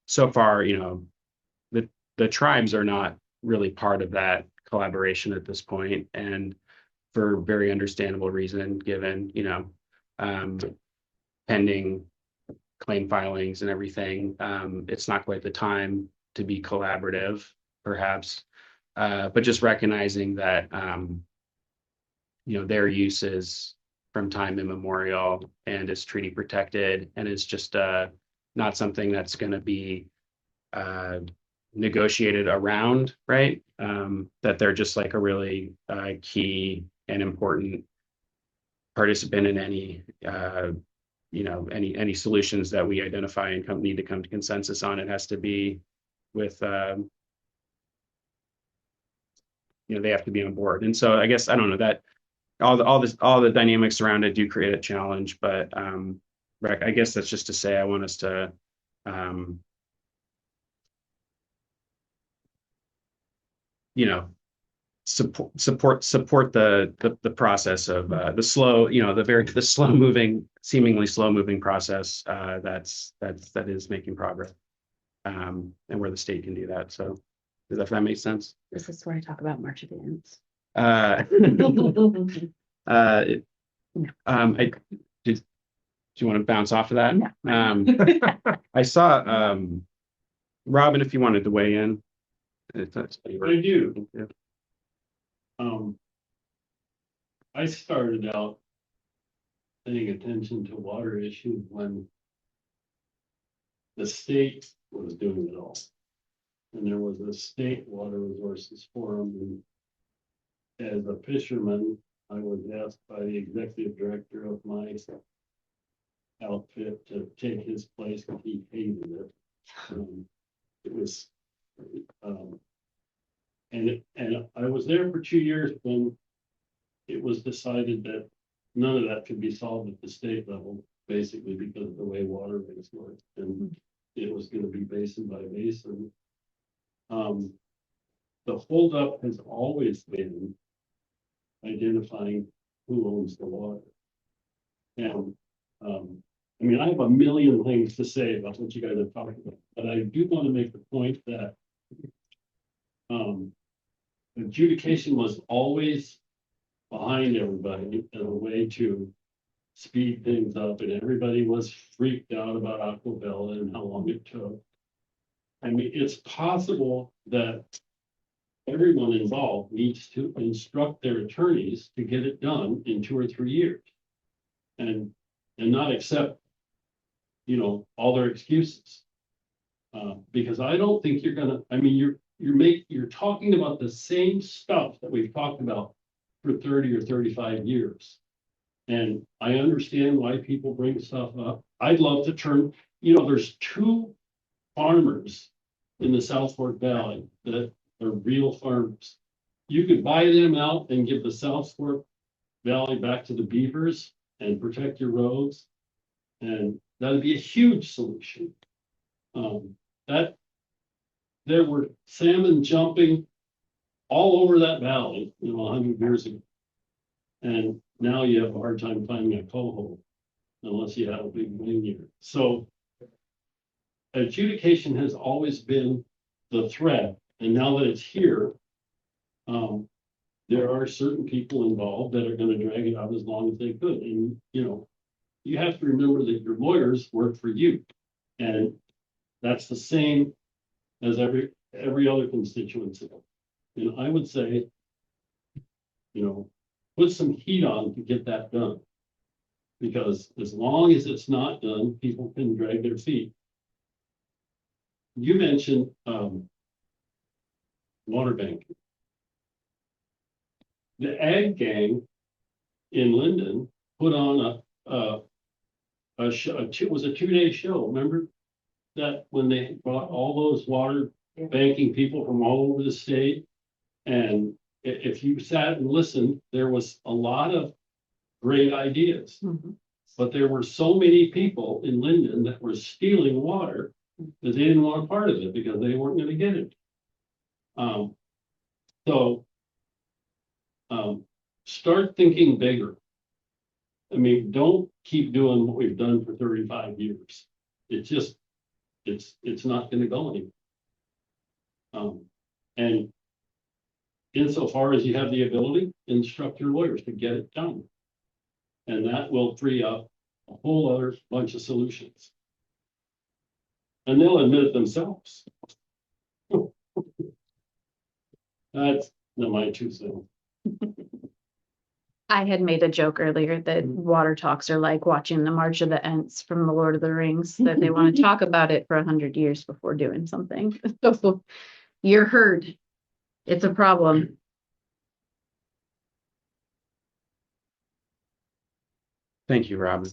so far, the tribes are not really part of that collaboration at this point, and for very understandable reason, given pending claim filings and everything. It's not quite the time to be collaborative, perhaps, but just recognizing that their use is from time immemorial and is treaty protected, and it's just not something that's going to be negotiated around, right? That they're just like a really key and important participant in any any solutions that we identify and need to come to consensus on. It has to be with they have to be on board. And so I guess I don't know that all the dynamics around it do create a challenge, but I guess that's just to say I want us to support the process of the slow, the slow moving, seemingly slow moving process that is making progress, and where the state can do that. So does that make sense? This is where I talk about March of Dance. Do you want to bounce off of that? No. I saw Robin, if you wanted to weigh in. I do. Yeah. I started out paying attention to water issues when the state was doing it all. And there was a state water resources forum, and as a fisherman, I was asked by the executive director of my outfit to take his place, and he hated it. It was and I was there for 2 years when it was decided that none of that could be solved at the state level, basically because of the way water rates work, and it was going to be basin by basin. The holdup has always been identifying who owns the water. And I mean, I have a million things to say about what you guys are talking about, but I do want to make the point that adjudication was always behind everybody as a way to speed things up, and everybody was freaked out about Aquabella and how long it took. I mean, it's possible that everyone involved needs to instruct their attorneys to get it done in 2 or 3 years. And not accept, all their excuses. Because I don't think you're gonna, I mean, you're talking about the same stuff that we've talked about for 30 or 35 years. And I understand why people bring stuff up. I'd love to turn, there's 2 farmers in the South Fork Valley that are real farmers. You could buy them out and give the South Fork Valley back to the beavers and protect your roads. And that'd be a huge solution. That there were salmon jumping all over that valley, 100 years ago. And now you have a hard time finding a coho unless you have a big vineyard. So adjudication has always been the threat. And now that it's here, there are certain people involved that are going to drag it out as long as they could. And, you have to remember that your lawyers work for you. And that's the same as every other constituency. And I would say, put some heat on to get that done. Because as long as it's not done, people can drag their feet. You mentioned water banking. The ag gang in Linden put on a show. It was a 2-day show. Remember that when they brought all those water banking people from all over the state, and if you sat and listened, there was a lot of great ideas. But there were so many people in Linden that were stealing water that they didn't want a part of it because they weren't going to get it. Start thinking bigger. I mean, don't keep doing what we've done for 35 years. It's not going to go anywhere. And insofar as you have the ability, instruct your lawyers to get it done. And that will free up a whole other bunch of solutions. And they'll admit it themselves. That's my 2 cents. I had made a joke earlier that water talks are like watching the March of the Ents from the Lord of the Rings, that they want to talk about it for 100 years before doing something. So you're heard. It's a problem. Thank you, Rob.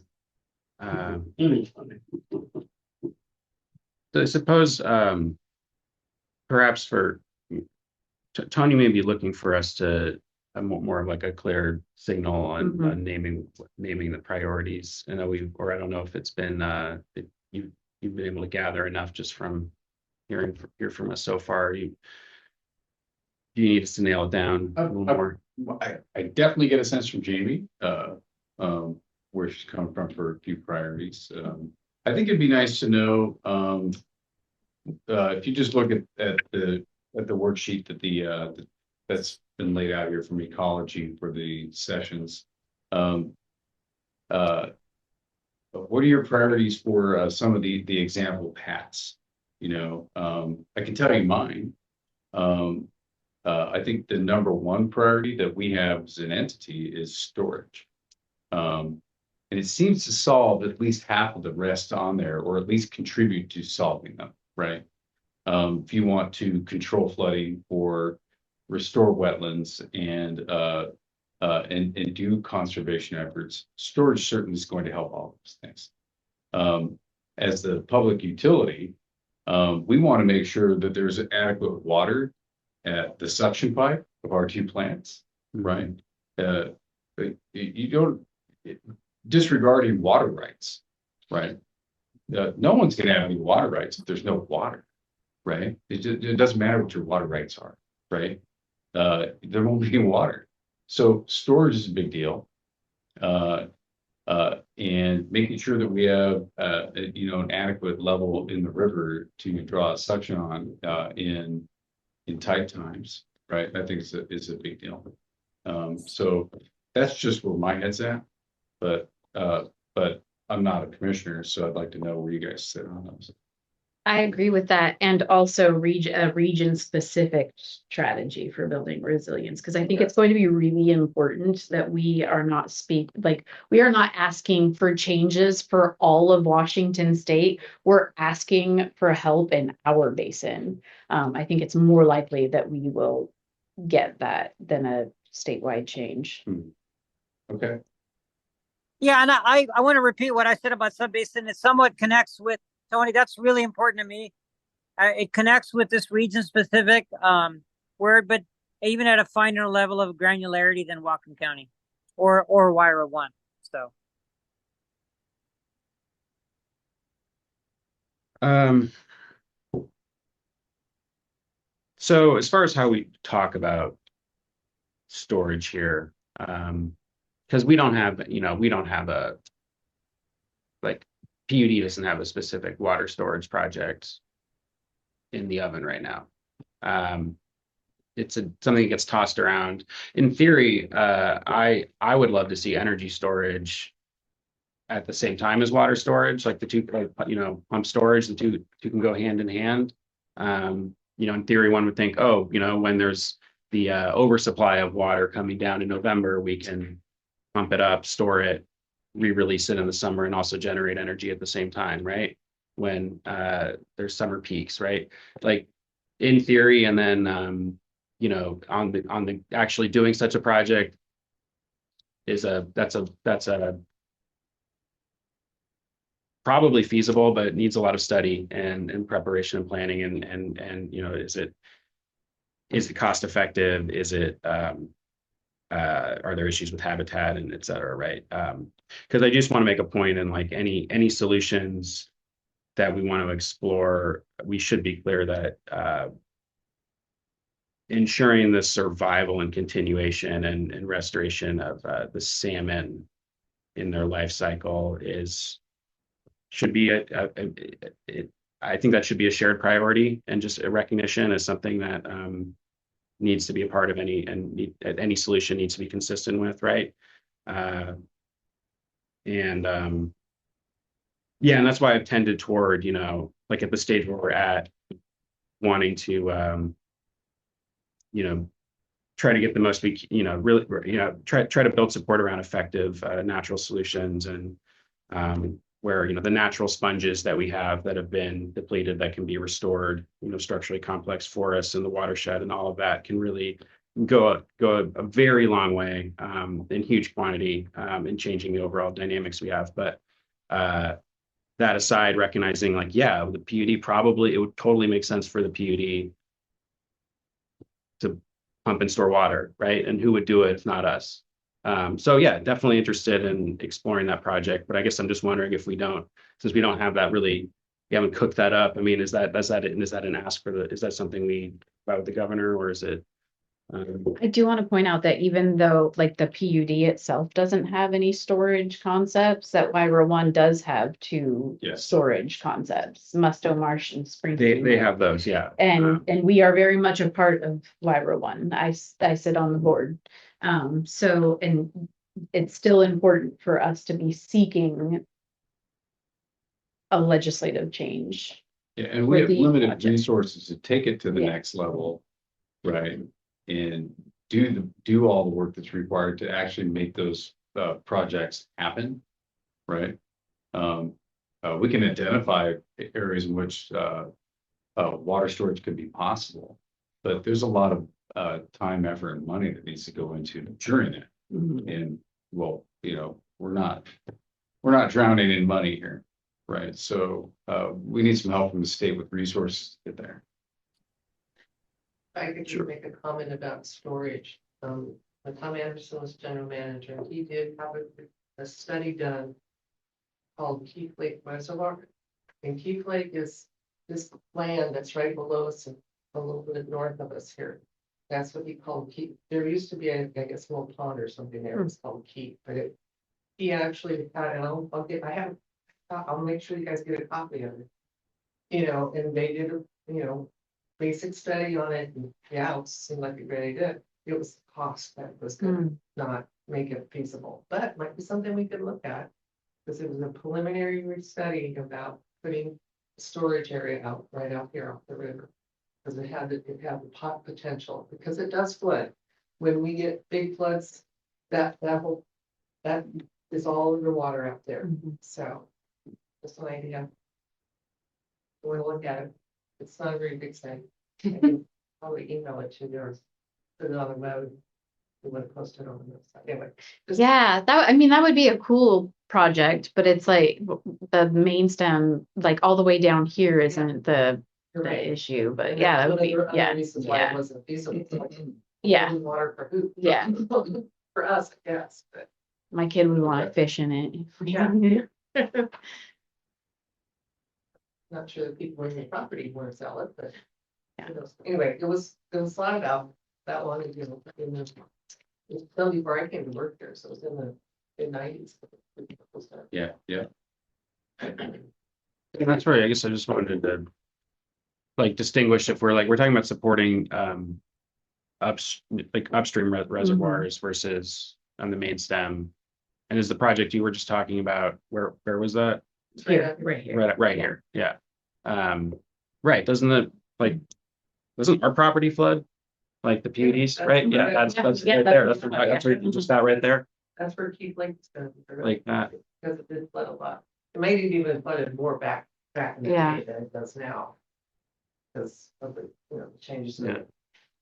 Anytime. So I suppose perhaps for Tony may be looking for us to more of like a clear signal on naming the priorities. I know I don't know if it's been you've been able to gather enough just from hear from us so far. Do you need us to nail it down a little more? I definitely get a sense from Jamie where she's coming from for a few priorities. I think it'd be nice to know if you just look at the worksheet that that's been laid out here from ecology for the sessions. What are your priorities for some of the example paths? I can tell you mine. I think the number 1 priority that we have as an entity is storage. And it seems to solve at least half of the rest on there, or at least contribute to solving them, right? If you want to control flooding or restore wetlands and do conservation efforts, storage certainly is going to help all those things. As the public utility, we want to make sure that there's adequate water at the suction pipe of our 2 plants, right? You don't disregarding water rights, right? No one's going to have any water rights if there's no water, right? It doesn't matter what your water rights are, right? There won't be water. So storage is a big deal. And making sure that we have, an adequate level in the river to draw suction on in tight times. right? I think it's a big deal. So that's just where my head's at, but I'm not a commissioner, so I'd like to know where you guys sit on those. I agree with that, and also a region-specific strategy for building resilience, because I think it's going to be really important that we are not we are not asking for changes for all of Washington State. We're asking for help in our basin. I think it's more likely that we will get that than a statewide change. Okay. Yeah, and I want to repeat what I said about subbasin. It somewhat connects with Tony. That's really important to me. It connects with this region specific word, but even at a finer level of granularity than Whatcom County or Wyra 1. So as far as how we talk about storage here, because we don't have, we don't have like PUD doesn't have a specific water storage project in the oven right now. It's something that gets tossed around. In theory, I would love to see energy storage at the same time as water storage, like the two, pump storage, the two can go hand in hand. In theory, one would think, oh, when there's the oversupply of water coming down in November, we can pump it up, store it, re-release it in the summer, and also generate energy at the same time, right? When there's summer peaks, right? Like in theory, and then on the actually doing such a project that's a probably feasible, but it needs a lot of study and preparation and planning and is it cost effective? Is it are there issues with habitat and et cetera, right? Because I just want to make a point in like any solutions that we want to explore, we should be clear that ensuring the survival and continuation and restoration of the salmon in their life cycle should be I think that should be a shared priority and just a recognition as something that needs to be a part of any solution needs to be consistent with, right? And that's why I've tended toward, like at the stage where we're at, wanting to, try to get the most really, try to build support around effective natural solutions and where the natural sponges that we have that have been depleted that can be restored, structurally complex forests in the watershed and all of that can really go a very long way in huge quantity in changing the overall dynamics we have. But that aside, recognizing like, yeah, the PUD it would totally make sense for the PUD to pump and store water, right? And who would do it if not us? So yeah, definitely interested in exploring that project, but I guess I'm just wondering if since we don't have that we haven't cooked that up. I mean, is that an ask is that something we about with the governor, or is it? I do want to point out that even though like the PUD itself doesn't have any storage concepts, that Wyra 1 does have two storage concepts, Musto Marsh and Springfield. They have those, yeah. And we are very much a part of Wyra 1. I sit on the board. So it's still important for us to be seeking a legislative change. Yeah, and we have limited project. resources to take it to the next level, right? And do all the work that's required to actually make those projects happen, right? We can identify areas in which water storage could be possible, but there's a lot of time, effort, and money that needs to go into ensuring it. And well, we're not drowning in money here, right? So we need some help from the state with resources to get there. I could just make a comment about storage. When Tom Anderson was general manager, he did have a study done called Keith Lake Reservoir. And Keith Lake is this land that's right below us and a little bit north of us here. That's what he called Keith. There used to be, I guess, a little pond or something there. It's called Keith, but he actually had, and I'll make sure you guys get a copy of it. And they did, basic study on it, and yeah, it seemed like it really did. It was the cost that was gonna not make it feasible, but it might be something we could look at. Because it was a preliminary study about putting a storage area out, right out here off the river. Because it had the pot potential, because it does flood. When we get big floods, that is all underwater out there, so. Just an idea. We'll look at it. It's not a very big thing. I can probably email it to you or put it on the web. We would post it on the website. Anyway. Yeah, I mean, that would be a cool project, but it's like the main stem, like all the way down here isn't the issue, but yeah, that would be, yeah. Reasons why it wasn't feasible. Yeah. Water for who? Yeah. For us, I guess, but. My kid would want to fish in it. Yeah. Not sure the people in the property want to sell it, but. Anyway, it was thought about that long ago, it was still before I came to work here, so it was in the mid-90s. Yeah, yeah. And that's right. I guess I just wanted to like distinguish if we're talking about supporting upstream reservoirs versus on the main stem. And is the project you were just talking about, where was that? Here, right here. Right here. Yeah. Right. Doesn't our property flood? Like the PUDs, right? Yeah, that's right there. That's where you just that right there. That's where Keith Lake is gonna be. Like that. Because it did flood a lot. It might have even flooded more back in the day than it does now. Because of the, changes in the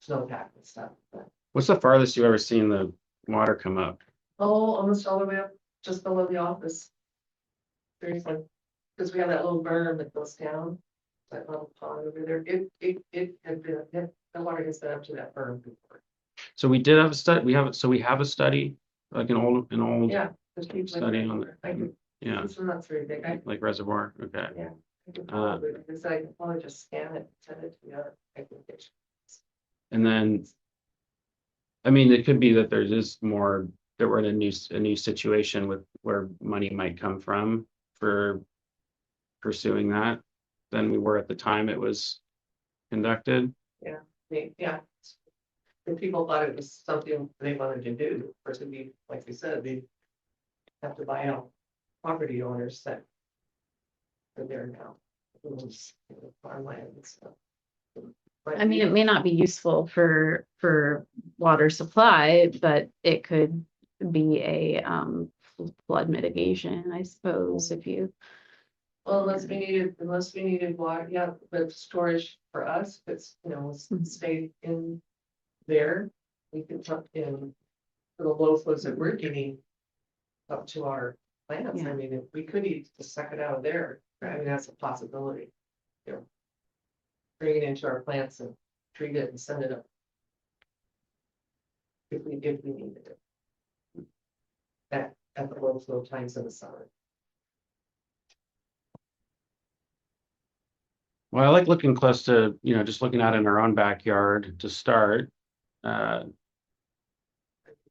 snowpack and stuff. But, What's the farthest you've ever seen the water come up? almost all the way up, just below the office. Seriously, because we have that little berm that goes down, that little pond over there. It had been, the water has been up to that berm before. So we did have a study. We have a study, like an old Yeah. The people study on it. yeah, This one's not very big. like reservoir. Okay. Yeah. I could probably just scan it, and send it to the other application. And then, I mean, it could be that there's just more that we're in a new situation with where money might come from for pursuing that than we were at the time it was conducted. Yeah. If people thought it was something they wanted to do, of course, it'd be, like you said, they'd have to buy out property owners that are there now. Farmland and stuff. I mean, it may not be useful for water supply, but it could be a flood mitigation, I suppose, if you. Well, unless we needed water, yeah, but storage for us, it's, stayed in there. We can tuck in for the low flows that we're getting up to our plants. Yeah. I mean, if we could just suck it out of there, I mean, that's a possibility. Bring it into our plants and treat it and send it up. If we needed it. At the low flow times in the summer. Well, I like looking close to, just looking out in our own backyard to start.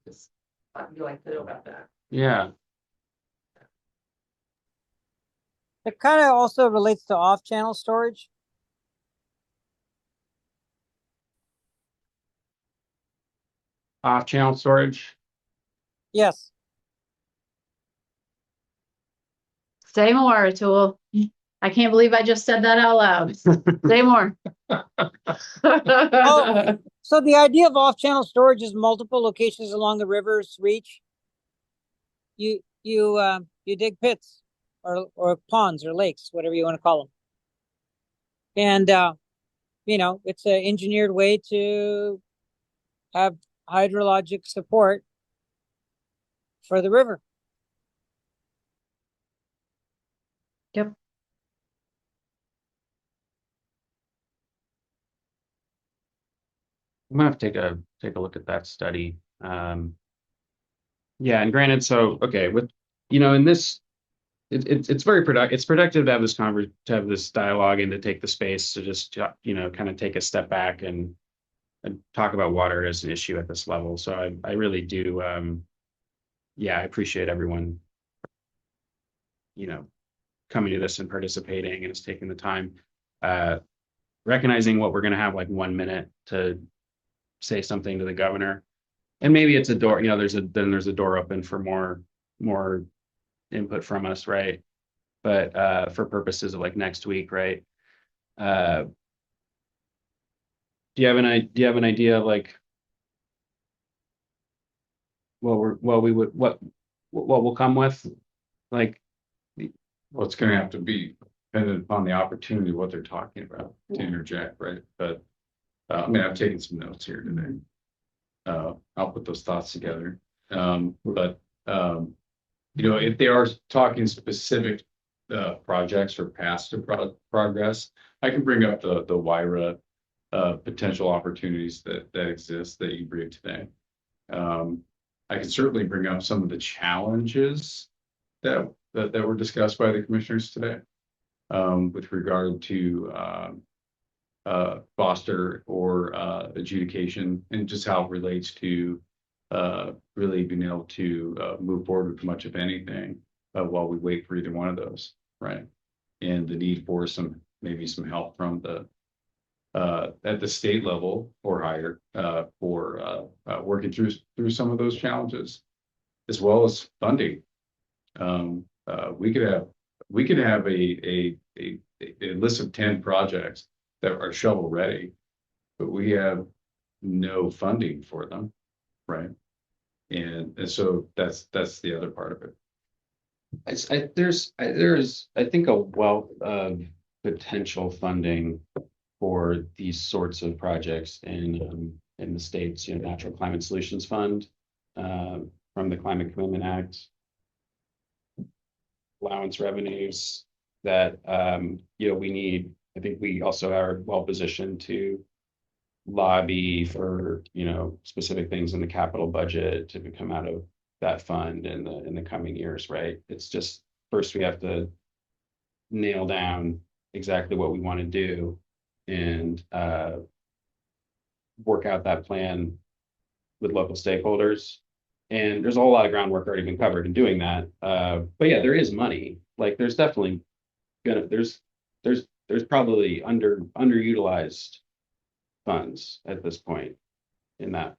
Just I'd like to know about that. Yeah. It kind of also relates to off-channel storage. Off-channel storage. Yes. Say more, Tool. I can't believe I just said that out loud. Say more. Oh, so the idea of off-channel storage is multiple locations along the river's reach. You dig pits or ponds or lakes, whatever you want to call them. And it's an engineered way to have hydrologic support for the river. Yep. I'm gonna have to take a look at that study. Yeah, and granted, so okay, with in this, it's very productive. It's productive to have to have this dialogue and to take the space to just kind of take a step back and talk about water as an issue at this level. So I really do. Yeah, I appreciate everyone coming to this and participating and it's taking the time. recognizing what we're gonna have like 1 minute to say something to the governor. And maybe it's a door, there's a door open for more input from us, right? But for purposes of like next week, right? Do you have an idea of like what we'll come with? Like, Well, it's gonna have to be dependent upon the opportunity, what they're talking about to interject, right? But I mean, I've taken some notes here today. I'll put those thoughts together. But if they are talking specific projects or past progress, I can bring up the WIRA potential opportunities that exist that you bring today. I can certainly bring up some of the challenges that were discussed by the commissioners today with regard to foster or adjudication and just how it relates to really being able to move forward with much of anything while we wait for either one of those, right? And the need for maybe some help from the at the state level or higher for working through some of those challenges, as well as funding. We could have a list of 10 projects that are shovel ready, but we have no funding for them, right? And so that's the other part of it. There's I think a wealth of potential funding for these sorts of projects in the state's Natural Climate Solutions Fund from the Climate Commitment Act, allowance revenues that we need. I think we also are well positioned to lobby for specific things in the capital budget to come out of that fund in the coming years, right? It's just first we have to nail down exactly what we want to do and work out that plan with local stakeholders. And there's a whole lot of groundwork already been covered in doing that. But yeah, there is money. Like there's definitely there's probably underutilized funds at this point in that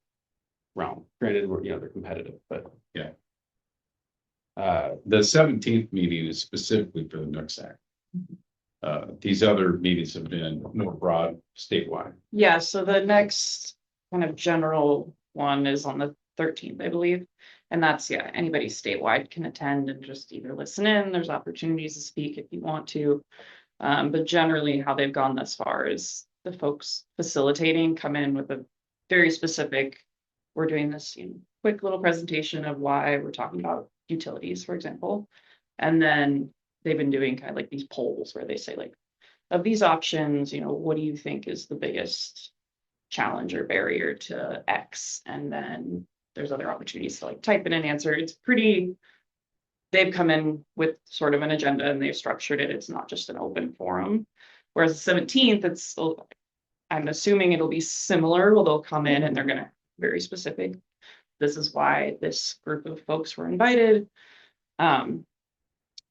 realm. Granted, they're competitive, but yeah. The 17th meeting is specifically for the Nooks Act. These other meetings have been more broad statewide. Yeah, so the next kind of general one is on the 13th, I believe. And that's, anybody statewide can attend and just either listen in. There's opportunities to speak if you want to. But generally how they've gone thus far is the folks facilitating come in with a very specific, we're doing this quick little presentation of why we're talking about utilities, for example. And then they've been doing kind of like these polls where they say like, of these options, what do you think is the biggest challenge or barrier to X? And then there's other opportunities to like type in an answer. It's pretty, they've come in with sort of an agenda and they've structured it. It's not just an open forum. Whereas the 17th, I'm assuming it'll be similar. Well, they'll come in and they're going to very specific. This is why this group of folks were invited.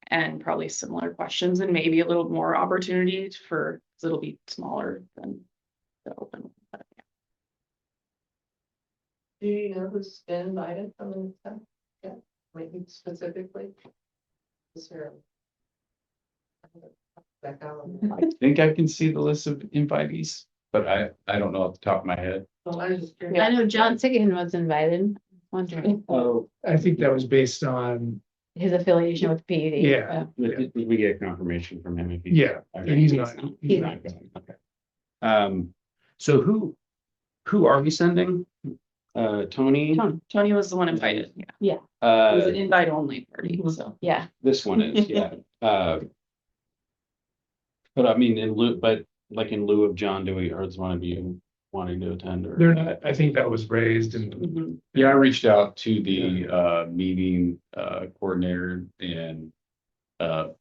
And probably similar questions and maybe a little more opportunity because it'll be smaller than the open. But, yeah. Do you know who's been invited from the stuff? Yeah, maybe specifically. Is there I think I can see the list of invitees, but I don't know off the top of my head. I know John Sigan was invited. Wondering Oh, I think that was based on, his affiliation with PUD. Yeah. Did we get confirmation from him? yeah, and he's not going. Okay. So who are we sending? Tony? Tony was the one invited. Yeah. It was an invite only party. So Yeah. This one is, yeah. But I mean, in lieu of John, do we, or is one of you wanting to attend? Or they're not, I think that was raised and yeah, I reached out to the meeting coordinator and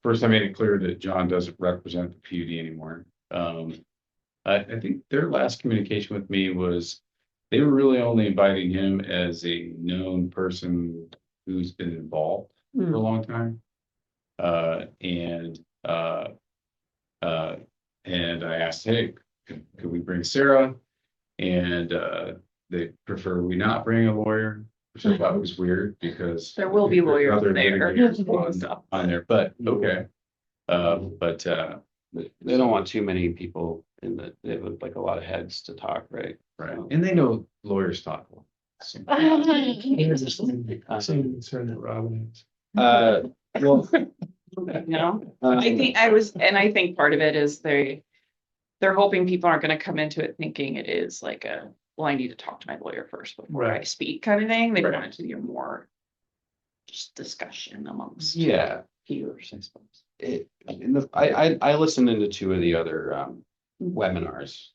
first I made it clear that John doesn't represent the PUD anymore. I think their last communication with me was they were really only inviting him as a known person who's been involved for a long time. And I asked, hey, could we bring Sarah? And they prefer we not bring a lawyer, which I thought was weird because There will be lawyers other there. litigators on there, but okay. But They don't want too many people in the, they have like a lot of heads to talk, right? right, and they know lawyers talk. So, Same concern that Robin has. Well, You know, I think part of it is they're hoping people aren't gonna come into it thinking it is like well, I need to talk to my lawyer first before I Right. speak kind of thing. They Right. want it to be a more just discussion amongst yeah, peers, I suppose. I listened into two of the other webinars.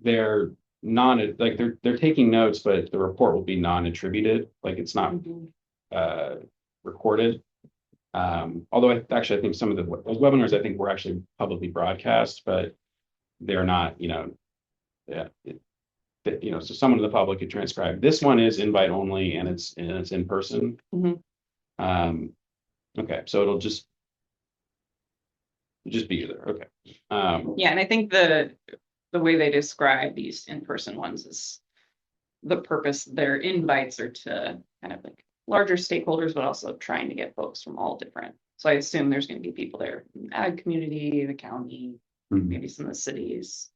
They're they're taking notes, but the report will be non-attributed, like it's not recorded. Although I think some of those webinars I think were actually publicly broadcast, but they're not, yeah, so someone in the public could transcribe. This one is invite only and it's in person. Mhm. Okay, so it'll just be there. Okay. Yeah, and I think the way they describe these in-person ones is the purpose, their invites are to kind of like larger stakeholders, but also trying to get folks from all different. So I assume there's going to be people there from the ag community, the county, maybe some of the cities.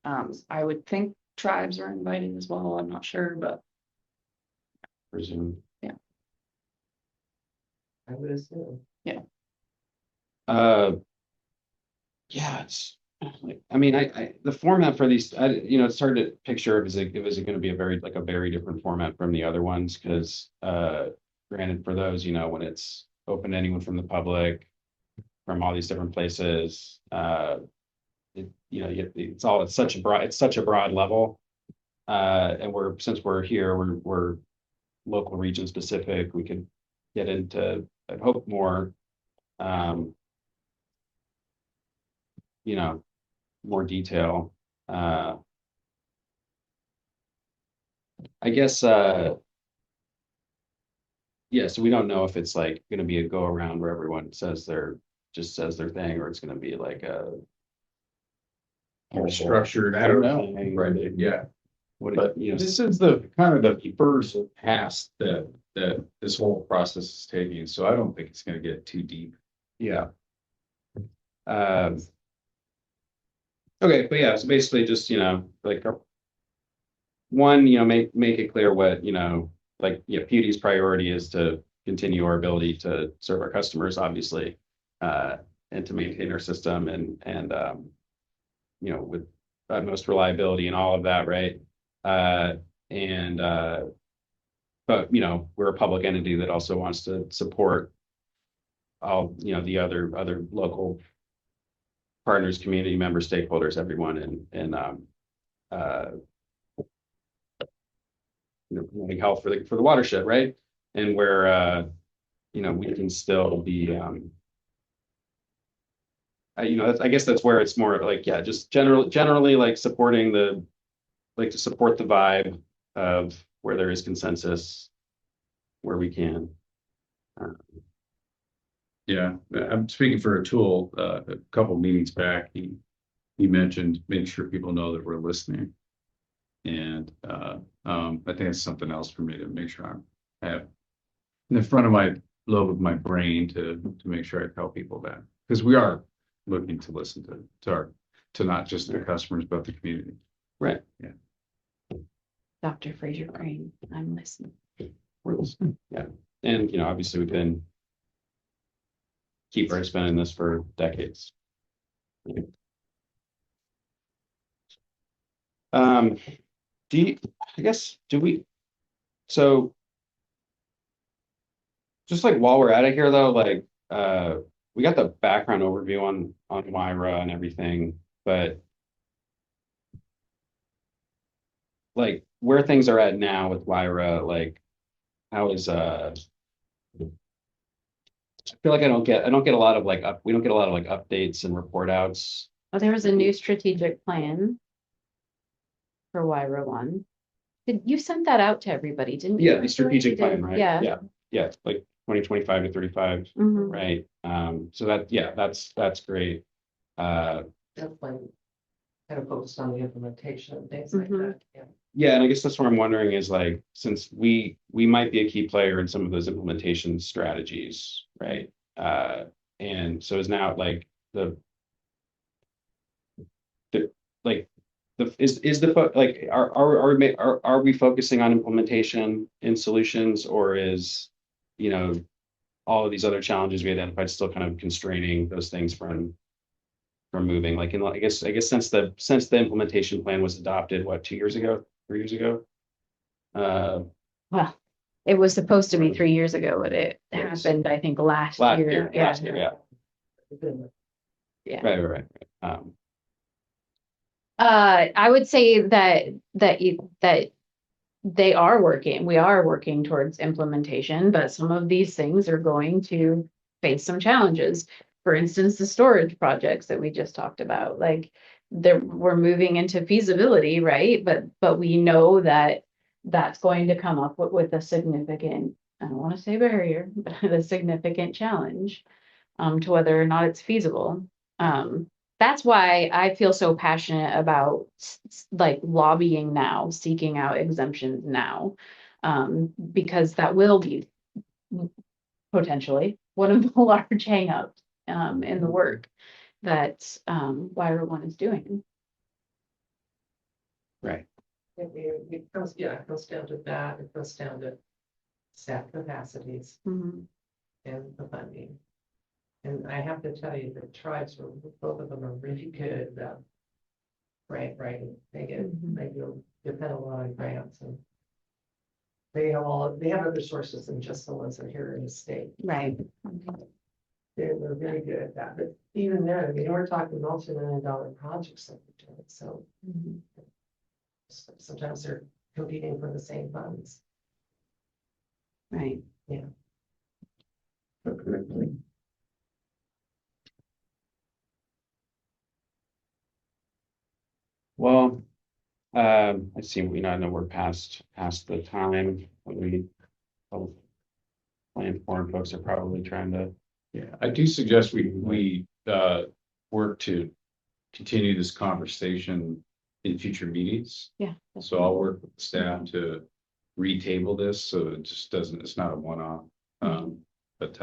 I would think tribes are invited as well. I'm not sure, but Presume. I would assume. Yeah, it's like, I mean, the format for these, it's hard to picture if it going to be a very different format from the other ones, because granted, for those, when it's open to anyone from the public, from all these different places, it's such a broad level, and since we're here, we're local region specific. We could get into, I hope, more more detail. I guess so we don't know if it's like going to be a go around where everyone says their thing, or it's going to be like a more structured. I don't know. thing, right? Yeah. But This is the kind of the first pass that this whole process is taking, so I don't think it's going to get too deep. yeah. Okay, but yeah, so basically just, like one, make it clear what, PUD's priority is to continue our ability to serve our customers, obviously, and to maintain our system and with utmost reliability and all of that, right? But we're a public entity that also wants to support all, the other local partners, community members, stakeholders, everyone, and promoting health for the watershed, right? And where we can still be I guess that's where it's more like, just generally like supporting to support the vibe of where there is consensus, where we can. Yeah, I'm speaking for Atul. A couple meetings back, he mentioned make sure people know that we're listening, and I think it's something else for me to make sure I have in the front of my lobe of my brain to make sure I tell people that, because we are looking to listen to not just the customers but the community. Right. Yeah. Dr. Fraser Crane, I'm listening. We're listening. Yeah, and obviously we've been Keeper has been in this for decades. So just like while we're at it here though, like we got the background overview on Wyra and everything, but like where things are at now with Wyra, like how is I feel like I don't get a lot of we don't get a lot of updates and report outs. Well, there was a new strategic plan for Wyra one. You sent that out to everybody, didn't you? Yeah, the strategic plan, right? Yeah. Yeah, like 2025 to 35, Mhm. right? So that's great. definitely kind of focused on the implementation and things like Mhm. that, yeah. Yeah, and I guess that's what I'm wondering is like, since we might be a key player in some of those implementation strategies, right? And so is now like the like is the like are we focusing on implementation in solutions, or is, you know, all of these other challenges we identified still kind of constraining those things from moving? Like, in, I guess since the implementation plan was adopted, what, 2 years ago, 3 years ago? Well, it was supposed to be 3 years ago, but it happened, I think, last year. Yeah. Last year, yeah. Yeah. Right. I would say that they are working, we are working towards implementation, but some of these things are going to face some challenges. For instance, the storage projects that we just talked about, like we're moving into feasibility, right? But we know that that's going to come up with a significant, I don't want to say barrier, but a significant challenge to whether or not it's feasible. That's why I feel so passionate about like lobbying now, seeking out exemptions now, because that will be potentially one of the large hangups in the work that Wire One is doing. Right. It comes down to that, it comes down to staff capacities Mhm. and the funding. And I have to tell you, the tribes were, both of them are really good about grant writing. They depend a lot on grants, and they have other sources than just the ones that are here in the state. Right. They're very good at that, but even then, I mean, we're talking multi-million-dollar projects that we're doing, so sometimes they're competing for the same funds. Right. Yeah. Well, I see, I know we're past the time that we plan for, and folks are probably trying to. Yeah, I do suggest we work to continue this conversation in future meetings. Yeah. So I'll work with staff to retable this, so it just doesn't, it's not a one-off. But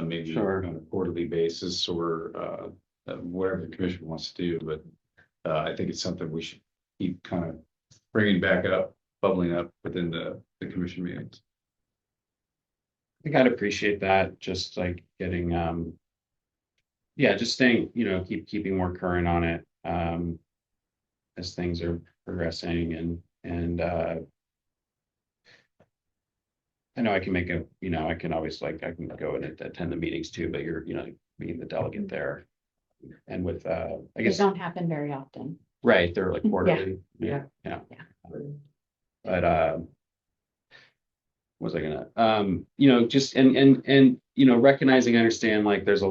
maybe Sure. on a quarterly basis, or whatever the commission wants to do, but I think it's something we should keep kind of bringing back up, bubbling up within the commission meetings. I think I'd appreciate that, just like getting, yeah, just staying, keeping more current on it, as things are progressing, and I know I can I can always, like, I can go and attend the meetings too, but you're, being the delegate there. And with, I They guess, don't happen very often. right, they're like quarterly. Yeah. But, what was I gonna, just, and, recognizing, I understand, like, there's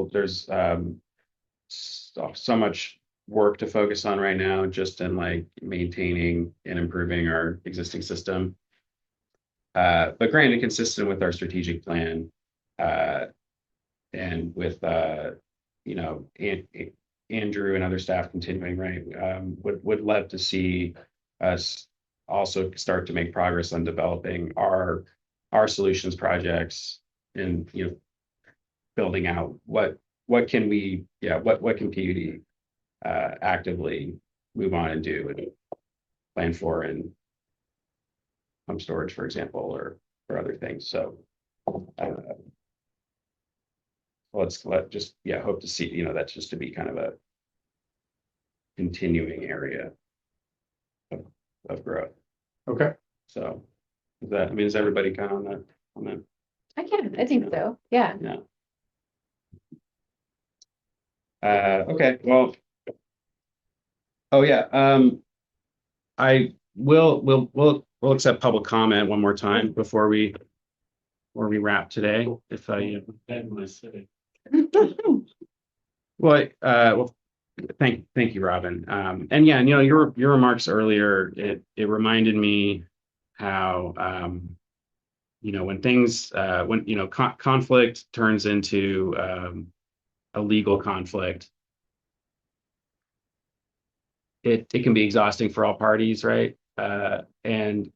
so much work to focus on right now, just in like maintaining and improving our existing system. But granted, consistent with our strategic plan, and with, Andrew and other staff continuing, right? Would love to see us also start to make progress on developing our solutions projects, and, building out what can PUD actively move on and do and plan for, and pump storage, for example, or other things. So hope to see, that's just to be kind of a continuing area of growth. Okay. So is everybody kind of on that? I think so. Yeah. Yeah. Okay, well. Oh, yeah, we'll accept public comment one more time before we wrap today, if I. Well, thank you, Robin. And yeah, your remarks earlier, it reminded me how, when things, conflict turns into a legal conflict, it can be exhausting for all parties, right? And,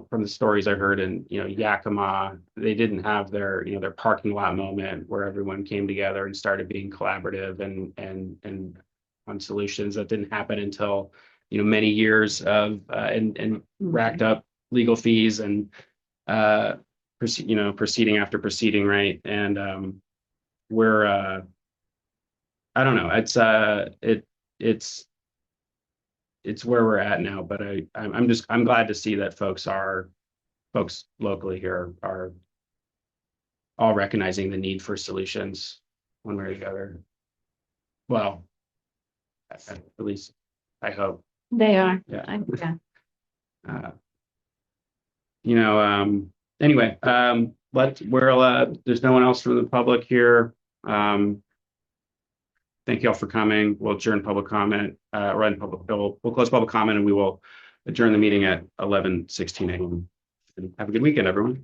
from the stories I heard in, Yakima, they didn't have their parking lot moment where everyone came together and started being collaborative and on solutions. That didn't happen until, many years of, and racked up legal fees and, proceeding after proceeding, right? And, we're, I don't know, it's where we're at now, but I'm glad to see that folks locally here are all recognizing the need for solutions one way or the other. Well, at least I hope. They are. Yeah. Yeah. Anyway, there's no one else from the public here. Thank you all for coming. We'll adjourn public comment, we'll close public comment, and we will adjourn the meeting at 11:16 a.m. And have a good weekend, everyone.